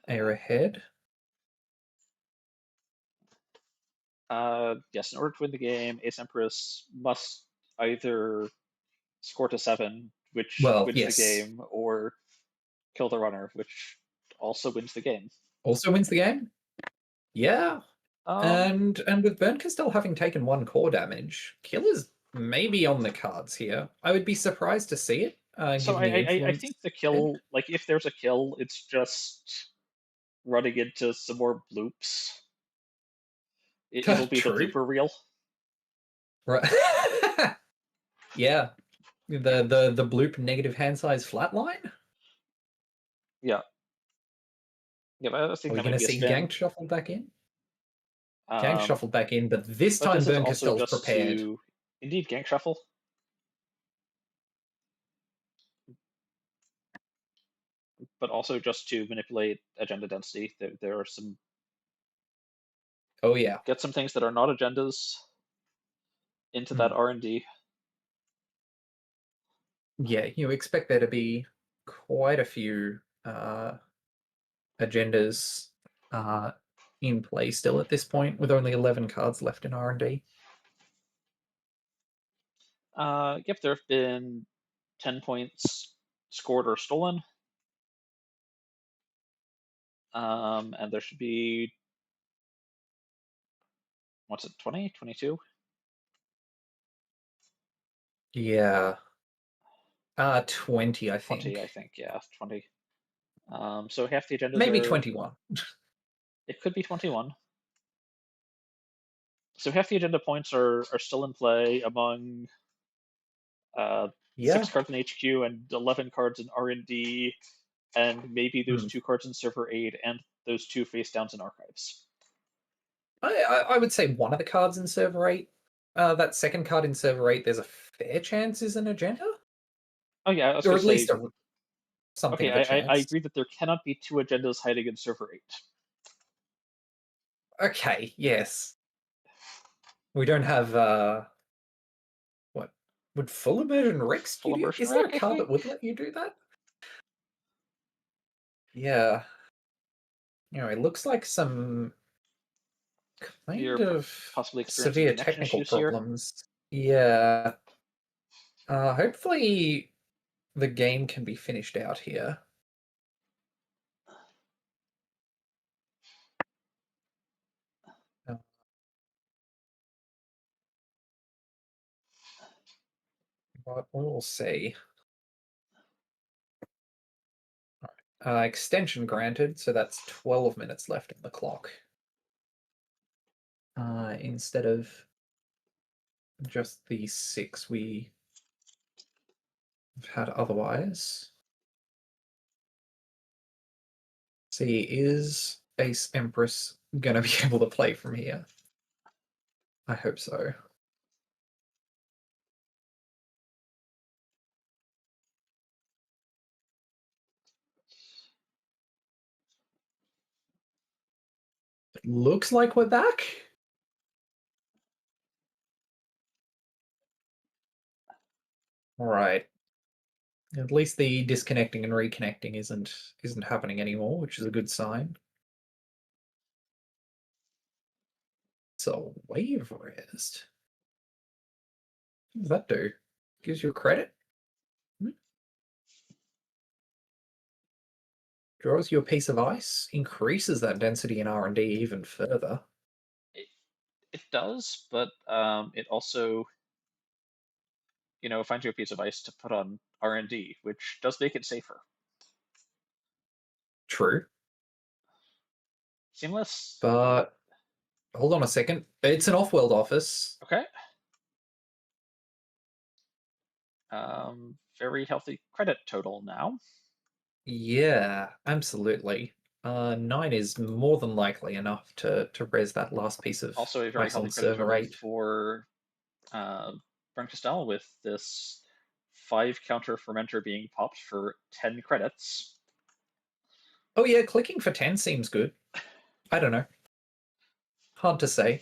[SPEAKER 1] they're ahead.
[SPEAKER 2] Yes, in order to win the game, Ace Empress must either score to 7, which
[SPEAKER 1] Well,
[SPEAKER 2] wins the
[SPEAKER 1] yes.
[SPEAKER 2] game, or kill the runner, which also wins the game.
[SPEAKER 1] Also wins the game? Yeah.
[SPEAKER 2] Um,
[SPEAKER 1] And with Berncastel having taken 1 core damage, kill is maybe on the cards here. I would be surprised to see it,
[SPEAKER 2] so
[SPEAKER 1] given the
[SPEAKER 2] I
[SPEAKER 1] influence.
[SPEAKER 2] think the kill, like if there's a kill, it's just running into some more bloops. It'll be the
[SPEAKER 1] True.
[SPEAKER 2] blooper reel.
[SPEAKER 1] Right. Yeah. The bloop negative hand size flatline?
[SPEAKER 2] Yeah, yeah. But I was
[SPEAKER 1] Are
[SPEAKER 2] thinking
[SPEAKER 1] we
[SPEAKER 2] that
[SPEAKER 1] going
[SPEAKER 2] might
[SPEAKER 1] to
[SPEAKER 2] be a
[SPEAKER 1] see
[SPEAKER 2] spin.
[SPEAKER 1] Gank shuffled back in? Gank
[SPEAKER 2] Um,
[SPEAKER 1] shuffled back in, but this
[SPEAKER 2] but
[SPEAKER 1] time
[SPEAKER 2] this is also
[SPEAKER 1] Berncastel's
[SPEAKER 2] just
[SPEAKER 1] prepared.
[SPEAKER 2] to indeed gank shuffle, but also just to manipulate agenda density. There are some
[SPEAKER 1] Oh yeah.
[SPEAKER 2] get some things that are not agendas into that
[SPEAKER 1] Hmm.
[SPEAKER 2] R&D.
[SPEAKER 1] Yeah, you expect there to be quite a few agendas in play still at this point, with only 11 cards left in R&D.
[SPEAKER 2] Yep, there have been 10 points scored or stolen. And there should be, what's it, 20, 22?
[SPEAKER 1] Yeah. 20, I
[SPEAKER 2] 20,
[SPEAKER 1] think.
[SPEAKER 2] I think, yeah, 20. So half the agendas
[SPEAKER 1] Maybe
[SPEAKER 2] are,
[SPEAKER 1] 21.
[SPEAKER 2] it could be 21. So half the agenda points are still in play among uh,
[SPEAKER 1] Yeah.
[SPEAKER 2] 6 cards in HQ and 11 cards in R&D, and maybe those
[SPEAKER 1] Hmm.
[SPEAKER 2] 2 cards in server aid and those 2 face downs in archives.
[SPEAKER 1] I would say one of the cards in server 8, that second card in server 8, there's a fair chance is an agenda?
[SPEAKER 2] Oh yeah, I was
[SPEAKER 1] Or
[SPEAKER 2] gonna
[SPEAKER 1] at least
[SPEAKER 2] say,
[SPEAKER 1] something
[SPEAKER 2] okay,
[SPEAKER 1] of a
[SPEAKER 2] I
[SPEAKER 1] chance.
[SPEAKER 2] agree that there cannot be 2 agendas hiding in server 8.
[SPEAKER 1] Okay, yes. We don't have what would full immersion Rex
[SPEAKER 2] Full
[SPEAKER 1] give you?
[SPEAKER 2] immersion
[SPEAKER 1] Is there
[SPEAKER 2] rack,
[SPEAKER 1] a
[SPEAKER 2] I
[SPEAKER 1] card
[SPEAKER 2] think.
[SPEAKER 1] that would let you do that? Yeah. It looks like some kind
[SPEAKER 2] You're
[SPEAKER 1] of
[SPEAKER 2] possibly experiencing
[SPEAKER 1] severe
[SPEAKER 2] connection
[SPEAKER 1] technical
[SPEAKER 2] issues here.
[SPEAKER 1] problems. Yeah. Hopefully the game can be finished out here. Uh, But we'll see. Extension granted, so that's 12 minutes left on the clock. Instead of just the 6 we have had otherwise. See, is Ace Empress gonna be able to play from here? I hope so. looks like we're back. All right. At least the disconnecting and reconnecting isn't happening anymore, which is a good sign. So wave rest. What does that do? Gives you a credit? Draws you a piece of ice, increases that density in R&D even further.
[SPEAKER 2] It does, but it also, finds you a piece of ice to put on R&D, which does make it safer.
[SPEAKER 1] True.
[SPEAKER 2] Seamless.
[SPEAKER 1] But hold on a second. It's an off-world office.
[SPEAKER 2] Okay. Very healthy credit total now.
[SPEAKER 1] Yeah, absolutely. 9 is more than likely enough to res that last piece of
[SPEAKER 2] Also a very
[SPEAKER 1] ice on
[SPEAKER 2] healthy credit
[SPEAKER 1] server
[SPEAKER 2] total
[SPEAKER 1] 8.
[SPEAKER 2] for Brent Castell with this 5 counter fermenter being popped for 10 credits.
[SPEAKER 1] Oh yeah, clicking for 10 seems good. I don't know. Hard to say.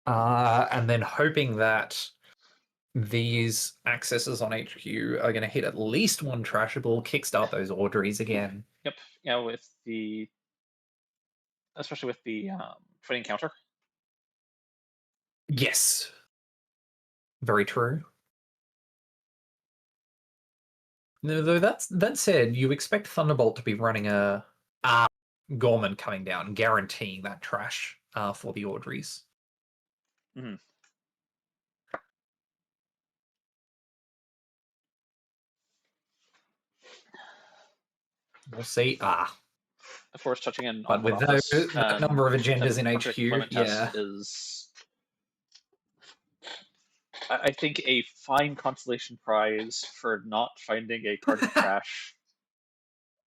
[SPEAKER 1] And then hoping that these accesses on HQ are going to hit at least one trashable, kickstart those orderies again.
[SPEAKER 2] Yep. Yeah, especially with the twinning counter.
[SPEAKER 1] Yes. Very true. Though that said, you expect Thunderbolt to be running a Gorman coming down, guaranteeing that trash for the orderies.
[SPEAKER 2] Mm-hmm.
[SPEAKER 1] We'll see.
[SPEAKER 2] Of course, touching in
[SPEAKER 1] But
[SPEAKER 2] on
[SPEAKER 1] with that number of agendas in HQ, yeah.
[SPEAKER 2] is, I think, a fine consolation prize for not finding a card of trash.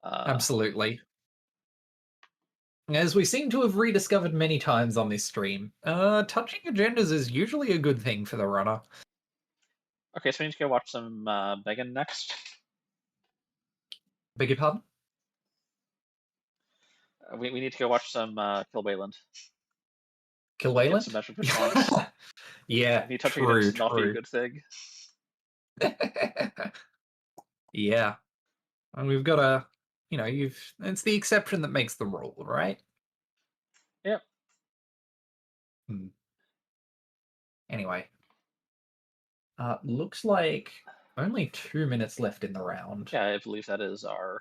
[SPEAKER 1] Absolutely. As we seem to have rediscovered many times on this stream, touching agendas is usually a good thing for the runner.
[SPEAKER 2] Okay, so we need to go watch some Megan next.
[SPEAKER 1] Beg your pardon?
[SPEAKER 2] We need to go watch some Kill Wayland.
[SPEAKER 1] Kill
[SPEAKER 2] Get
[SPEAKER 1] Wayland?
[SPEAKER 2] some measured response.
[SPEAKER 1] Yeah,
[SPEAKER 2] Me touching
[SPEAKER 1] true,
[SPEAKER 2] it not be a
[SPEAKER 1] true.
[SPEAKER 2] good thing.
[SPEAKER 1] Yeah. And we've got a, it's the exception that makes the rule, right?
[SPEAKER 2] Yep.
[SPEAKER 1] Anyway. Looks like only 2 minutes left in the round.
[SPEAKER 2] Yeah, I believe that is our...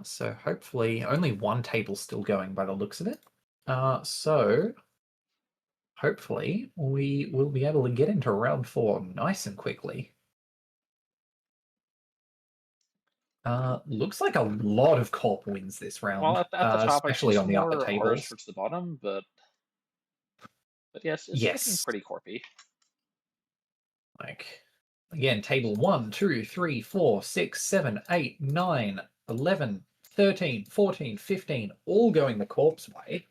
[SPEAKER 1] So hopefully only one table still going by the looks of it. So hopefully we will be able to get into round 4 nice and quickly. Looks like a lot of corp wins this round.
[SPEAKER 2] Well, at the top, I see
[SPEAKER 1] especially on
[SPEAKER 2] some
[SPEAKER 1] the upper
[SPEAKER 2] more orange
[SPEAKER 1] tables.
[SPEAKER 2] towards the bottom, but yes, it's looking
[SPEAKER 1] Yes.
[SPEAKER 2] pretty corpy.
[SPEAKER 1] Like, again, table 1, 2, 3, 4, 6, 7, 8, 9, 11, 13, 14, 15, all going the corpse way.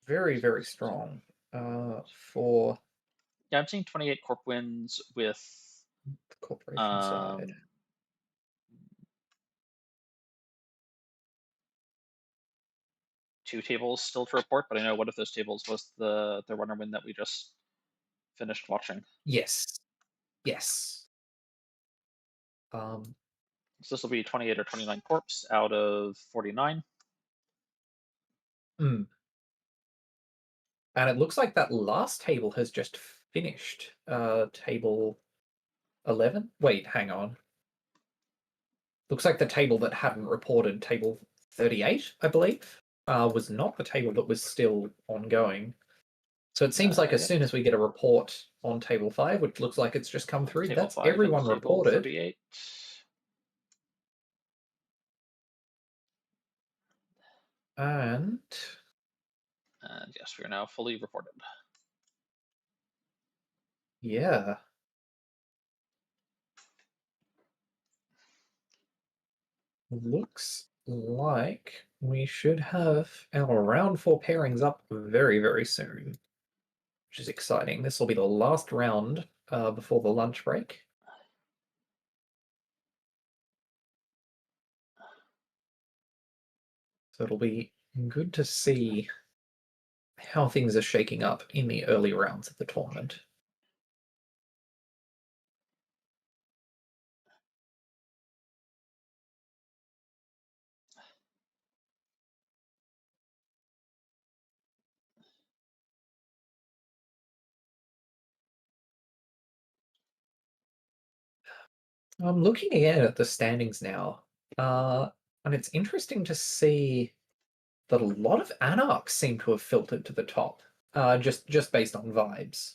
[SPEAKER 1] Very, very strong for...
[SPEAKER 2] Yeah, I'm seeing 28 corp wins with
[SPEAKER 1] the corporation side.
[SPEAKER 2] 2 tables still to report, but I know one of those tables was the runner win that we just finished watching.
[SPEAKER 1] Yes. Yes.
[SPEAKER 2] So this will be 28 or 29 corps out of 49.
[SPEAKER 1] And it looks like that last table has just finished. Table 11? Wait, hang on. Looks like the table that hadn't reported, table 38, I believe, was not the table that was still ongoing. So it seems like as soon as we get a report on table 5, which looks like it's just come through,
[SPEAKER 2] Table
[SPEAKER 1] that's
[SPEAKER 2] 5
[SPEAKER 1] everyone
[SPEAKER 2] and table
[SPEAKER 1] reported.
[SPEAKER 2] 38.
[SPEAKER 1] And
[SPEAKER 2] yes, we are now fully reported.
[SPEAKER 1] Yeah. Looks like we should have our round 4 pairings up very, very soon, which is exciting. This will be the last round before the lunch break. So it'll be good to see how things are shaking up in the early rounds of the tournament. I'm looking again at the standings now, and it's interesting to see that a lot of Anarchs seem to have filtered to the top, just based on vibes.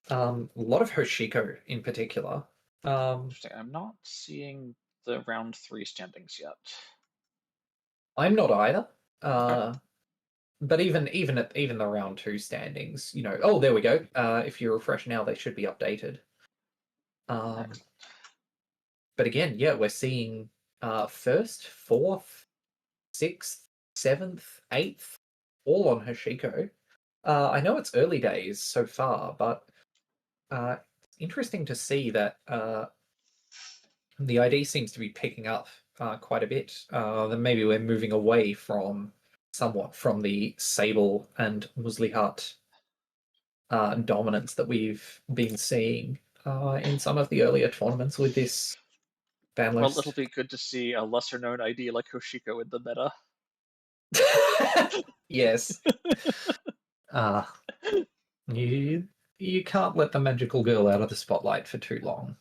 [SPEAKER 1] A lot of Hoshiko in particular.
[SPEAKER 2] Interesting. I'm not seeing the round 3 standings yet.
[SPEAKER 1] I'm not either.
[SPEAKER 2] Okay.
[SPEAKER 1] But even the round 2 standings, oh, there we go. If you refresh now, they should be updated.
[SPEAKER 2] Excellent.
[SPEAKER 1] But again, yeah, we're seeing first, fourth, sixth, seventh, eighth, all on Hoshiko. I know it's early days so far, but it's interesting to see that the ID seems to be picking up quite a bit. Then maybe we're moving away somewhat from the Sable and Muslihat dominance that we've been seeing in some of the earlier tournaments with this ban
[SPEAKER 2] Well, it'll
[SPEAKER 1] list.
[SPEAKER 2] be good to see a lesser known ID like Hoshiko in the meta.
[SPEAKER 1] Yes. You you can't let the magical girl out of the spotlight for too long.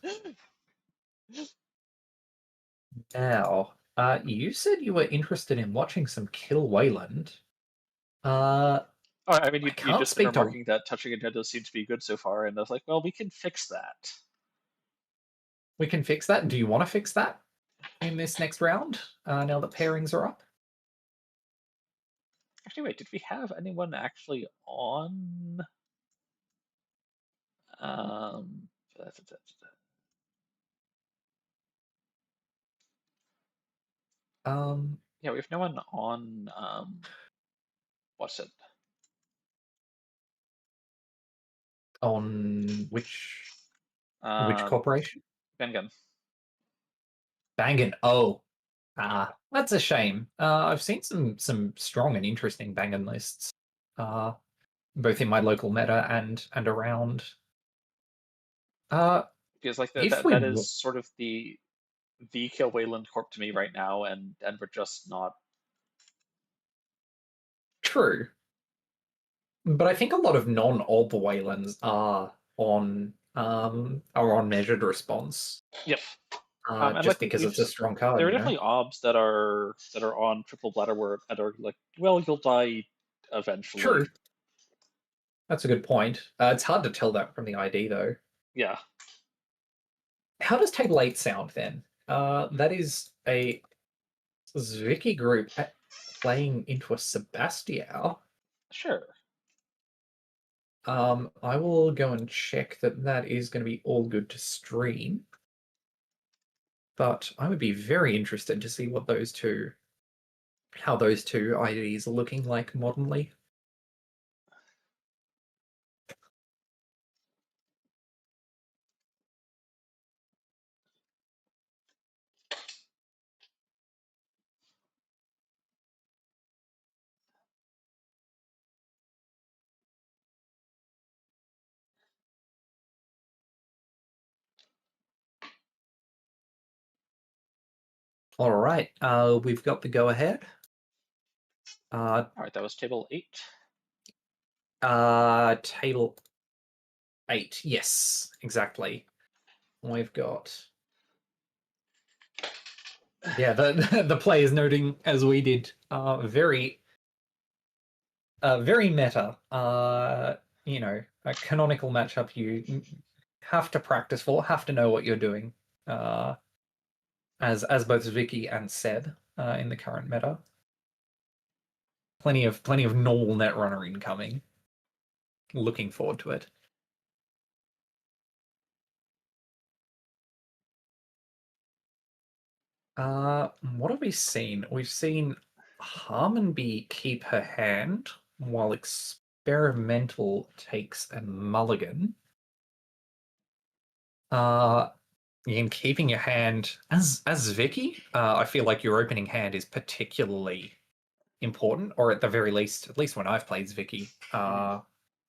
[SPEAKER 1] Now, you said you were interested in watching some Kill Wayland.
[SPEAKER 2] Oh, I mean,
[SPEAKER 1] I
[SPEAKER 2] you
[SPEAKER 1] can't
[SPEAKER 2] just been
[SPEAKER 1] speak to.
[SPEAKER 2] remarking that touching Nintendo seems to be good so far, and I was like, well, we can fix that.
[SPEAKER 1] We can fix that. Do you want to fix that in this next round? Now that pairings are up.
[SPEAKER 2] Actually, wait, did we have anyone actually on? Um, yeah, we have no one on. What's it?
[SPEAKER 1] On which
[SPEAKER 2] Um,
[SPEAKER 1] corporation?
[SPEAKER 2] Bengen.
[SPEAKER 1] Bangin. Oh, that's a shame. I've seen some strong and interesting Bangin lists, both in my local meta and around.
[SPEAKER 2] Because like
[SPEAKER 1] If
[SPEAKER 2] that
[SPEAKER 1] we
[SPEAKER 2] is sort of the Kill Wayland Corp to me right now, and we're just not.
[SPEAKER 1] true, but I think a lot of non-ob Waylands are on measured response,
[SPEAKER 2] Yep. And like
[SPEAKER 1] just because it's a strong
[SPEAKER 2] there
[SPEAKER 1] card,
[SPEAKER 2] are definitely obs that are on triple bladder word and are like, well, you'll die eventually.
[SPEAKER 1] True, that's a good point. It's hard to tell that from the ID though.
[SPEAKER 2] Yeah,
[SPEAKER 1] How does table 8 sound then? That is a Zwicky group playing into a Sebastião.
[SPEAKER 2] sure.
[SPEAKER 1] I will go and check that is going to be all good to stream. But I would be very interested to see how those two IDs are looking like modernly. All right, we've got the go ahead.
[SPEAKER 2] All right, that was table 8.
[SPEAKER 1] Table 8. Yes, exactly. We've got, yeah, the players noting as we did, very meta. A canonical matchup you have to practice for, have to know what you're doing. As both Vicky and Seb in the current meta. Plenty of normal Netrunner incoming. Looking forward to it. What have we seen? We've seen Harmonby keep her hand while Experimental takes a mulligan. In keeping your hand as Vicky, I feel like your opening hand is particularly important, or at the very least, at least when I've played Vicky, though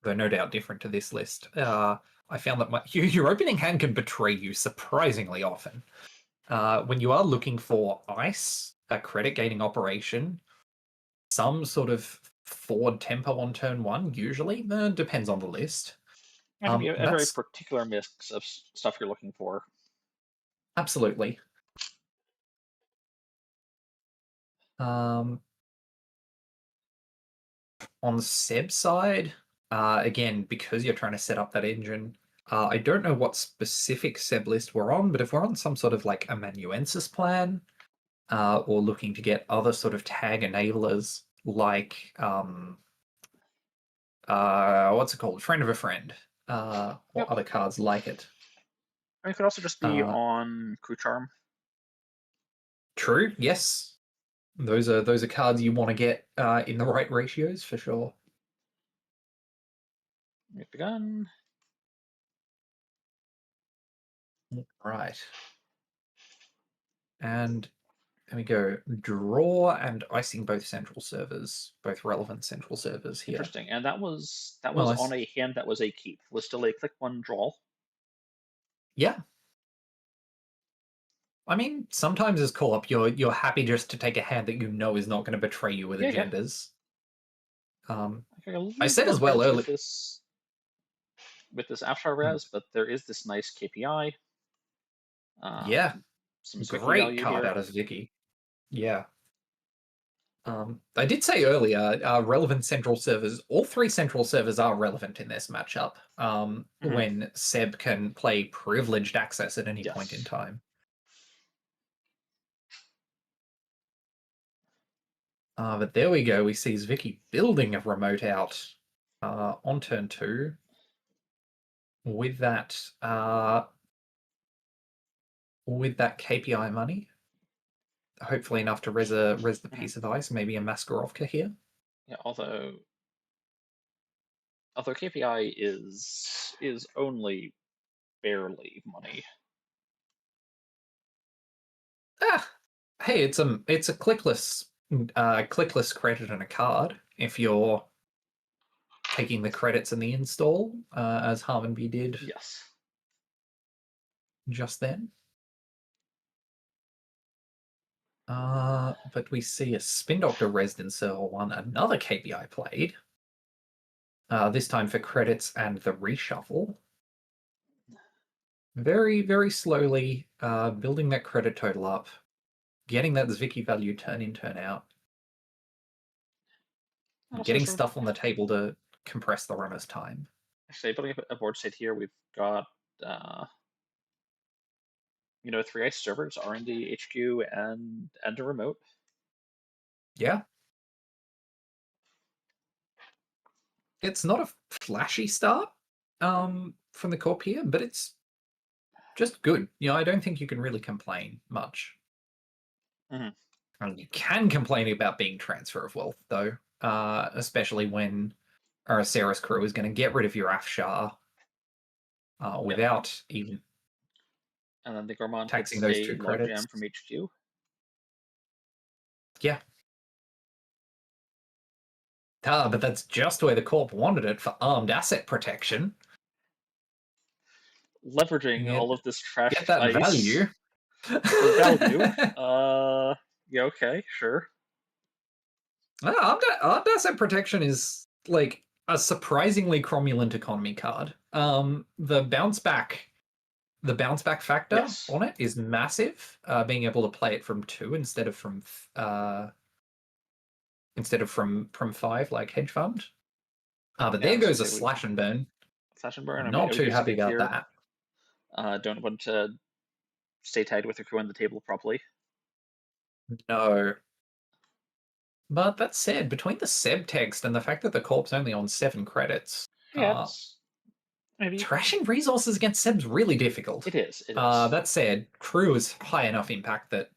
[SPEAKER 1] no doubt different to this list. I found that your opening hand can betray you surprisingly often. When you are looking for ice, a credit gaining operation, some sort of forward tempo on turn one, usually, depends on the list.
[SPEAKER 2] That can be a very
[SPEAKER 1] That's
[SPEAKER 2] particular mix of stuff you're looking for.
[SPEAKER 1] absolutely. On the Seb side, again, because you're trying to set up that engine, I don't know what specific Seb list we're on, but if we're on some sort of like amanuensis plan, or looking to get other sort of tag enablers like what's it called? Friend of a friend, or
[SPEAKER 2] Yep.
[SPEAKER 1] other cards like it.
[SPEAKER 2] And it could also just be on Crew Charm.
[SPEAKER 1] True, yes. Those are cards you want to get in the right ratios for sure.
[SPEAKER 2] We've begun.
[SPEAKER 1] Right. And there we go. Draw and icing both central servers, both relevant central servers here.
[SPEAKER 2] Interesting. And that was
[SPEAKER 1] Well,
[SPEAKER 2] on a hand that was a keep. Was still a click one draw.
[SPEAKER 1] Yeah. I mean, sometimes as co-op, you're happy just to take a hand that you know is not going to betray you with agendas. I said as well earlier
[SPEAKER 2] with this After Res, but there is this nice KPI.
[SPEAKER 1] Yeah,
[SPEAKER 2] some
[SPEAKER 1] great card
[SPEAKER 2] here.
[SPEAKER 1] out of Vicky. Yeah. I did say earlier, relevant central servers, all three central servers are relevant in this matchup when Seb can play privileged access at any point in time. But there we go. We see Vicky building a remote out on turn 2 with that KPI money. Hopefully enough to res the piece of ice, maybe a Maskarovka here.
[SPEAKER 2] Yeah, although KPI is only barely money.
[SPEAKER 1] Hey, it's a clickless credit and a card if you're taking the credits in the install, as Harmonby did.
[SPEAKER 2] Yes.
[SPEAKER 1] Just then. But we see a Spin Doctor resed in Server 1, another KPI played. This time for credits and the reshuffle. Very, very slowly building that credit total up, getting that Vicky value turn in, turn out. Getting stuff on the table to compress the runner's time.
[SPEAKER 2] Actually, building up a board state here, we've got 3 ice servers, R&D, HQ, and a remote.
[SPEAKER 1] Yeah. It's not a flashy start from the corp here, but it's just good. I don't think you can really complain much. You can complain about being transfer of wealth, though, especially when Arisana's crew is going to get rid of your Afshar without even
[SPEAKER 2] and then the Gourmand
[SPEAKER 1] taxing those 2 credits
[SPEAKER 2] from HQ.
[SPEAKER 1] Yeah. But that's just where the corp wanted it, for armed asset protection.
[SPEAKER 2] Leveraging all of this trash
[SPEAKER 1] get that
[SPEAKER 2] ice
[SPEAKER 1] value.
[SPEAKER 2] for value. Yeah, okay, sure.
[SPEAKER 1] Armed asset protection is like a surprisingly cromulent economy card. The bounce back factor on it is massive. Being able to play it from 2 instead of from 5, like Hedge Fund. But there goes a slash and burn.
[SPEAKER 2] Slash and burn.
[SPEAKER 1] Not too happy about that.
[SPEAKER 2] Don't want to stay tied with the crew on the table properly.
[SPEAKER 1] No. But that said, between the Seb text and the fact that the corp's only on 7 credits,
[SPEAKER 2] maybe
[SPEAKER 1] trashing resources against Seb's really difficult.
[SPEAKER 2] It is.
[SPEAKER 1] That said, crew is high enough impact that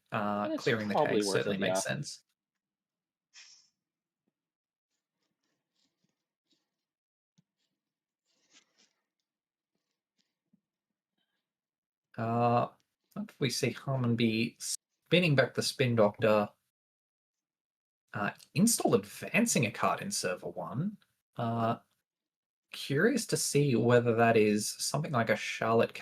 [SPEAKER 1] clearing the tags certainly makes sense. We see Harmon be spinning back the Spin Doctor. Install advancing a card in server 1. Curious to see whether that is something like a Charlotte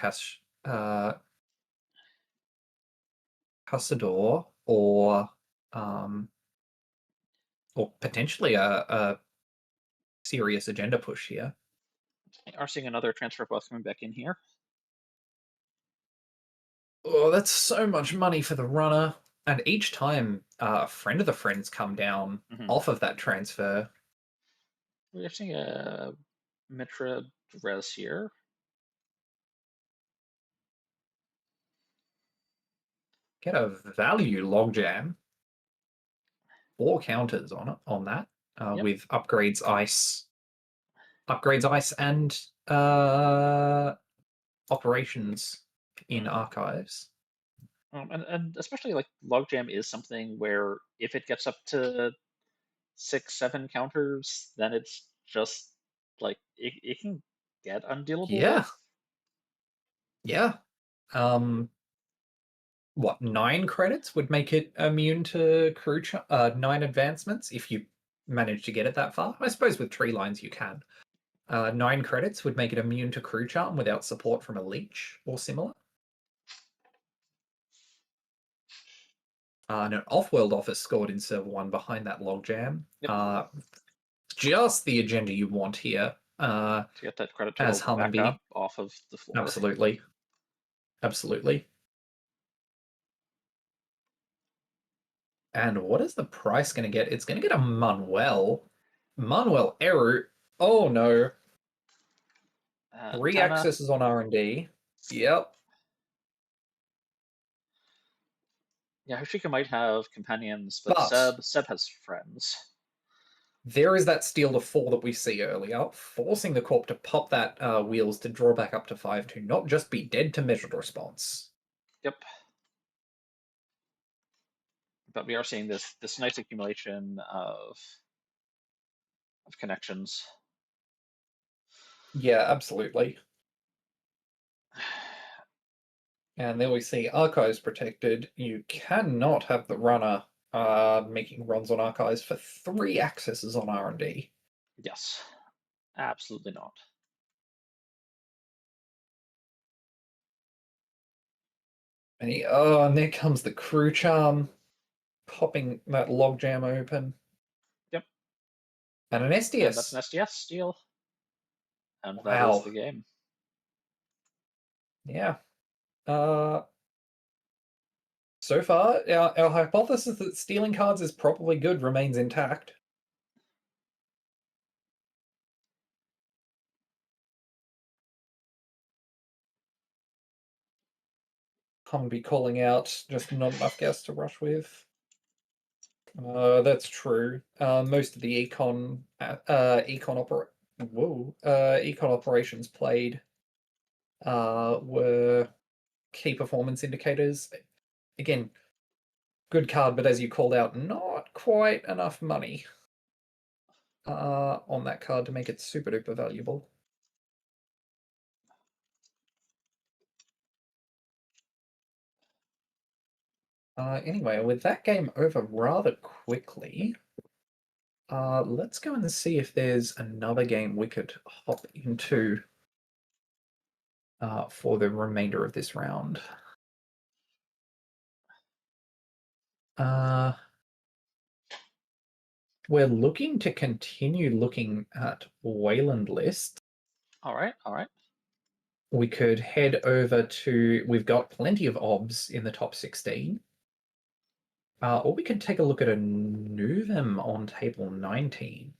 [SPEAKER 1] Cussador or potentially a serious agenda push here.
[SPEAKER 2] We are seeing another transfer bus coming back in here.
[SPEAKER 1] Oh, that's so much money for the runner. And each time a friend of the friends come down off of that transfer.
[SPEAKER 2] We're seeing a Mitra res here.
[SPEAKER 1] Get a value logjam. 4 counters on that with upgrades ice and operations in archives.
[SPEAKER 2] And especially like logjam is something where if it gets up to 6-7 counters, then it's just like it can get undealable.
[SPEAKER 1] Yeah. 9 credits would make it immune to 9 advancements if you manage to get it that far. I suppose with tree lines you can. 9 credits would make it immune to crew charm without support from a leech or similar. And an off-world office scored in server 1 behind that logjam. Just the agenda you want here.
[SPEAKER 2] To get that credit total
[SPEAKER 1] as
[SPEAKER 2] back up off of the floor.
[SPEAKER 1] Absolutely. And what is the price going to get? It's going to get a Manuel. Manuel Eru. Oh no. 3 accesses on R&D. Yep.
[SPEAKER 2] Yeah, Hosiko might have companions, but Seb has friends.
[SPEAKER 1] There is that steal to 4 that we see earlier, forcing the corp to pop that wheels to draw back up to 5 to not just be dead to measured response.
[SPEAKER 2] Yep. But we are seeing this nice accumulation of connections.
[SPEAKER 1] Yeah, absolutely. And then we see archives protected. You cannot have the runner making runs on archives for 3 accesses on R&D.
[SPEAKER 2] Yes, absolutely not.
[SPEAKER 1] And and there comes the crew charm, popping that logjam open.
[SPEAKER 2] Yep.
[SPEAKER 1] And an SDS.
[SPEAKER 2] And that's an SDS steal. And that is the game.
[SPEAKER 1] Yeah. So far, our hypothesis that stealing cards is probably good remains intact. I'm be calling out just not enough gas to rush with. That's true. Most of the econ operations played were key performance indicators. Again, good card, but as you called out, not quite enough money on that card to make it super duper valuable. Anyway, with that game over rather quickly, let's go and see if there's another game we could hop into for the remainder of this round. We're looking to continue looking at Wayland list.
[SPEAKER 2] All right.
[SPEAKER 1] We could head over to, we've got plenty of OBS in the top 16. Or we could take a look at a Nuvem on table 19.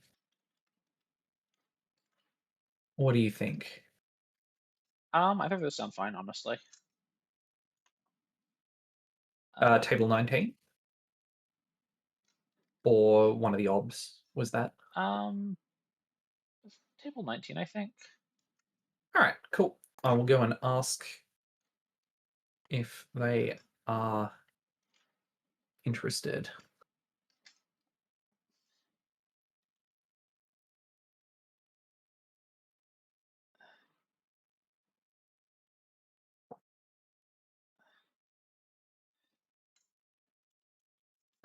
[SPEAKER 1] What do you think?
[SPEAKER 2] I think those sound fine, honestly.
[SPEAKER 1] Table 19? Or one of the OBS, was that?
[SPEAKER 2] Table 19, I think.
[SPEAKER 1] All right, cool. I will go and ask if they are interested.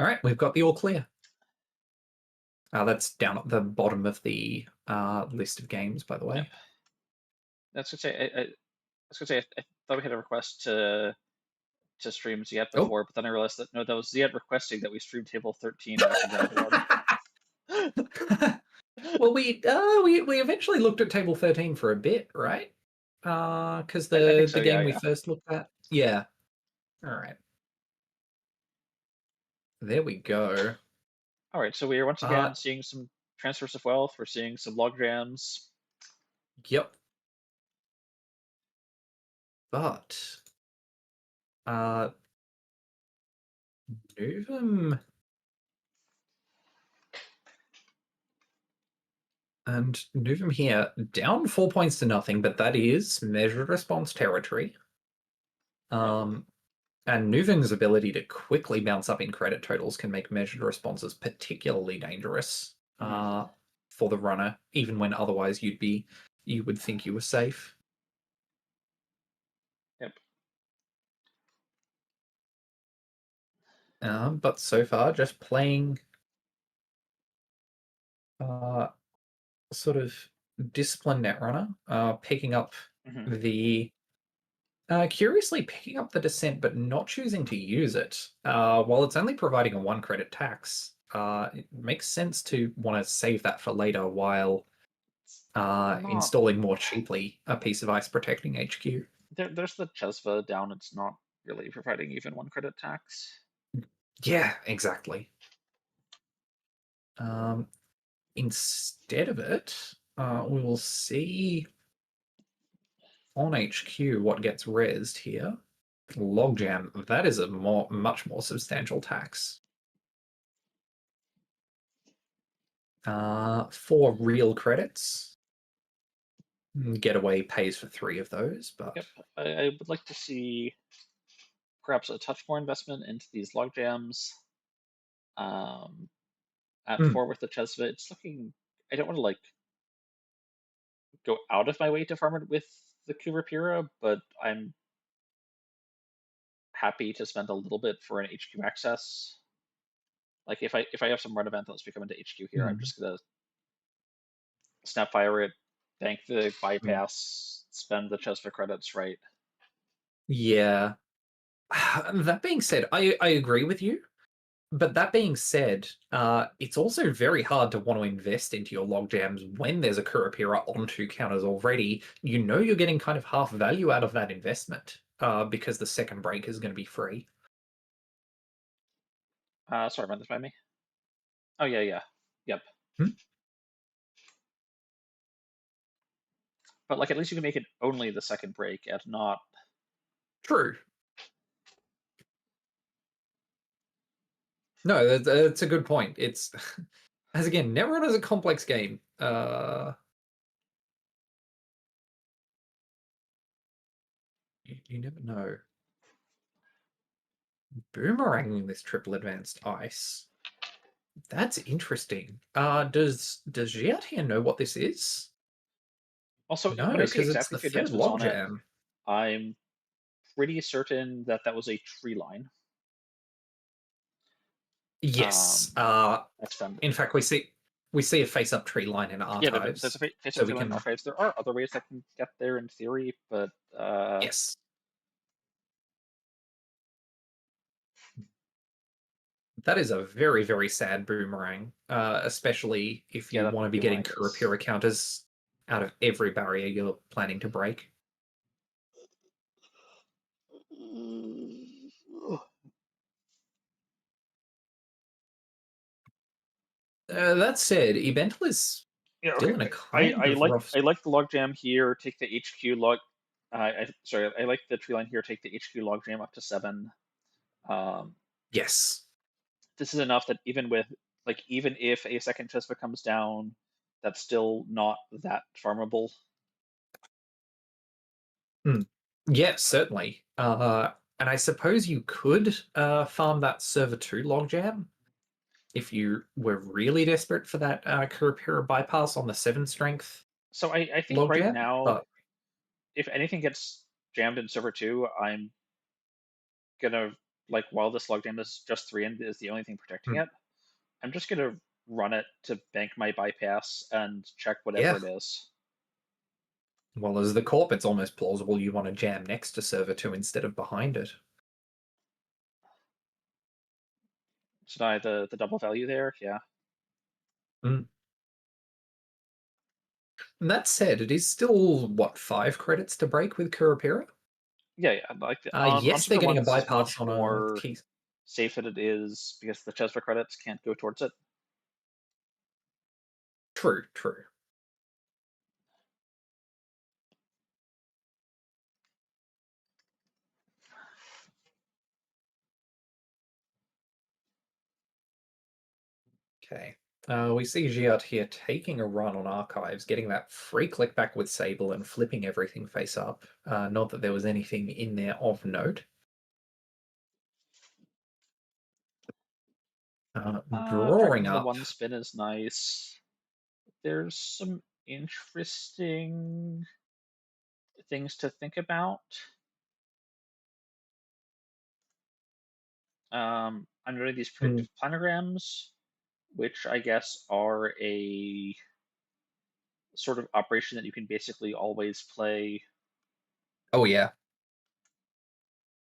[SPEAKER 1] All right, we've got the all clear. That's down at the bottom of the list of games, by the way.
[SPEAKER 2] Yep. That's gonna say. I was gonna say. I thought we had a request to stream Ziet
[SPEAKER 1] Oh.
[SPEAKER 2] before, but then I realized that no, that was Ziet requesting that we stream table 13 back in round one.
[SPEAKER 1] Well, we eventually looked at table 13 for a bit, right? Because
[SPEAKER 2] I think so.
[SPEAKER 1] the game
[SPEAKER 2] Yeah,
[SPEAKER 1] we
[SPEAKER 2] yeah.
[SPEAKER 1] first looked at. Yeah. All right. There we go.
[SPEAKER 2] All right. So we are once again seeing some transfers of wealth. We're seeing some log jams.
[SPEAKER 1] Yep. But Novum and Novum here down 4 points to nothing, but that is measured response territory. And Nuven's ability to quickly bounce up in credit totals can make measured responses particularly dangerous for the runner, even when otherwise you would think you were safe.
[SPEAKER 2] Yep.
[SPEAKER 1] But so far, just playing sort of disciplined Netrunner, picking up the curiously picking up the descent, but not choosing to use it. While it's only providing a 1 credit tax, it makes sense to want to save that for later while installing more cheaply a piece of ice protecting HQ.
[SPEAKER 2] There's the Chesva down. It's not really providing even 1 credit tax.
[SPEAKER 1] Yeah, exactly. Instead of it, we will see on HQ what gets rezzed here. Logjam, that is a much more substantial tax. 4 real credits. Getaway pays for 3 of those, but
[SPEAKER 2] Yep. I would like to see perhaps a touch more investment into these log jams. At 4 with the Chesva, it's looking. I don't want to like go out of my way to farm it with the Kurapira, but I'm happy to spend a little bit for an HQ access. Like if I have some run event that lets me come into HQ here, I'm just gonna Snapfire it, bank the bypass, spend the Chesva credits, right?
[SPEAKER 1] Yeah. That being said, I agree with you. But that being said, it's also very hard to want to invest into your logjams when there's a Kurapira on 2 counters already. You know you're getting kind of half value out of that investment because the second break is going to be free.
[SPEAKER 2] Sorry, run this by me. Oh yeah. Yep. But like at least you can make it only the second break and not.
[SPEAKER 1] True. No, that's a good point. It's as again, Netrunner is a complex game. You never know. Boomeranging this triple advanced ice. That's interesting. Does Giat here know what this is?
[SPEAKER 2] Also,
[SPEAKER 1] No,
[SPEAKER 2] when I see
[SPEAKER 1] because it's
[SPEAKER 2] exactly
[SPEAKER 1] the
[SPEAKER 2] 3
[SPEAKER 1] third
[SPEAKER 2] advancements on it,
[SPEAKER 1] logjam.
[SPEAKER 2] I'm pretty certain that that was a tree line.
[SPEAKER 1] Yes. In fact, we see a face-up tree line in archives.
[SPEAKER 2] There's a face-up
[SPEAKER 1] so
[SPEAKER 2] tree
[SPEAKER 1] we
[SPEAKER 2] line
[SPEAKER 1] can
[SPEAKER 2] in archives. There are other ways that can get there in theory, but
[SPEAKER 1] yes. That is a very, very sad boomerang, especially if you
[SPEAKER 2] that
[SPEAKER 1] want to be getting
[SPEAKER 2] boomerang is.
[SPEAKER 1] Kurapira counters out of every barrier you're planning to break. That said, Ebental is still in a kind of rough.
[SPEAKER 2] I like the logjam here. Take the HQ log. Sorry, I like the tree line here. Take the HQ logjam up to 7.
[SPEAKER 1] Yes.
[SPEAKER 2] This is enough that even if a second Chesva comes down, that's still not that farmable.
[SPEAKER 1] Yes, certainly. And I suppose you could farm that server 2 logjam if you were really desperate for that Kurapira bypass on the 7 strength.
[SPEAKER 2] So I think right
[SPEAKER 1] logjam,
[SPEAKER 2] now,
[SPEAKER 1] but
[SPEAKER 2] if anything gets jammed in server 2, I'm gonna like while this logjam is just 3 and is the only thing protecting
[SPEAKER 1] Hmm.
[SPEAKER 2] it, I'm just gonna run it to bank my bypass and check whatever
[SPEAKER 1] Yeah.
[SPEAKER 2] it is.
[SPEAKER 1] Well, as the corp, it's almost plausible you want to jam next to server 2 instead of behind it.
[SPEAKER 2] Deny the double value there, yeah.
[SPEAKER 1] Mm. And that said, it is still, what, 5 credits to break with Kurapira?
[SPEAKER 2] Yeah, like on
[SPEAKER 1] Yes, they're
[SPEAKER 2] Super
[SPEAKER 1] getting
[SPEAKER 2] One,
[SPEAKER 1] a
[SPEAKER 2] this is
[SPEAKER 1] bypass
[SPEAKER 2] much
[SPEAKER 1] on a
[SPEAKER 2] more
[SPEAKER 1] key.
[SPEAKER 2] safe than it is because the Chesra credits can't go towards it.
[SPEAKER 1] True, true. Okay. We see Giat here taking a run on archives, getting that free click back with Sable and flipping everything face up. Not that there was anything in there of note. Drawing
[SPEAKER 2] Checking the
[SPEAKER 1] up.
[SPEAKER 2] one spin is nice. There's some interesting things to think about. Under these predictive planograms, which I guess are a sort of operation that you can basically always play.
[SPEAKER 1] Oh, yeah.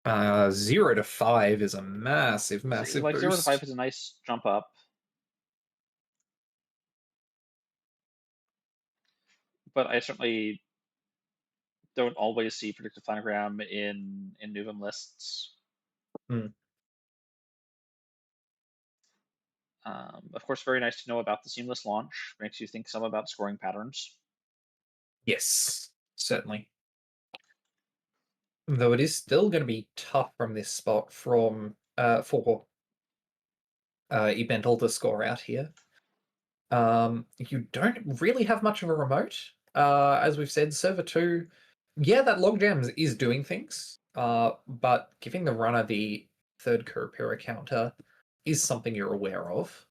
[SPEAKER 1] 0 to 5 is a massive, massive
[SPEAKER 2] Like 0 to 5
[SPEAKER 1] boost.
[SPEAKER 2] is a nice jump up. But I certainly don't always see predictive planogram in Nuvem lists.
[SPEAKER 1] Hmm.
[SPEAKER 2] Of course, very nice to know about the seamless launch. Makes you think some about scoring patterns.
[SPEAKER 1] Yes, certainly. Though it is still going to be tough from this spot from for Ebental to score out here. You don't really have much of a remote. As we've said, server 2, yeah, that logjam is doing things, but giving the runner the third Kurapira counter is something you're aware of.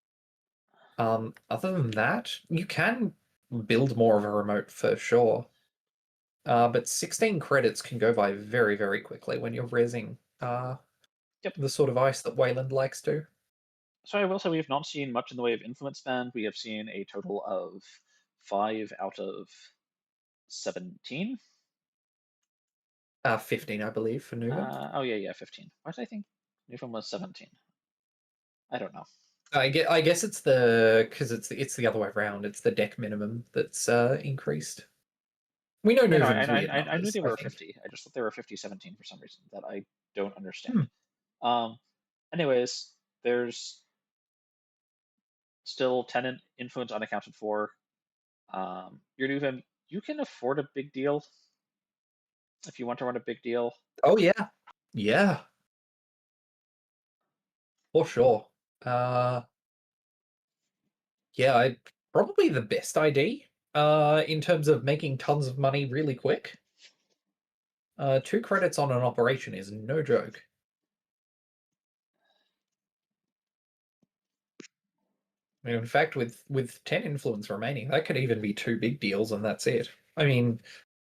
[SPEAKER 1] Other than that, you can build more of a remote for sure. But 16 credits can go by very, very quickly when you're rezzing
[SPEAKER 2] Yep.
[SPEAKER 1] the sort of ice that Wayland likes to.
[SPEAKER 2] So I will say we have not seen much in the way of influence spend. We have seen a total of 5 out of 17.
[SPEAKER 1] 15, I believe, for Nuva.
[SPEAKER 2] Oh yeah, 15. Why did I think Newfound was 17? I don't know.
[SPEAKER 1] I guess it's because it's the other way around. It's the deck minimum that's increased. We know
[SPEAKER 2] Yeah, no,
[SPEAKER 1] Nuvem's weird
[SPEAKER 2] I knew
[SPEAKER 1] numbers,
[SPEAKER 2] they
[SPEAKER 1] I
[SPEAKER 2] were
[SPEAKER 1] think.
[SPEAKER 2] 50. I just thought they were 50, 17 for some reason that I don't understand.
[SPEAKER 1] Hmm.
[SPEAKER 2] Um, anyways, there's still tenant influence unaccounted for. Your Nuvem, you can afford a big deal if you want to run a big deal.
[SPEAKER 1] Oh yeah, yeah, for sure. Uh, yeah, probably the best ID. In terms of making tons of money really quick. 2 credits on an operation is no joke. In fact, with 10 influence remaining, that could even be 2 big deals, and that's it. I mean,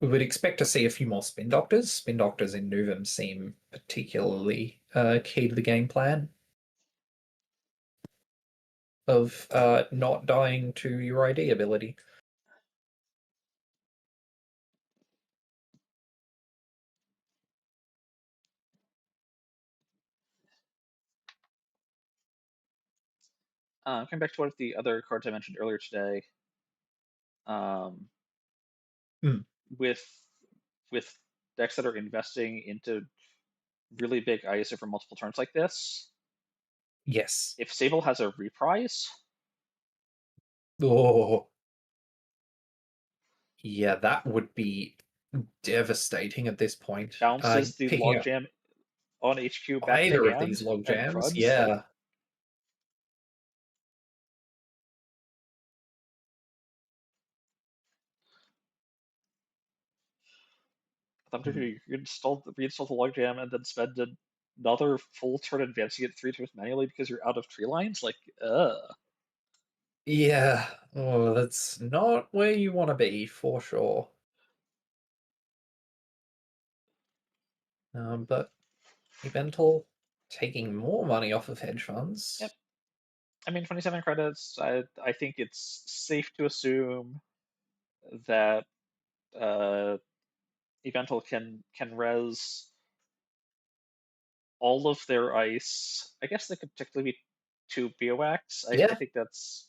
[SPEAKER 1] we would expect to see a few more spin doctors. Spin doctors in Nuvem seem particularly key to the game plan of not dying to your ID ability.
[SPEAKER 2] Coming back to one of the other cards I mentioned earlier today, um,
[SPEAKER 1] Hmm.
[SPEAKER 2] with with decks that are investing into really big ISO for multiple turns like this,
[SPEAKER 1] Yes.
[SPEAKER 2] if Sable has a reprise,
[SPEAKER 1] Oh, yeah, that would be devastating at this point.
[SPEAKER 2] bounces the
[SPEAKER 1] Picking up
[SPEAKER 2] logjam on HQ back to
[SPEAKER 1] either of
[SPEAKER 2] hand
[SPEAKER 1] these log
[SPEAKER 2] and
[SPEAKER 1] jams,
[SPEAKER 2] cruds.
[SPEAKER 1] yeah.
[SPEAKER 2] I'm thinking you reinstall the logjam and then spend another full turn advancing it 3 turns manually because you're out of tree lines. Like,
[SPEAKER 1] Yeah. Oh, that's not where you want to be for sure. But Evental taking more money off of hedge funds.
[SPEAKER 2] Yep. I mean, 27 credits. I think it's safe to assume that uh, Evental can res all of their ice. I guess they could technically be 2 Biowax. I
[SPEAKER 1] Yeah.
[SPEAKER 2] think that's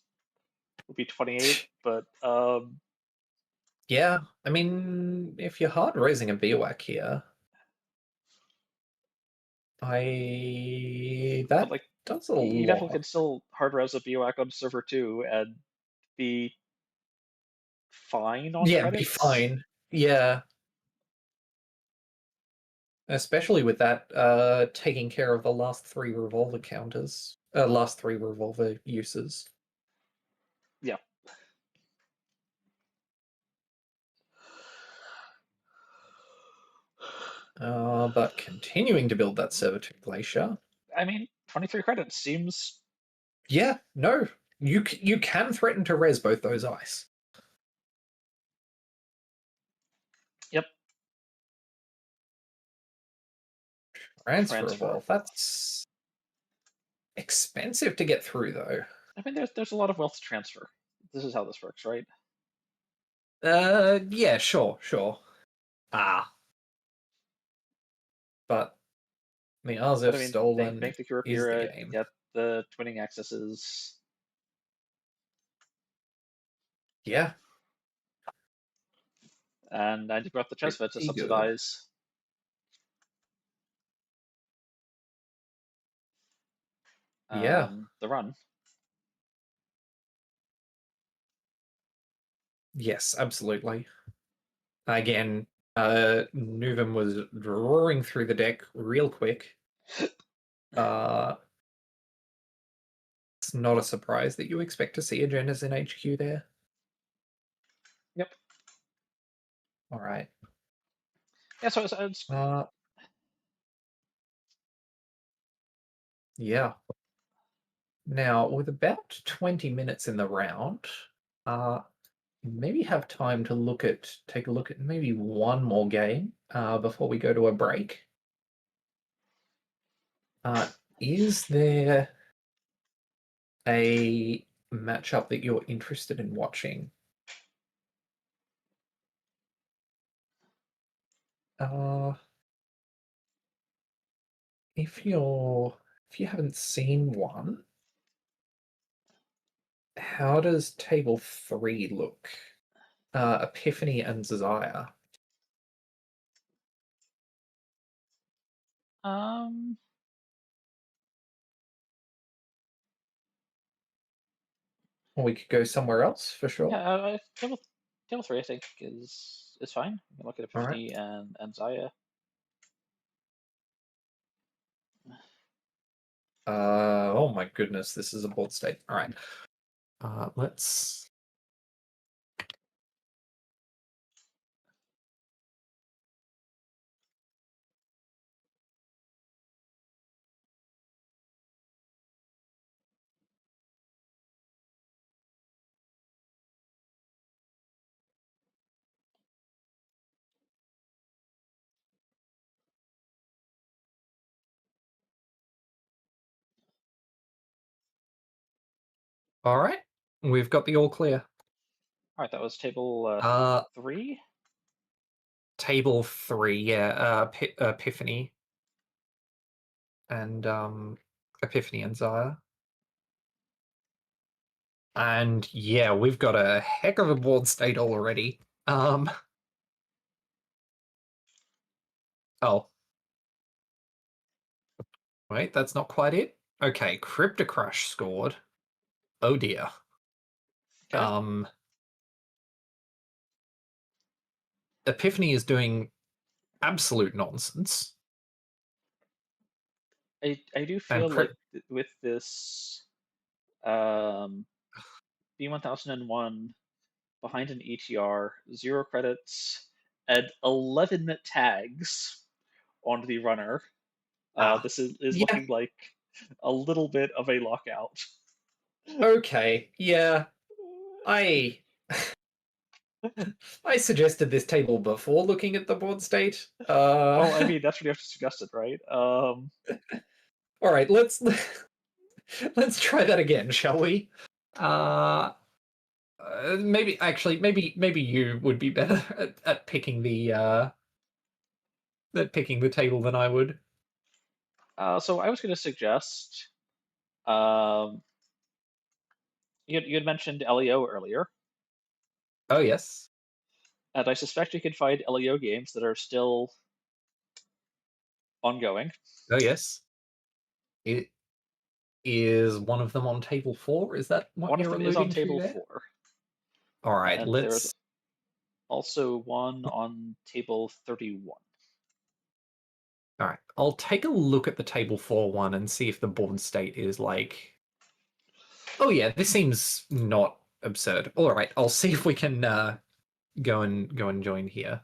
[SPEAKER 2] would be 28, but
[SPEAKER 1] Yeah. I mean, if you're hard raising a Biowac here,
[SPEAKER 2] but
[SPEAKER 1] that
[SPEAKER 2] like
[SPEAKER 1] does a
[SPEAKER 2] Evental
[SPEAKER 1] lot.
[SPEAKER 2] can still hard res a Biowac on server 2 and be fine on
[SPEAKER 1] Yeah, be
[SPEAKER 2] credits.
[SPEAKER 1] fine. Yeah. Especially with that taking care of the last 3 revolver counters. Last 3 revolver uses.
[SPEAKER 2] Yeah.
[SPEAKER 1] But continuing to build that Servitude Glacier.
[SPEAKER 2] I mean, 23 credits seems.
[SPEAKER 1] Yeah, no. You can threaten to res both those ice.
[SPEAKER 2] Yep.
[SPEAKER 1] Transfer
[SPEAKER 2] Transfer.
[SPEAKER 1] Evolve. That's expensive to get through, though.
[SPEAKER 2] I mean, there's a lot of wealth to transfer. This is how this works, right?
[SPEAKER 1] Yeah, sure. But I mean,
[SPEAKER 2] But
[SPEAKER 1] Arzif
[SPEAKER 2] I mean,
[SPEAKER 1] stolen
[SPEAKER 2] make the Cure
[SPEAKER 1] is the
[SPEAKER 2] Pyramid,
[SPEAKER 1] game.
[SPEAKER 2] get the twinning accesses.
[SPEAKER 1] Yeah,
[SPEAKER 2] And you've got the Chesvet to
[SPEAKER 1] pretty good.
[SPEAKER 2] subsidize
[SPEAKER 1] Yeah,
[SPEAKER 2] the run.
[SPEAKER 1] yes, absolutely. Again, Nuvum was drawing through the deck real quick. Uh, it's not a surprise that you expect to see agendas in HQ there.
[SPEAKER 2] Yep.
[SPEAKER 1] All right.
[SPEAKER 2] Yeah, so it's
[SPEAKER 1] Yeah. Now, with about 20 minutes in the round, maybe have time to take a look at maybe one more game before we go to a break. Is there a matchup that you're interested in watching? If you haven't seen one, how does table 3 look? Epiphany and Zaya.
[SPEAKER 2] um
[SPEAKER 1] Or we could go somewhere else for
[SPEAKER 2] yeah,
[SPEAKER 1] sure.
[SPEAKER 2] table 3 I think is fine. You can look at
[SPEAKER 1] All right.
[SPEAKER 2] Epiphany and Zaya.
[SPEAKER 1] Oh my goodness, this is a board state. All right. Let's. All right. We've got the all clear.
[SPEAKER 2] All right, that was table 3.
[SPEAKER 1] Table 3, yeah. Epiphany and Epiphany and Zaya. And yeah, we've got a heck of a board state already. Oh. Wait, that's not quite it. Okay, Crypto Crush scored. Oh dear.
[SPEAKER 2] Okay.
[SPEAKER 1] Epiphany is doing absolute nonsense.
[SPEAKER 2] I do
[SPEAKER 1] And
[SPEAKER 2] feel like with this B1001 behind an ETR, 0 credits, and 11 tags on the runner. This is
[SPEAKER 1] yeah,
[SPEAKER 2] looking like a little bit of a lockout.
[SPEAKER 1] okay, yeah. I I suggested this table before looking at the board state.
[SPEAKER 2] Well, I mean, that's what you have to suggest it, right?
[SPEAKER 1] All right, let's try that again, shall we? Maybe you would be better at picking the table than I would.
[SPEAKER 2] So I was going to suggest, um, you had mentioned LEO earlier,
[SPEAKER 1] Oh yes.
[SPEAKER 2] and I suspect you can find LEO games that are still ongoing.
[SPEAKER 1] Oh yes. It is one of them on table 4. Is that what
[SPEAKER 2] One of
[SPEAKER 1] you're
[SPEAKER 2] them is on
[SPEAKER 1] alluding to
[SPEAKER 2] table
[SPEAKER 1] there?
[SPEAKER 2] 4,
[SPEAKER 1] All right,
[SPEAKER 2] and there's
[SPEAKER 1] let's.
[SPEAKER 2] also one on table 31.
[SPEAKER 1] All right, I'll take a look at the table 4 one and see if the board state is like. Oh yeah, this seems not absurd. All right, I'll see if we can go and join here.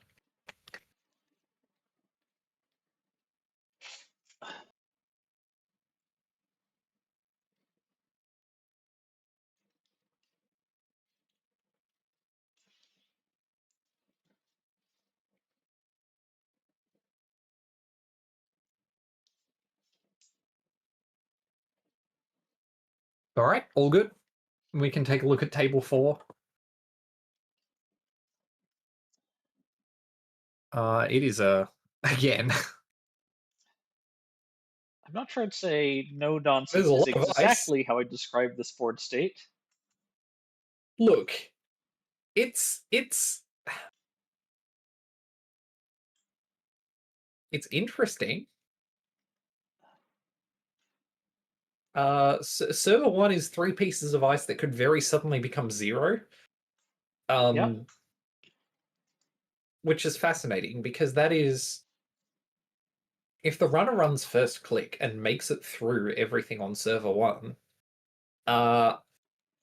[SPEAKER 1] All right, all good. We can take a look at table 4. It is again.
[SPEAKER 2] I'm not sure I'd say no
[SPEAKER 1] There's a
[SPEAKER 2] nonsense is
[SPEAKER 1] lot of ice.
[SPEAKER 2] exactly how I describe this board state.
[SPEAKER 1] Look, it's interesting. Server 1 is 3 pieces of ice that could very suddenly become 0.
[SPEAKER 2] Yep.
[SPEAKER 1] Which is fascinating because that is, if the runner runs first click and makes it through everything on server 1,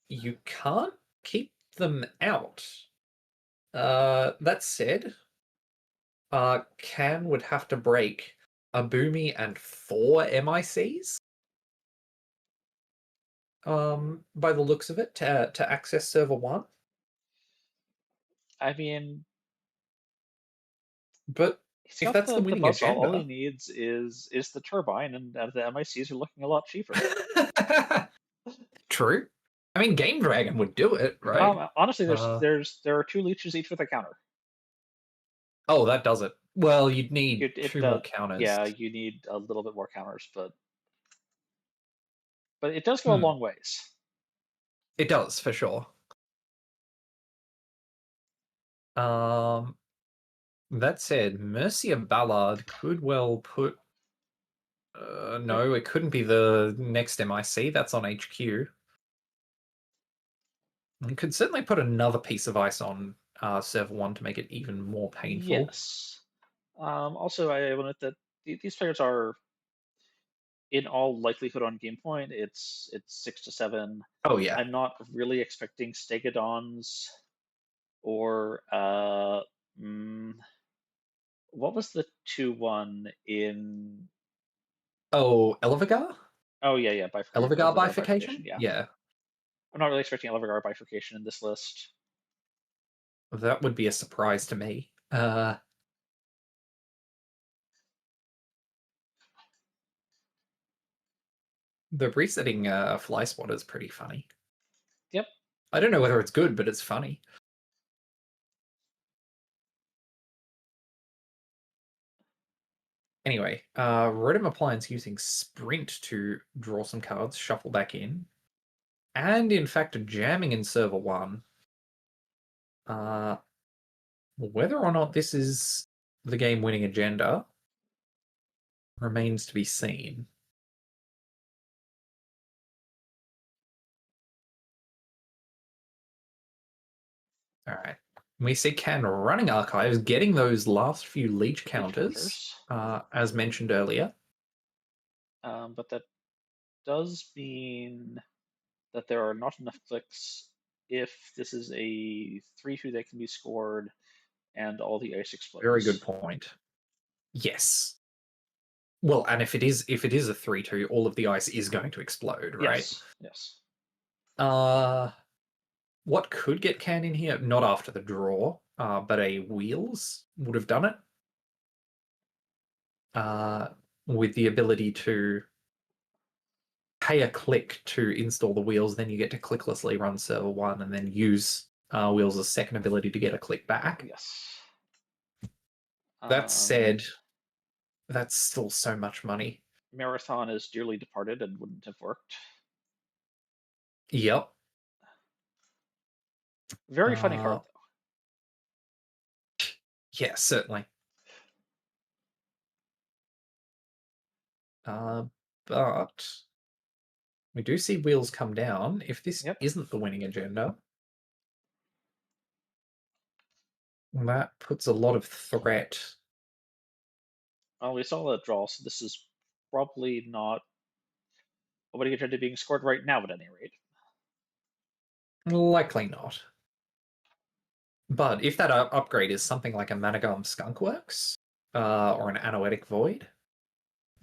[SPEAKER 1] you can't keep them out. That said, Can would have to break a Boomy and 4 MICs. By the looks of it, to access server 1.
[SPEAKER 2] I mean,
[SPEAKER 1] But
[SPEAKER 2] he's
[SPEAKER 1] if
[SPEAKER 2] got
[SPEAKER 1] that's the
[SPEAKER 2] the
[SPEAKER 1] winning
[SPEAKER 2] buzz saw. All he
[SPEAKER 1] agenda.
[SPEAKER 2] needs is the turbine, and the MICs are looking a lot cheaper.
[SPEAKER 1] True. I mean, Game Dragon would do it, right?
[SPEAKER 2] Honestly,
[SPEAKER 1] Uh,
[SPEAKER 2] there are 2 leeches each with a counter.
[SPEAKER 1] oh, that does it. Well, you'd need
[SPEAKER 2] It
[SPEAKER 1] 2 more counters.
[SPEAKER 2] Yeah, you need a little bit more counters, but it does go a
[SPEAKER 1] Hmm.
[SPEAKER 2] long ways.
[SPEAKER 1] It does, for sure. Um, that said, Mercia Ballard could well put. No, it couldn't be the next MIC. That's on HQ. It could certainly put another piece of ice on server 1 to make it even more painful.
[SPEAKER 2] Yes. Also, I will note that these players are, in all likelihood, on game point. It's 6 to 7.
[SPEAKER 1] Oh yeah.
[SPEAKER 2] I'm not really expecting Stegodons or what was the 2-1 in?
[SPEAKER 1] Oh, Elvigar?
[SPEAKER 2] Oh yeah,
[SPEAKER 1] Elvigar
[SPEAKER 2] Elvigar bifurcation.
[SPEAKER 1] bifurcation?
[SPEAKER 2] Yeah,
[SPEAKER 1] Yeah.
[SPEAKER 2] I'm not really expecting Elvigar bifurcation in this list.
[SPEAKER 1] That would be a surprise to me. The resetting fly spotter is pretty funny.
[SPEAKER 2] Yep.
[SPEAKER 1] I don't know whether it's good, but it's funny. Anyway, Rotom Appliance using Sprint to draw some cards, shuffle back in, and in fact jamming in server 1. Whether or not this is the game-winning agenda remains to be seen. All right. We see Can running archives, getting those last few leech counters, as mentioned earlier.
[SPEAKER 2] But that does mean that there are not enough clicks if this is a 3-2 that can be scored and all the ice
[SPEAKER 1] Very good
[SPEAKER 2] explodes.
[SPEAKER 1] point. Yes. Well, and if it is a 3-2, all of the ice is going to explode, right?
[SPEAKER 2] Yes.
[SPEAKER 1] What could get Can in here? Not after the draw, but a Wheels would have done it. With the ability to pay a click to install the wheels, then you get to clicklessly run server 1 and then use wheels' second ability to get a click back.
[SPEAKER 2] Yes.
[SPEAKER 1] That said, that's still so much money.
[SPEAKER 2] Marathon is dearly departed and wouldn't have worked.
[SPEAKER 1] Yep.
[SPEAKER 2] Very funny card, though.
[SPEAKER 1] Yeah, certainly. But we do see wheels come down. If this
[SPEAKER 2] Yep.
[SPEAKER 1] isn't the winning agenda, that puts a lot of threat.
[SPEAKER 2] Well, we saw that draw, so this is probably not a winning agenda being scored right now, at any rate.
[SPEAKER 1] Likely not. But if that upgrade is something like a Managum Skunkworks or an Anoetic Void,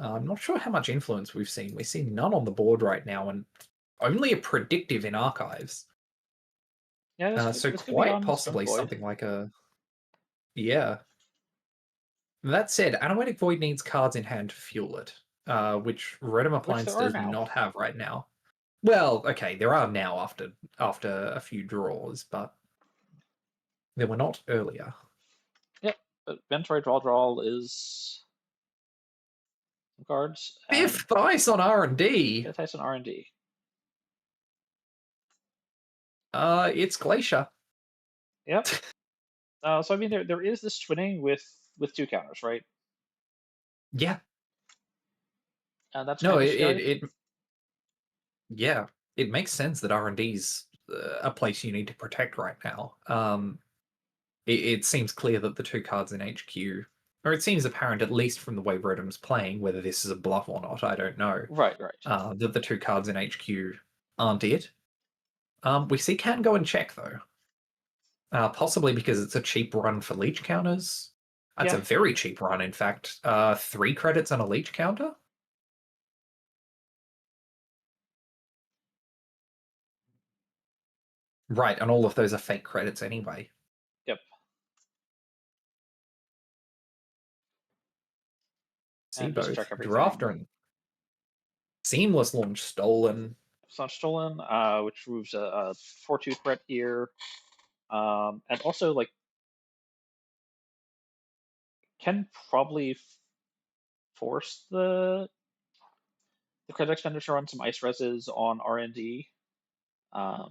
[SPEAKER 1] I'm not sure how much influence we've seen. We see none on the board right now, and only a predictive in archives.
[SPEAKER 2] Yeah,
[SPEAKER 1] So
[SPEAKER 2] this could be
[SPEAKER 1] quite
[SPEAKER 2] on
[SPEAKER 1] possibly
[SPEAKER 2] Skunk Void.
[SPEAKER 1] something like a... Yeah. That said, Anoetic Void needs cards in hand to fuel it, which Rotom Appliance
[SPEAKER 2] there are
[SPEAKER 1] does
[SPEAKER 2] now.
[SPEAKER 1] not have right now. Well, okay, there are now after a few draws, but there were not earlier.
[SPEAKER 2] Yep, but Ventory Draw is some cards.
[SPEAKER 1] Fifth ice on R&D.
[SPEAKER 2] Fifth ice on R&D.
[SPEAKER 1] It's Glacier.
[SPEAKER 2] Yep. So I mean, there is this twinning with 2 counters, right?
[SPEAKER 1] Yeah.
[SPEAKER 2] And that's
[SPEAKER 1] No,
[SPEAKER 2] kind of scary.
[SPEAKER 1] Yeah, it makes sense that R&D's a place you need to protect right now. It seems clear that the 2 cards in HQ, or it seems apparent at least from the way Rotom's playing, whether this is a bluff or not, I don't know.
[SPEAKER 2] Right.
[SPEAKER 1] That the 2 cards in HQ aren't it. We see Can go and check though. Possibly because it's a cheap run for leech counters. That's a very cheap run, in fact. 3 credits on a leech counter. Right, and all of those are fake credits anyway.
[SPEAKER 2] Yep.
[SPEAKER 1] See
[SPEAKER 2] and just
[SPEAKER 1] both.
[SPEAKER 2] check everything.
[SPEAKER 1] Drafter and Seamless Launch stolen.
[SPEAKER 2] It's not stolen, which removes a 4/2 threat here. And also, like, can probably force the credit expenditure on some ice reses on R&D.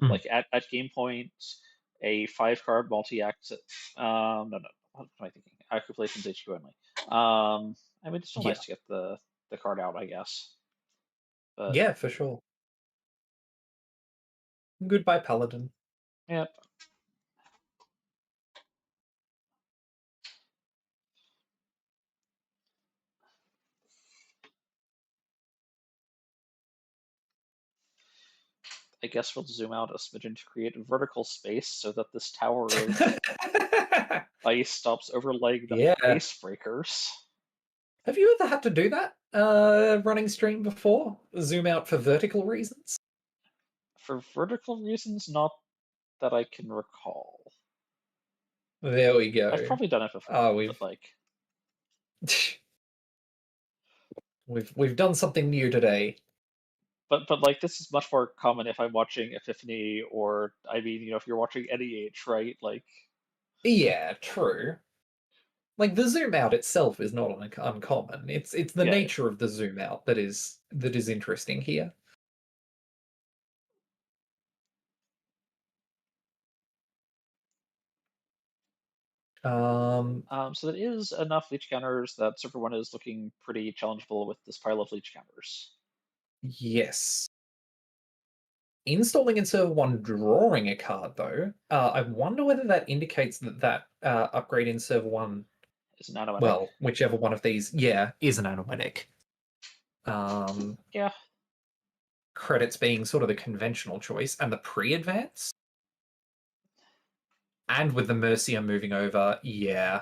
[SPEAKER 2] Like at game point, a 5-card multi-act. No, what am I thinking? Accumulations HQ only. I mean, it's still nice to get the card out, I guess. But
[SPEAKER 1] yeah, for sure. Goodbye, Paladin.
[SPEAKER 2] Yep. I guess we'll zoom out a smidgen to create a vertical space so that this tower of ice stops overlaying the ice breakers.
[SPEAKER 1] Have you ever had to do that running stream before? Zoom out for vertical reasons?
[SPEAKER 2] For vertical reasons, not that I can recall.
[SPEAKER 1] There we go.
[SPEAKER 2] I've probably done it before. But like,
[SPEAKER 1] we've done something new today.
[SPEAKER 2] But like, this is much more common if I'm watching Epiphany, or I mean, if you're watching NEH, right? Like,
[SPEAKER 1] yeah, true. Like the zoom out itself is not uncommon. It's the nature of the zoom out that is interesting here.
[SPEAKER 2] So that is enough leech counters that Server 1 is looking pretty challengeable with this pile of leech counters.
[SPEAKER 1] Yes. Installing in server 1, drawing a card though. I wonder whether that indicates that upgrade in server 1
[SPEAKER 2] is an anoetic.
[SPEAKER 1] Well, whichever one of these, is an anoetic.
[SPEAKER 2] Yeah.
[SPEAKER 1] Credits being sort of the conventional choice, and the pre-advance, and with the Mercia moving over,
[SPEAKER 2] Yeah.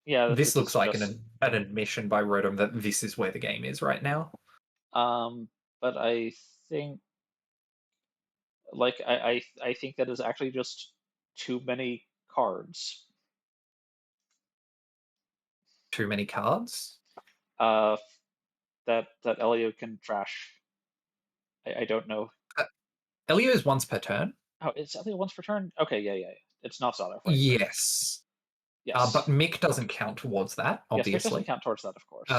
[SPEAKER 1] This looks like an admission by Rotom that this is where the game is right now.
[SPEAKER 2] But I think, like, I think that is actually just too many cards.
[SPEAKER 1] Too many cards?
[SPEAKER 2] That Elio can trash. I don't know.
[SPEAKER 1] Elio is once per turn.
[SPEAKER 2] Oh, it's only once per turn? Okay, yeah. It's not South Africa.
[SPEAKER 1] Yes. But
[SPEAKER 2] Yes.
[SPEAKER 1] Mick doesn't count towards that,
[SPEAKER 2] Yes, Mick doesn't
[SPEAKER 1] obviously.
[SPEAKER 2] count towards that, of course.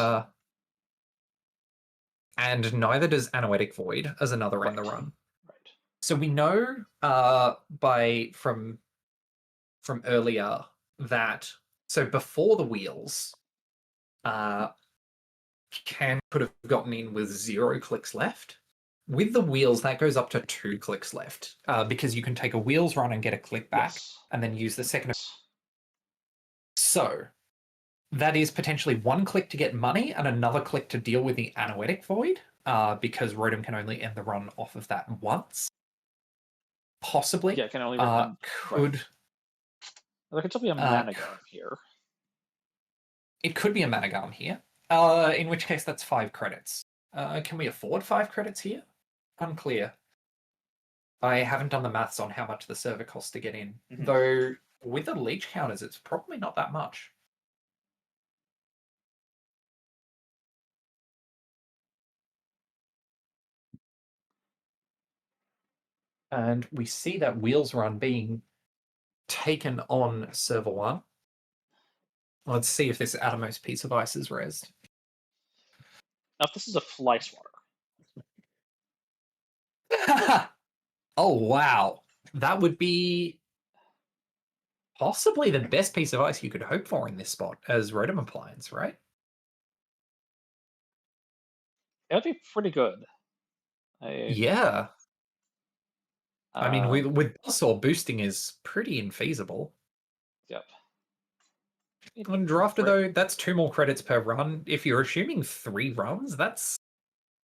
[SPEAKER 1] And neither does Anoetic Void as another in the
[SPEAKER 2] Right.
[SPEAKER 1] run.
[SPEAKER 2] Right.
[SPEAKER 1] So we know from earlier that before the wheels, Can could have gotten in with 0 clicks left. With the wheels, that goes up to 2 clicks left because you can take a wheels run and get a click back,
[SPEAKER 2] Yes.
[SPEAKER 1] and then use the second.
[SPEAKER 2] Yes.
[SPEAKER 1] So that is potentially 1 click to get money and another click to deal with the Anoetic Void, because Rotom can only end the run off of that once. Possibly.
[SPEAKER 2] Yeah, it can only end.
[SPEAKER 1] Could.
[SPEAKER 2] Right. There could still be a Managarm here.
[SPEAKER 1] It could be a Managarm here. In which case, that's 5 credits. Can we afford 5 credits here? Unclear. I haven't done the maths on how much the server costs to get in.
[SPEAKER 2] Mm-hmm.
[SPEAKER 1] Though, with the leech counters, it's probably not that much. And we see that Wheels Run being taken on server 1. Let's see if this outermost piece of ice is rezzed.
[SPEAKER 2] Now, if this is a Fly Swatter.
[SPEAKER 1] Oh, wow. That would be possibly the best piece of ice you could hope for in this spot as Rotom Appliance, right?
[SPEAKER 2] It would be pretty good.
[SPEAKER 1] Yeah. I mean, with Buzzsaw, boosting is pretty infeasible.
[SPEAKER 2] Yep.
[SPEAKER 1] On Drafter, though, that's 2 more credits per run. If you're assuming 3 runs, that's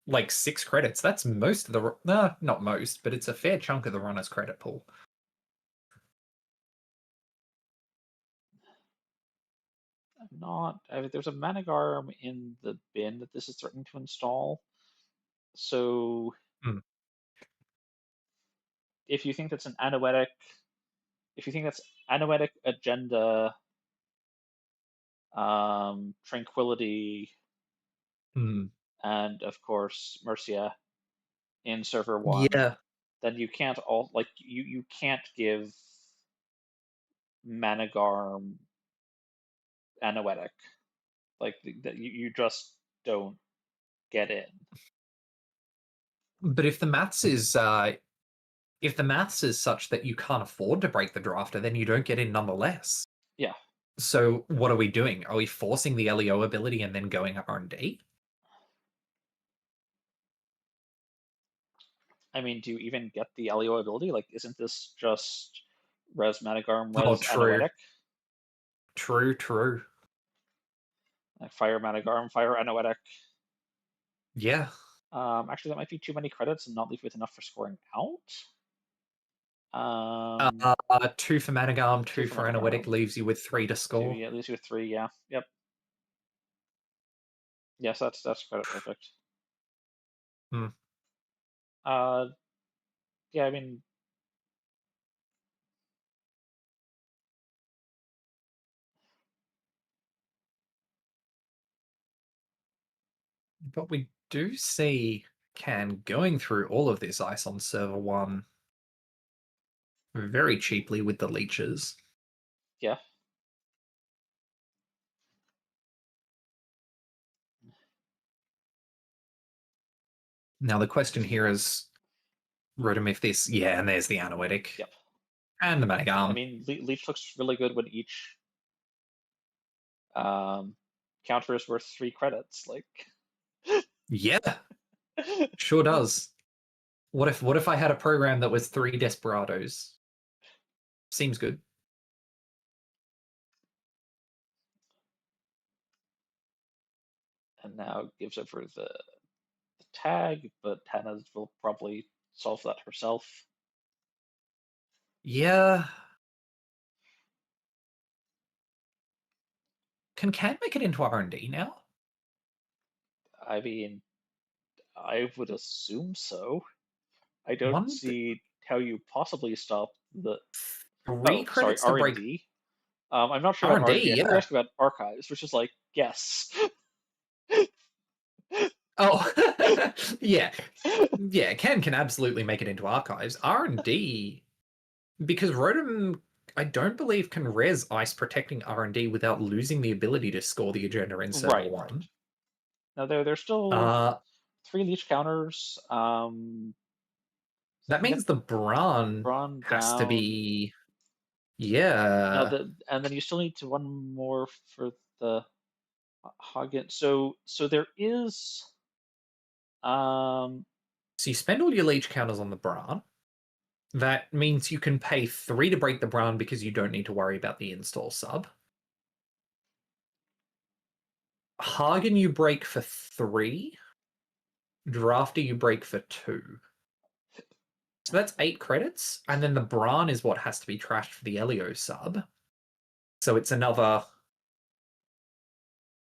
[SPEAKER 1] like 6 credits. That's most of the... not most, but it's a fair chunk of the runner's credit pool.
[SPEAKER 2] There's a Managarm in the bin that this is threatening to install. So if you think that's an Anoetic, Agenda, Tranquility, and of course Mercia in server 1, then you can't you can't give Managarm Anoetic. Like you just don't get in.
[SPEAKER 1] But if the maths is such that you can't afford to break the drafter, then you don't get in nonetheless.
[SPEAKER 2] Yeah.
[SPEAKER 1] So what are we doing? Are we forcing the LEO ability and then going R&D?
[SPEAKER 2] I mean, do you even get the LEO ability? Like, isn't this just Res Managarm, Res Anoetic?
[SPEAKER 1] True.
[SPEAKER 2] Like Fire Managarm, Fire Anoetic.
[SPEAKER 1] Yeah.
[SPEAKER 2] Actually, that might be too many credits and not leave with enough for scoring out.
[SPEAKER 1] 2 for Managarm, 2 for Anoetic leaves you with 3 to score.
[SPEAKER 2] 2, yeah, leaves you with 3. Yeah. Yep. Yes, that's credit perfect. Yeah, I mean,
[SPEAKER 1] but we do see Can going through all of this ice on server 1 very cheaply with the leeches.
[SPEAKER 2] Yeah.
[SPEAKER 1] Now the question here is, Rotom, if this... Yeah, and there's the Anoetic.
[SPEAKER 2] Yep.
[SPEAKER 1] And the Managarm.
[SPEAKER 2] I mean, Leech looks really good when each counter is worth 3 credits. Like...
[SPEAKER 1] Yeah. Sure does. What if I had a program that was 3 Desperados? Seems good.
[SPEAKER 2] And now gives over the tag, but Hannah will probably solve that herself.
[SPEAKER 1] Yeah. Can make it into R&D now?
[SPEAKER 2] I mean, I would assume so. I don't see how you possibly stop the
[SPEAKER 1] 3 credits to break.
[SPEAKER 2] R&D. I'm not sure about R&D. I think you're asking about archives, which is like, yes.
[SPEAKER 1] Oh, yeah. Yeah, can absolutely make it into archives. R&D, because Rotom, I don't believe, can res ice protecting R&D without losing the ability to score the agenda in server
[SPEAKER 2] Right, right.
[SPEAKER 1] 1.
[SPEAKER 2] Now there's still
[SPEAKER 1] Uh,
[SPEAKER 2] 3 leech counters. So I
[SPEAKER 1] that
[SPEAKER 2] can get
[SPEAKER 1] means the Bran
[SPEAKER 2] Brawn
[SPEAKER 1] has to
[SPEAKER 2] down.
[SPEAKER 1] be...
[SPEAKER 2] Now
[SPEAKER 1] Yeah.
[SPEAKER 2] and then you still need to one more for the Hagen. So there is um
[SPEAKER 1] So you spend all your leech counters on the Bran. That means you can pay 3 to break the Bran because you don't need to worry about the install sub. Hagen you break for 3. Drafter you break for 2. So that's 8 credits, and then the Bran is what has to be trashed for the Elio sub. So it's another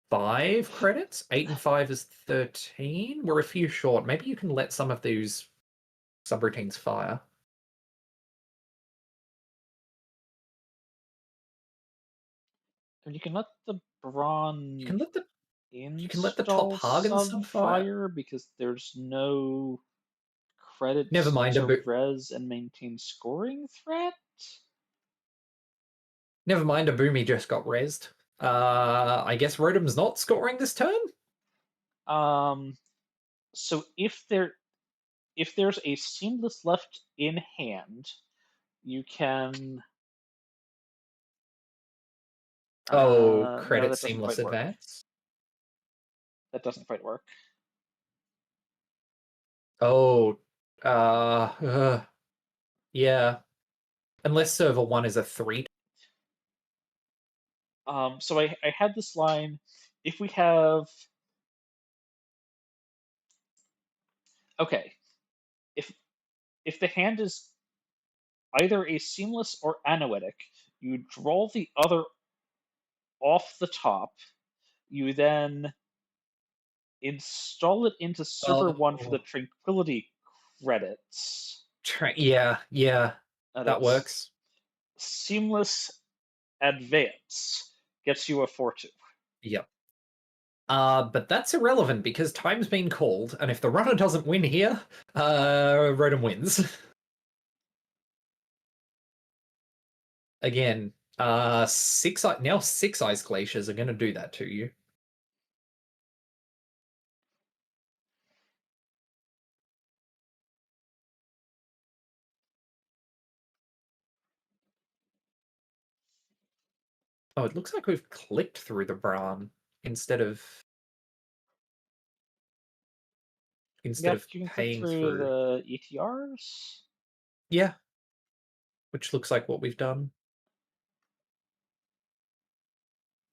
[SPEAKER 1] 5 credits. 8 and 5 is 13. We're a few short. Maybe you can let some of those subroutines fire.
[SPEAKER 2] and you can let the
[SPEAKER 1] You
[SPEAKER 2] Brawn
[SPEAKER 1] can let the top
[SPEAKER 2] install
[SPEAKER 1] Hagen
[SPEAKER 2] sub
[SPEAKER 1] sub fire.
[SPEAKER 2] fire because there's no
[SPEAKER 1] Never
[SPEAKER 2] credits
[SPEAKER 1] mind a
[SPEAKER 2] to res and maintain scoring threat.
[SPEAKER 1] Never mind, a Boomy just got rezzed. I guess Rotom's not scoring this turn?
[SPEAKER 2] So if there's a seamless left in hand, you can.
[SPEAKER 1] Oh,
[SPEAKER 2] No,
[SPEAKER 1] credit
[SPEAKER 2] that doesn't
[SPEAKER 1] seamless
[SPEAKER 2] quite work.
[SPEAKER 1] advance.
[SPEAKER 2] That doesn't quite work.
[SPEAKER 1] Oh, yeah. Unless server 1 is a 3.
[SPEAKER 2] So I had this line. If we have okay, if the hand is either a seamless or anoetic, you draw the other off the top. You then install it into server 1 for the
[SPEAKER 1] Oh,
[SPEAKER 2] tranquility credits.
[SPEAKER 1] yeah,
[SPEAKER 2] And
[SPEAKER 1] that
[SPEAKER 2] it's
[SPEAKER 1] works.
[SPEAKER 2] seamless advance gets you a 4-2.
[SPEAKER 1] Yep. But that's irrelevant because time's been called, and if the runner doesn't win here, Rotom wins. Again, 6 ice glaciers are gonna do that to you. Oh, it looks like we've clicked through the Bran instead of
[SPEAKER 2] Yep, you can click
[SPEAKER 1] paying
[SPEAKER 2] through
[SPEAKER 1] through.
[SPEAKER 2] the ETRs.
[SPEAKER 1] Yeah, which looks like what we've done.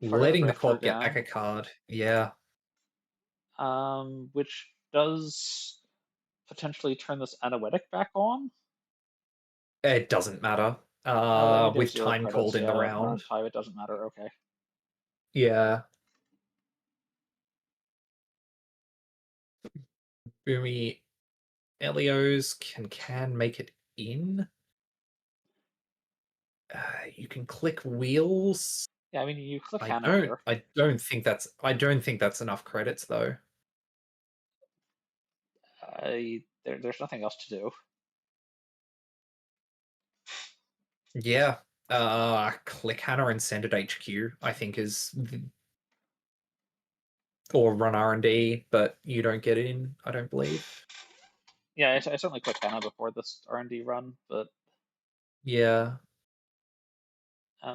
[SPEAKER 2] Fire
[SPEAKER 1] Letting the
[SPEAKER 2] Raptor
[SPEAKER 1] corp get back
[SPEAKER 2] down,
[SPEAKER 1] a card. Yeah,
[SPEAKER 2] which does potentially turn this anoetic back on.
[SPEAKER 1] it doesn't matter.
[SPEAKER 2] Oh, I mean, there's
[SPEAKER 1] With
[SPEAKER 2] 0
[SPEAKER 1] time
[SPEAKER 2] credits.
[SPEAKER 1] called in the
[SPEAKER 2] Yeah, run
[SPEAKER 1] round.
[SPEAKER 2] 5, it doesn't matter. Okay.
[SPEAKER 1] Yeah. Boomy Elios can make it in. You can click wheels.
[SPEAKER 2] Yeah, I mean, you click
[SPEAKER 1] I don't.
[SPEAKER 2] Hanover.
[SPEAKER 1] I don't think that's. I don't think that's enough credits though.
[SPEAKER 2] There's nothing else to do.
[SPEAKER 1] Yeah. Click Hannah and send it HQ. I think is or run R&D, but you don't get in. I don't believe.
[SPEAKER 2] Yeah, I certainly clicked Hannah before this R&D run, but
[SPEAKER 1] Yeah,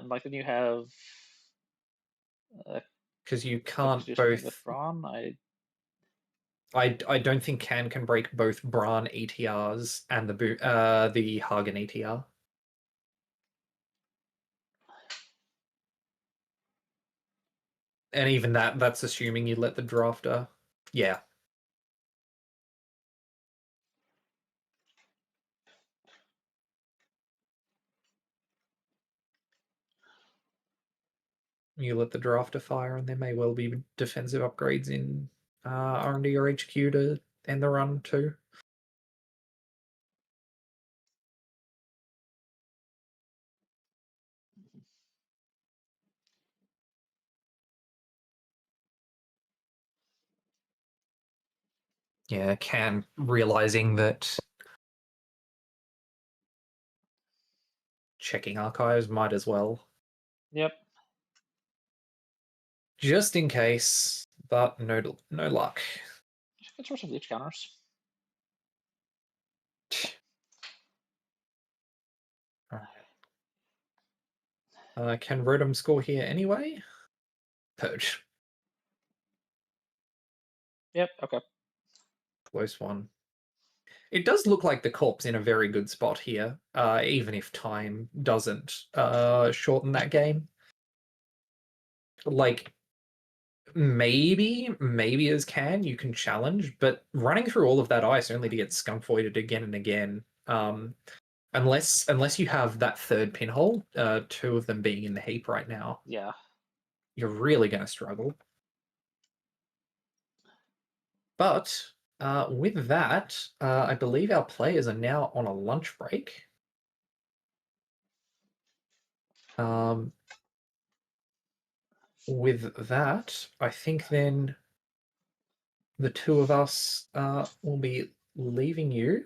[SPEAKER 2] like then you have
[SPEAKER 1] because you
[SPEAKER 2] click to
[SPEAKER 1] can't
[SPEAKER 2] do something with
[SPEAKER 1] both.
[SPEAKER 2] Braun.
[SPEAKER 1] I don't think can break both Bran ETRs and the Hagen ETR. And even that's assuming you let the drafter. Yeah. You let the drafter fire, and there may well be defensive upgrades in R&D or HQ to end the run too. Yeah, can realizing that checking archives might as well.
[SPEAKER 2] Yep.
[SPEAKER 1] Just in case, but no luck.
[SPEAKER 2] Good source of leech counters.
[SPEAKER 1] Can Rotom score here anyway? Purge.
[SPEAKER 2] Yep. Okay.
[SPEAKER 1] Close one. It does look like the corp's in a very good spot here, even if time doesn't shorten that game. Like, maybe as you can challenge, but running through all of that ice only to get skunk voided again and again, unless you have that third pinhole, two of them being in the heap right now,
[SPEAKER 2] Yeah.
[SPEAKER 1] you're really going to struggle. But with that, I believe our players are now on a lunch break. With that, I think then the two of us will be leaving you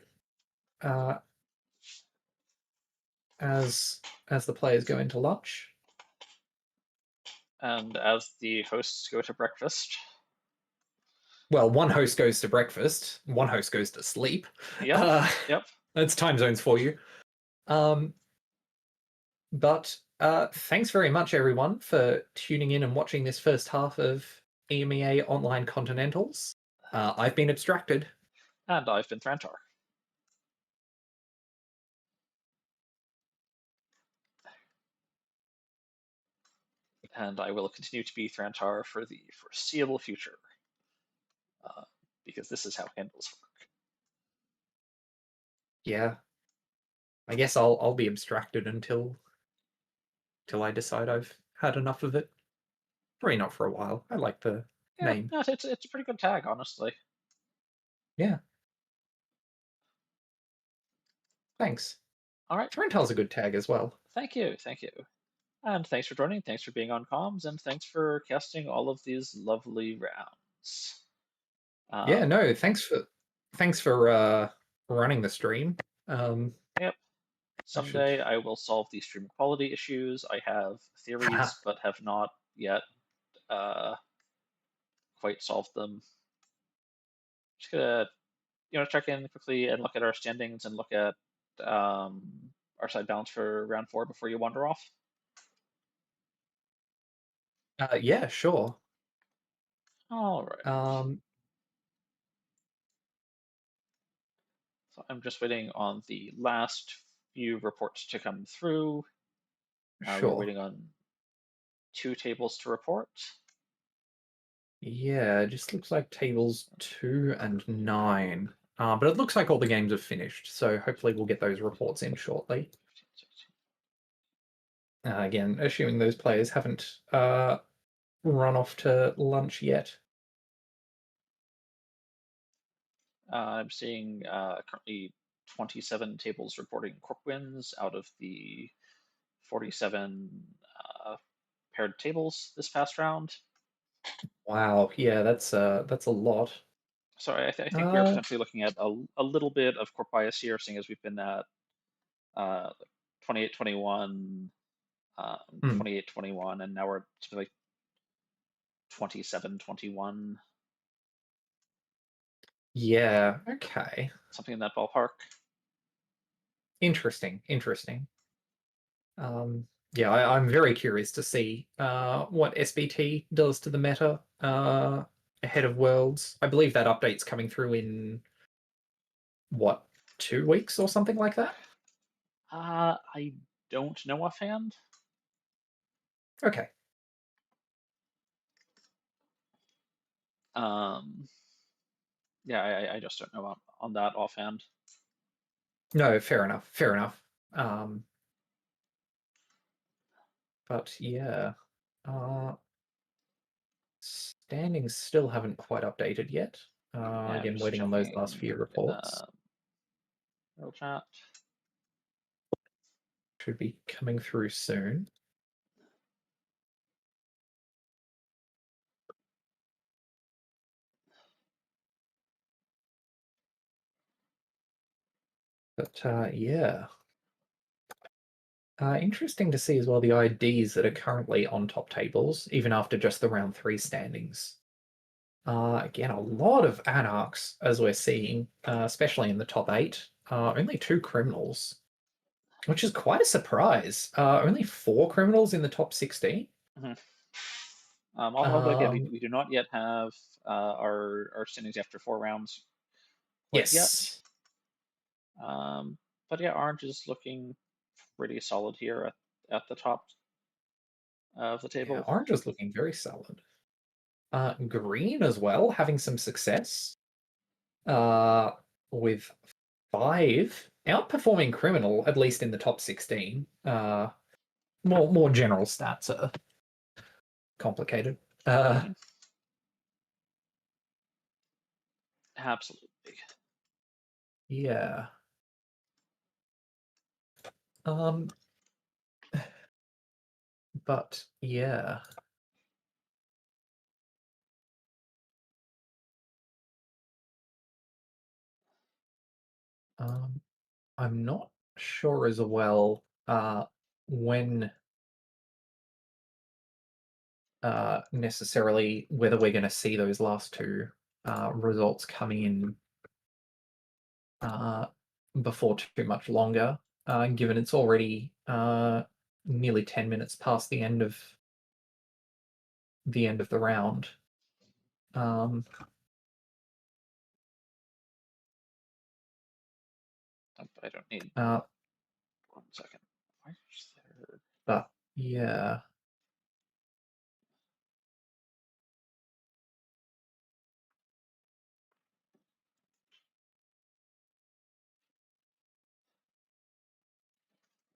[SPEAKER 1] as the players go into lunch.
[SPEAKER 2] And as the hosts go to breakfast.
[SPEAKER 1] Well, one host goes to breakfast, one host goes to sleep.
[SPEAKER 2] Yep. Yep.
[SPEAKER 1] That's time zones for you. But thanks very much, everyone, for tuning in and watching this first half of EMEA Online Continentals. I've been Abstracted.
[SPEAKER 2] And I've been Thrantar. And I will continue to be Thrantar for the foreseeable future. Because this is how handles work.
[SPEAKER 1] Yeah. I guess I'll be Abstracted until I decide I've had enough of it. Probably not for a while. I like the name.
[SPEAKER 2] Yeah, it's a pretty good tag, honestly.
[SPEAKER 1] Yeah. Thanks.
[SPEAKER 2] All right.
[SPEAKER 1] Torrental's a good tag as well.
[SPEAKER 2] Thank you. And thanks for joining, thanks for being on comms, and thanks for casting all of these lovely rounds.
[SPEAKER 1] Yeah, no, thanks for running the stream.
[SPEAKER 2] Yep. Someday I will solve these stream quality issues. I have theories, but have not yet quite solved them. Just gonna check in quickly and look at our standings and look at our side balance for round 4 before you wander off.
[SPEAKER 1] Yeah, sure.
[SPEAKER 2] All right. So I'm just waiting on the last few reports to come through.
[SPEAKER 1] Sure.
[SPEAKER 2] We're waiting on 2 tables to report.
[SPEAKER 1] Yeah, it just looks like tables 2 and 9. But it looks like all the games have finished, so hopefully we'll get those reports in shortly. Again, assuming those players haven't run off to lunch yet.
[SPEAKER 2] I'm seeing currently 27 tables reporting corp wins out of the 47 paired tables this past round.
[SPEAKER 1] Wow, yeah, that's a lot.
[SPEAKER 2] So I think we are potentially looking at a little bit of corp bias here, seeing as we've been at 28-21, 28-21, and now we're something like 27-21.
[SPEAKER 1] Yeah, okay.
[SPEAKER 2] Something in that ballpark.
[SPEAKER 1] Interesting. Yeah, I'm very curious to see what SBT does to the meta ahead of Worlds. I believe that update's coming through in what, 2 weeks or something like that?
[SPEAKER 2] I don't know offhand.
[SPEAKER 1] Okay.
[SPEAKER 2] Yeah, I just don't know on that offhand.
[SPEAKER 1] No, fair enough. But yeah, standings still haven't quite updated yet.
[SPEAKER 2] Yeah,
[SPEAKER 1] Again,
[SPEAKER 2] just
[SPEAKER 1] waiting on those last
[SPEAKER 2] checking
[SPEAKER 1] few reports.
[SPEAKER 2] World chat.
[SPEAKER 1] Should be coming through soon. But yeah. Interesting to see as well the IDs that are currently on top tables, even after just the round 3 standings. Again, a lot of anarchs, as we're seeing, especially in the top 8. Only 2 criminals, which is quite a surprise. Only 4 criminals in the top 16.
[SPEAKER 2] Mhm. Although again, we do not yet have our standings after 4 rounds quite yet.
[SPEAKER 1] Yes.
[SPEAKER 2] But yeah, orange is looking pretty solid here at the top of the
[SPEAKER 1] Yeah,
[SPEAKER 2] table.
[SPEAKER 1] orange is looking very solid. Green as well, having some success. Uh, with 5 outperforming criminal, at least in the top 16. More general stats are complicated.
[SPEAKER 2] Mhm. Absolutely.
[SPEAKER 1] Yeah. Um, but yeah. Um, I'm not sure as well when necessarily whether we're going to see those last 2 results coming in uh, before too much longer, given it's already nearly 10 minutes past the end of the round.
[SPEAKER 2] I don't need
[SPEAKER 1] Uh,
[SPEAKER 2] 1 second. Where's there?
[SPEAKER 1] but yeah.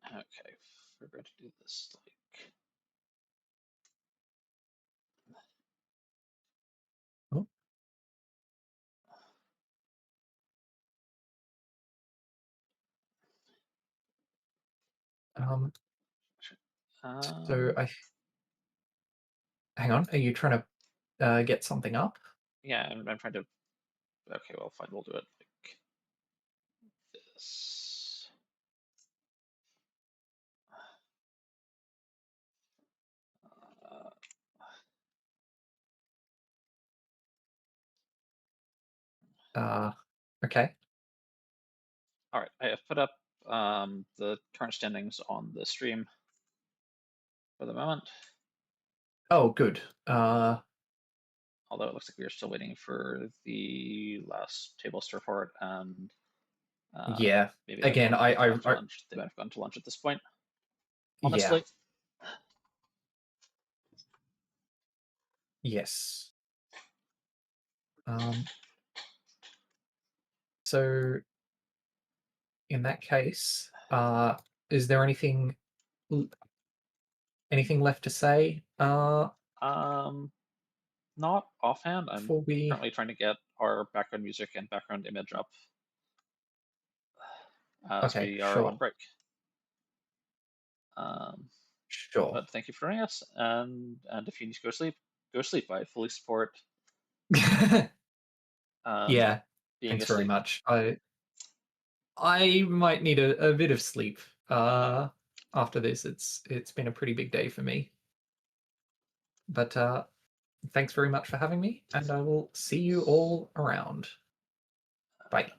[SPEAKER 2] Okay, we're going to do this like.
[SPEAKER 1] Oh, so
[SPEAKER 2] Um,
[SPEAKER 1] I hang on. Are you trying to get something up?
[SPEAKER 2] yeah, I'm trying to. Okay, well, fine, we'll do it like this. Uh,
[SPEAKER 1] Okay.
[SPEAKER 2] all right, I have put up the current standings on the stream for the moment.
[SPEAKER 1] Oh, good.
[SPEAKER 2] Although it looks like we are still waiting for the last tables to report, and
[SPEAKER 1] Yeah.
[SPEAKER 2] maybe they've
[SPEAKER 1] Again,
[SPEAKER 2] gone to lunch. They might have gone to lunch at this point.
[SPEAKER 1] yeah.
[SPEAKER 2] Honestly,
[SPEAKER 1] Yes. Um, so in that case, is there anything left to say
[SPEAKER 2] um, not offhand. I'm
[SPEAKER 1] before we?
[SPEAKER 2] currently trying to get our background music and background image up as
[SPEAKER 1] Okay,
[SPEAKER 2] we are on
[SPEAKER 1] sure,
[SPEAKER 2] break. Um,
[SPEAKER 1] sure.
[SPEAKER 2] but thank you for joining us, and if you need to go sleep, go sleep. I fully support um,
[SPEAKER 1] Yeah.
[SPEAKER 2] being
[SPEAKER 1] Thanks very
[SPEAKER 2] asleep.
[SPEAKER 1] much. I might need a bit of sleep after this. It's been a pretty big day for me. But thanks very much for having me, and I will see you all around. Bye.